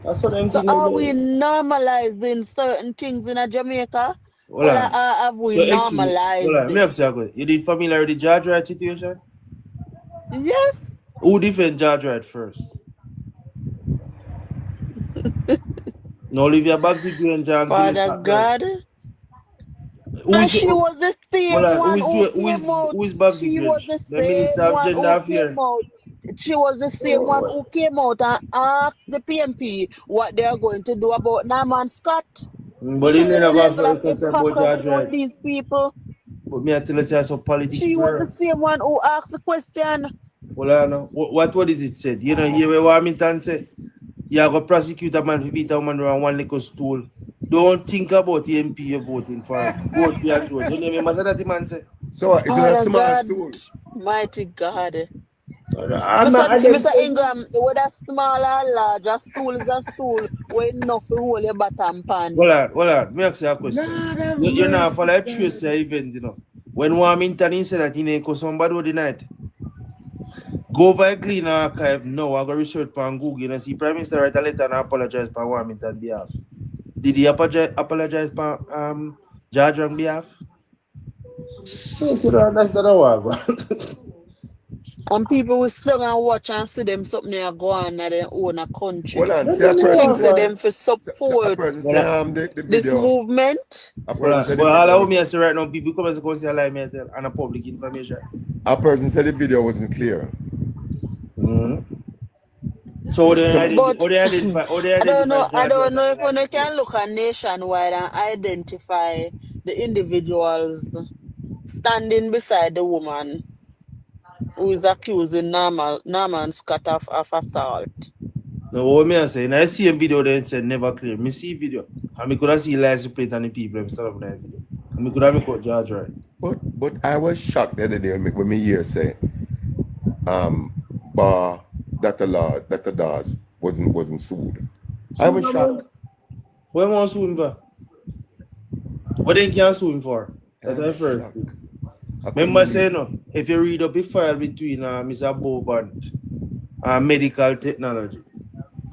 That's what I'm So thinking. are we normalizing certain things in Jamaica? Hold Or on. have we So, normalized hold on, me it? have to say a question. You did familiar with the George Wright situation? Yes. Who defend George Wright first? No, Olivia Babsy and John. Father God. And she was the same Hold on, one who who came out. is Babsy? She was the The Minister same of one Gender who Affairs. came out. She was the same one who came out and asked the PMP what they are going to do about Norman Scott. But She he never level got of first about George hypocrisy with Wright. these people. But me I tell you, say some politics. She was bro. the same one who asked the question. Hold on, what is it said? You know, here where Warmington say, you are going to prosecute a man for beat a woman around one little stool. Don't think about the MP you're voting for. Vote for your choice. You know, remember that the man say? So it was a Father small God, stool. mighty God. I'm not, Mr. Ingram, whether small or large, a stool is a stool where enough to hold your bottom pan. Hold on. Me ask you a question. You're not for like trace your event, you know. When Warmington said that he ain't go somebody with the night. Go over a clean archive now. I go research on Google and see Prime Minister write a letter and apologize for Warmington behalf. Did he apologize for George Wright behalf? You could understand how I go. And people will sit and watch and see them something they are going in their own country. Hold on, see a And person. things to them for A support person say the this video. movement. A Well, person said the all I video. me say right now, people come and say lie me tell and a public information. A person said the video wasn't clear. So they But identify. I don't know if one can look at nationwide and identify the individuals standing beside the woman who is accusing Norman Scott of assault. No, what me I say, I see a video then said never clear. Me see video. And me could have see license plate on the people instead of that video. And me could have got George Wright. But I was shocked the other day when me hear say that the Dawes wasn't sued. I was shocked. What am I suing for? What they can't sue him for? That's my first. Remember saying no, if you read up the file between Mr. Bobant and medical technology,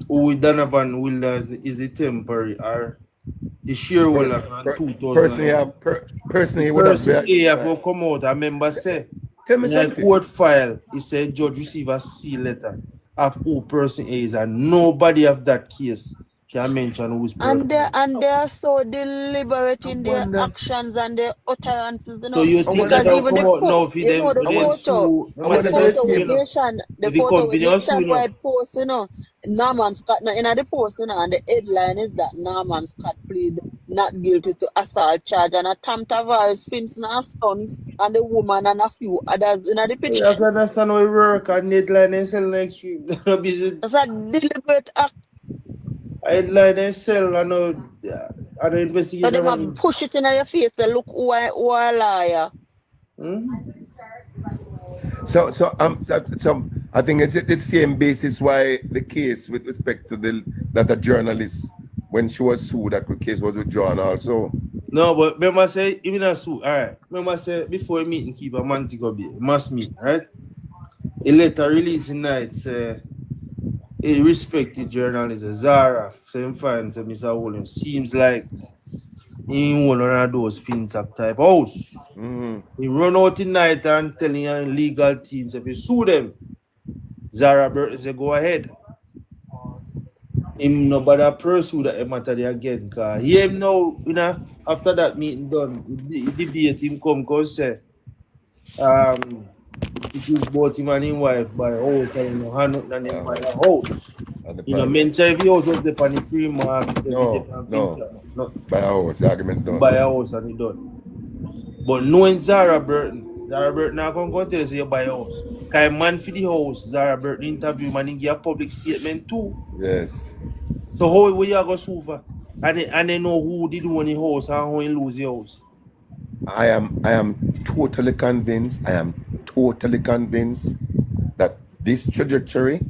who Donovan Wilder is the temporary or the shareholder from 2000. Personally, would have have to come out. I remember say Tell me in a something. court file, he said judge receive a seal letter of who person is, and nobody of that case can mention who's person. And they are so deliberate in their actions and their utterances, you know. So you think because that they'll even come out now for you them, know, the for them photo, sue? the photo with nation, the If the photo with company was suing, nationwide post, you know, Norman Scott, in the post, you know, and the headline is that Norman Scott plead not guilty to assault charge, and a Tam Tavares, Finson and Sons, and the woman and a few others in the You picture. have to understand how it work and headline and sell next week. It's a deliberate act. Headline and sell and no So they investigation. might push it in your face, they look who a liar. So I think it's the same basis why the case with respect to that journalist when she was sued, that the case was withdrawn also. No, but remember say even a sue, alright. Remember say before a meeting keep a man to go be must meet, right? A letter release in night say a respected journalist Zara same fine say Mr. Williams seems like he one of those FinTech type house. He run out in night and telling your legal teams if you sue them, Zara Burton say go ahead. him nobody pursue that matter there again. Cause him now, you know, after that meeting done, the debate him come say, it is both him and his wife by house and you hand up and him by a house. And the You know, private- mention if you house was the on the free market, No. By a house, the argument done. buy a house and it done. But knowing Zara Burton now come tell us you buy a house. Cause man for the house, Zara Burton interview man, he give a public statement too. Yes. So how will you go sue for? And they know who did own the house and how he lose the house. I am totally convinced that this trajectory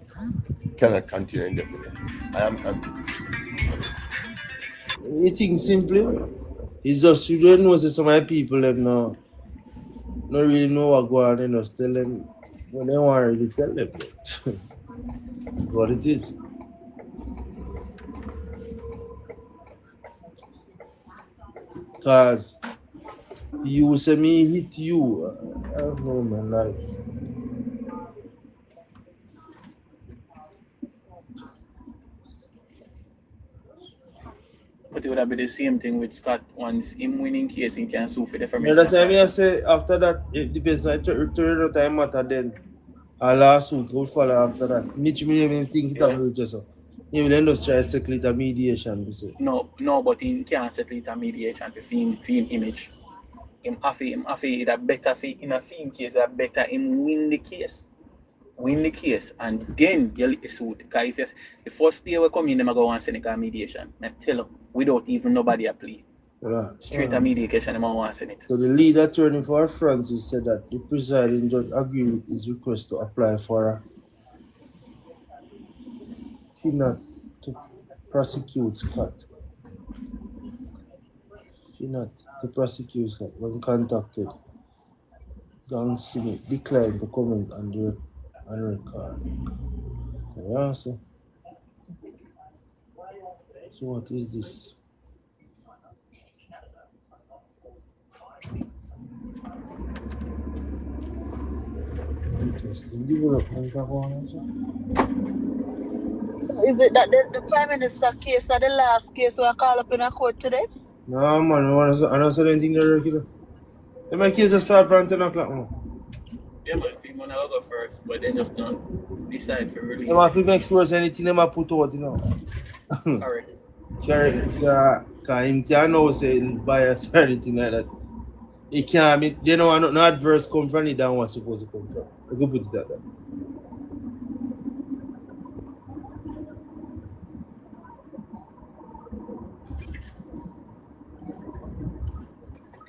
cannot continue indefinitely. I am convinced. It thing simply, it's just you don't know say some of the people them now not really know what go on, they just tell them when they want to really tell them. What it is. Cause you say me hit you, I don't know man, like But it would have been the same thing with Scott. Once him winning case, he can sue for yeah, defamation. that's why I say after that it depends on turn out time matter then a lawsuit will follow after that. Mitch me even think it will just so. Even then just try to settle it a mediation. We say. No, but he can't settle it a mediation to film image. Him have that better in a film case, that better him win the case. And then you let the suit. Because if the first day we come in, them go and Senegal mediation. I tell you, without even nobody a plea. Right. Straight a mediation, them want to send it. So the lead attorney for Francis said that the presiding judge agreed with his request to apply for a FINAT to prosecute Scott. FINAT to prosecute Scott when contacted. Gang Smith declined to comment on the record. Yeah, so what is this? Interesting development of one. Is it that the Prime Minister case or the last case we call up in a court today? No man, I don't say anything there regular. The my kids start from 10 o'clock now. Yeah, but if you want to go first, but then just don't decide for release. They have to make sure anything they put out, you know. Correct. Because him can't know say bias or anything like that. He can't, they know no adverse come from it than what's supposed to come from. I go put it like that.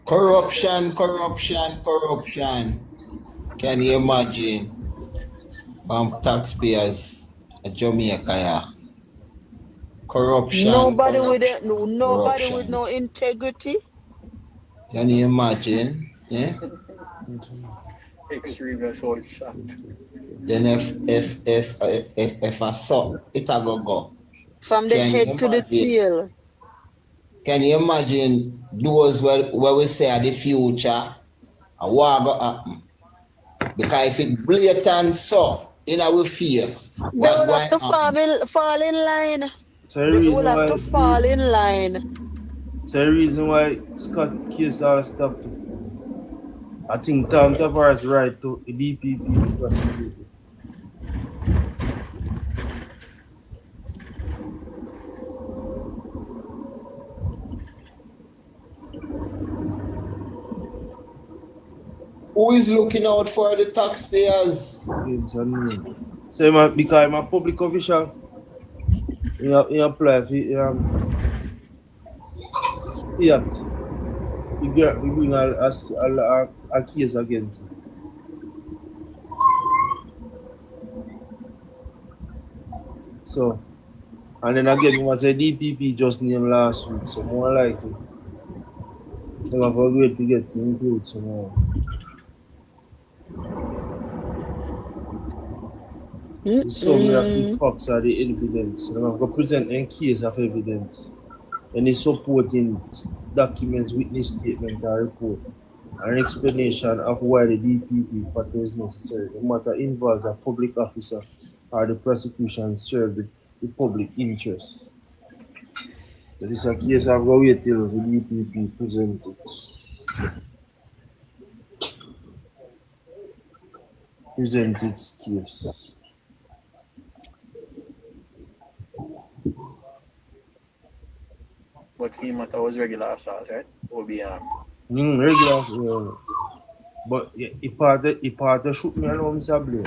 Corruption. Can you imagine? Taxpayers in Jamaica, yeah. Corruption. Nobody corruption. with no integrity. Can you imagine? Yeah. Extremely so shocked. Then if I saw it, I go. From the Can you head to the imagine? tail. Can you imagine those where we say are the future? What go happen? Because if it blatant so in our fears, They will have to fall in line. So They will have to fall in line. the reason why Scott case all stopped. I think Tom Tavares right to the DPP to prosecute. Who is looking out for the taxpayers? So because I'm a public official, you apply for we bring a case against him. So, and then again, it was a DPP just named last week, so more likely they have a way to get to include some more. So we have to facts are the evidence. And I'm going to present a case of evidence. Any supporting documents, witness statement, or report, an explanation of why the DPP factor is necessary. The matter involves a public officer or the prosecution served with the public interest. So this is a case I've got to wait till the DPP present its case. But FEMA was regular assault, right? OBM. Regular, but if I shoot me along Sablé,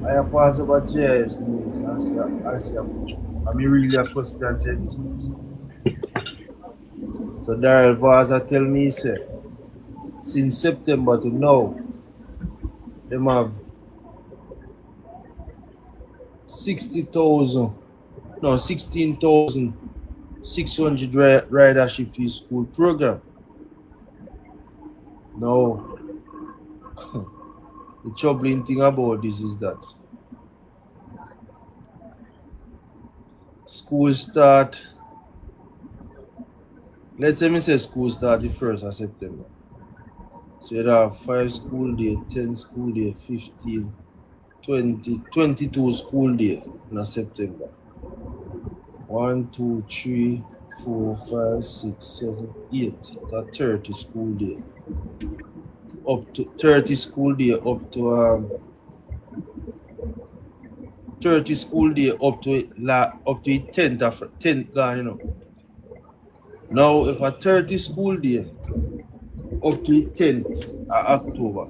I pass over JS news. I see a picture. I mean, really a question sentence. So Daryl Vaza tell me, say, since September to now, them have 16,600 ridership fee school program. Now, the troubling thing about this is that school start, let's say school start the 1st of September. So you have 5 school day, 10 school day, 15, 20, 22 school day in September. 1, 2, 3, 4, 5, 6, 7, 8. That's 30 school day. Up to 30 school day up to 30 school day up to 10th gone, you know. Now if a 30 school day up to 10th of October,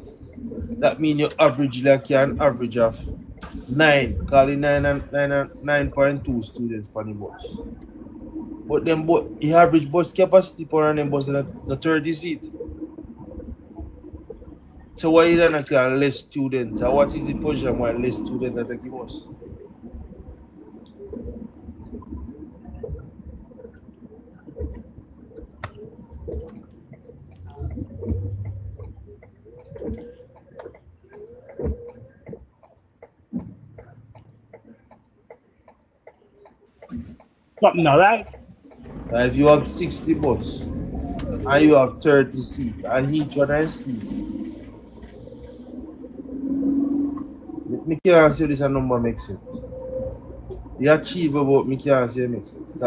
that means you average like an average of 9, call it 9.2 students per the bus. But then the average bus capacity per them bus is the 30 seat. So why is that not less students? Or what is the position why less students are taking bus? Something all right? If you have 60 bus and you have 30 seats and each one is seat, me can't say this a number makes sense. The achievable, me can't say it makes sense.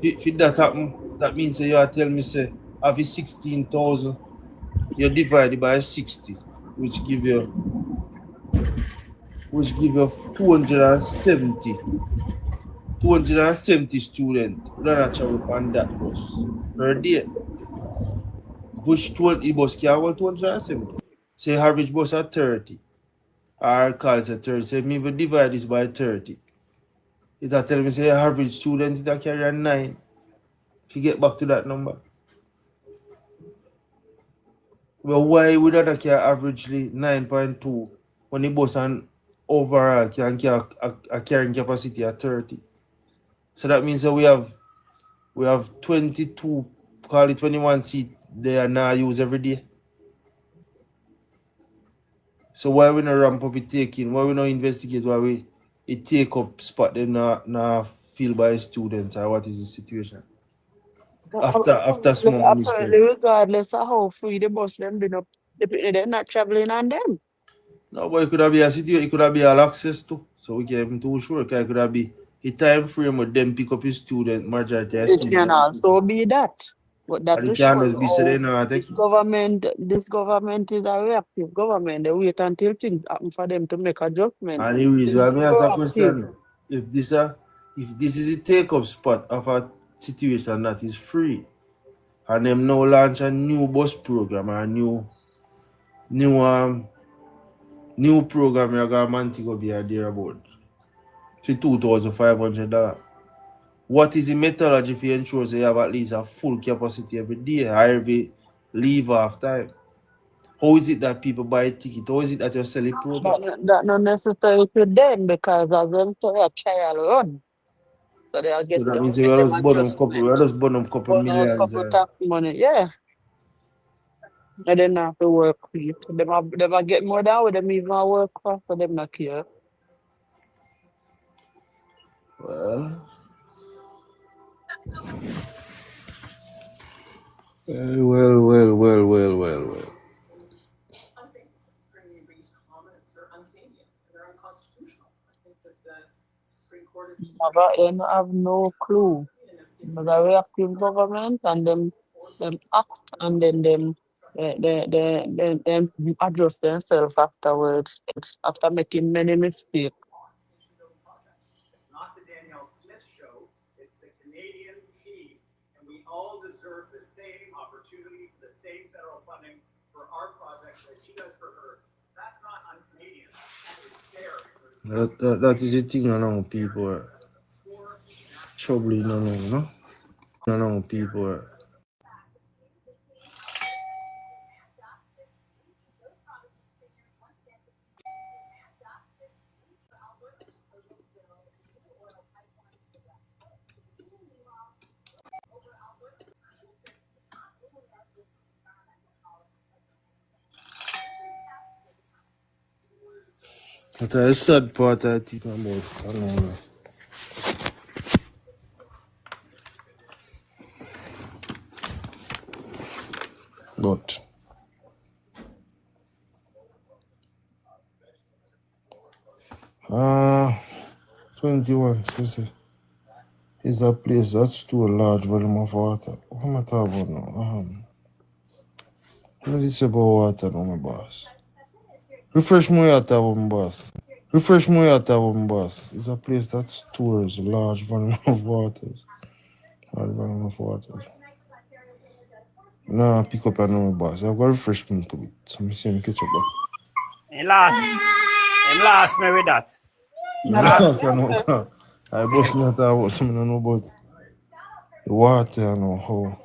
If that happen, that means you are telling me say have 16,000, you divide it by 60, which give you 270 students that travel on that bus per day. Which 20 bus can hold 270. Say average bus at 30. Or call it at 30. Say me even divide this by 30. It will tell me say average student that carry a 9. If you get back to that number. Well, why would that carry averagely 9.2 when the bus and overall can carry a carrying capacity at 30? So that means that we have 22, call it 21 seat they are now use every day. So why we not ramp up it taking? Why we not investigate why it take up spot them not filled by students, or what is the situation? After small money spent. Apparently, regardless of how free the bus them been up, they're not traveling on them. No, but it could have been a situation, it could have been all access to. So we can't be too sure. It could have been a time frame with them pick up his student, majority of It students. can also be that. But that And to it show can't be said they how know this government is a reactive government. They wait until things happen for them to make adjustments. And the reason why me ask a Proactive. question, if this is a take-up spot of a situation that is free, and them now launch a new bus program or a new program you're going to be a dear about to $2,500. What is the methodology for ensure you have at least a full capacity every day or every leave off time? How is it that people buy a ticket? How is it that you sell a program? That not necessary to them because as them to a trial run. So they are So getting that means we are just burn them couple millions. couple tax money, yeah. And then have to work for it. Them are get more than what them even work for, so them not care. Well, I think Premier B's comments are un-Canadian. They're unconstitutional. I think that But you have no clue. But a reactive government and them act and then them adjust themselves afterwards after making many mistakes. That is the thing around people. Trouble in around, no? Around people. That's a sad part I think about. I don't know. But 21, so say, is a place that store large volume of water. What am I talking about now? What did you say about water now, my boss? Refresh my water, my boss. Refresh my water, my boss. It's a place that stores large volume of waters. Large volume of waters. No, pick up another boss. I've got refreshment a bit. So I'm saying catch up. Him last me with that. I boss me about something I know about the water and how.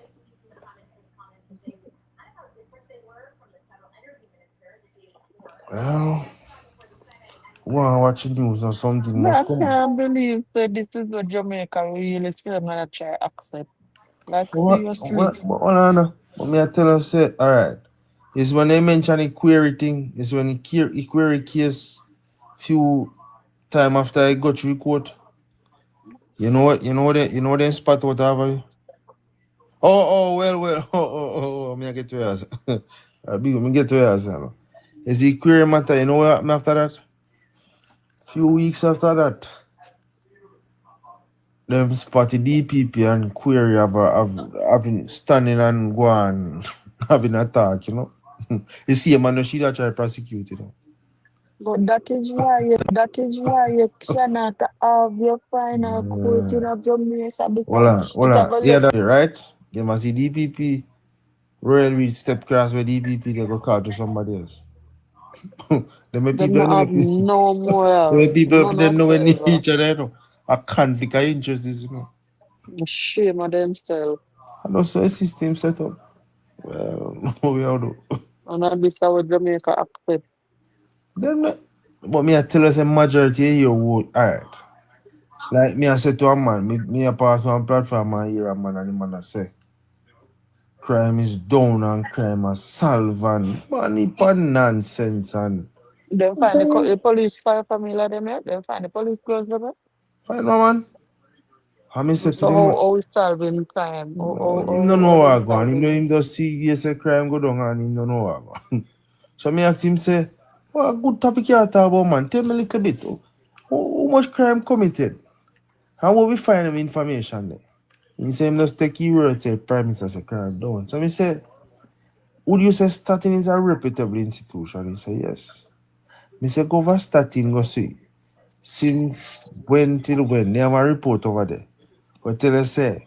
Well, wanna watch the news or something I must come. can't believe that this is what Jamaica really still gonna try accept. Like seriously. But me I tell her say, alright. It's when they mention the query thing, it's when the query case few time after I got through court. You know what spot what have I? Well, me I get to yours. Me get to yours. Is the query matter, you know what happened after that? Few weeks after that, them spotted DPP and query having standing and go on having a talk, you know. You see a man she that try to prosecute, you know. But that is why you cannot have your final court in Jamaica because Yeah, that's right. You must see DPP Royal Reed step cross where DPP they go call to somebody else. they don't have no more. The people None they know when they whatsoever. each other, you know. A conflict of interest, you know. Shame of themselves. And also a system set up. Well, no we all do. And this is how Jamaica accept. But me I tell us a majority of your vote, alright. Like me I said to a man, me I pass one platform and hear a man and the man I say crime is down and crime is solved and money for nonsense and They find the police fire family them yet? They find the police close them yet? find no man. I said So how we solving crime? him don't know what go on. Him just see yes a crime go down and him don't know what go on. So me ask him say, what good topic you talk about, man? Tell me a little bit. How much crime committed? How will we find them information there? He say him just take your word say Prime Minister say crime down. So me say, would you say Statin is a reputable institution? He say yes. Me say go over Statin go see. Since when till when? They have a report over there. But tell us say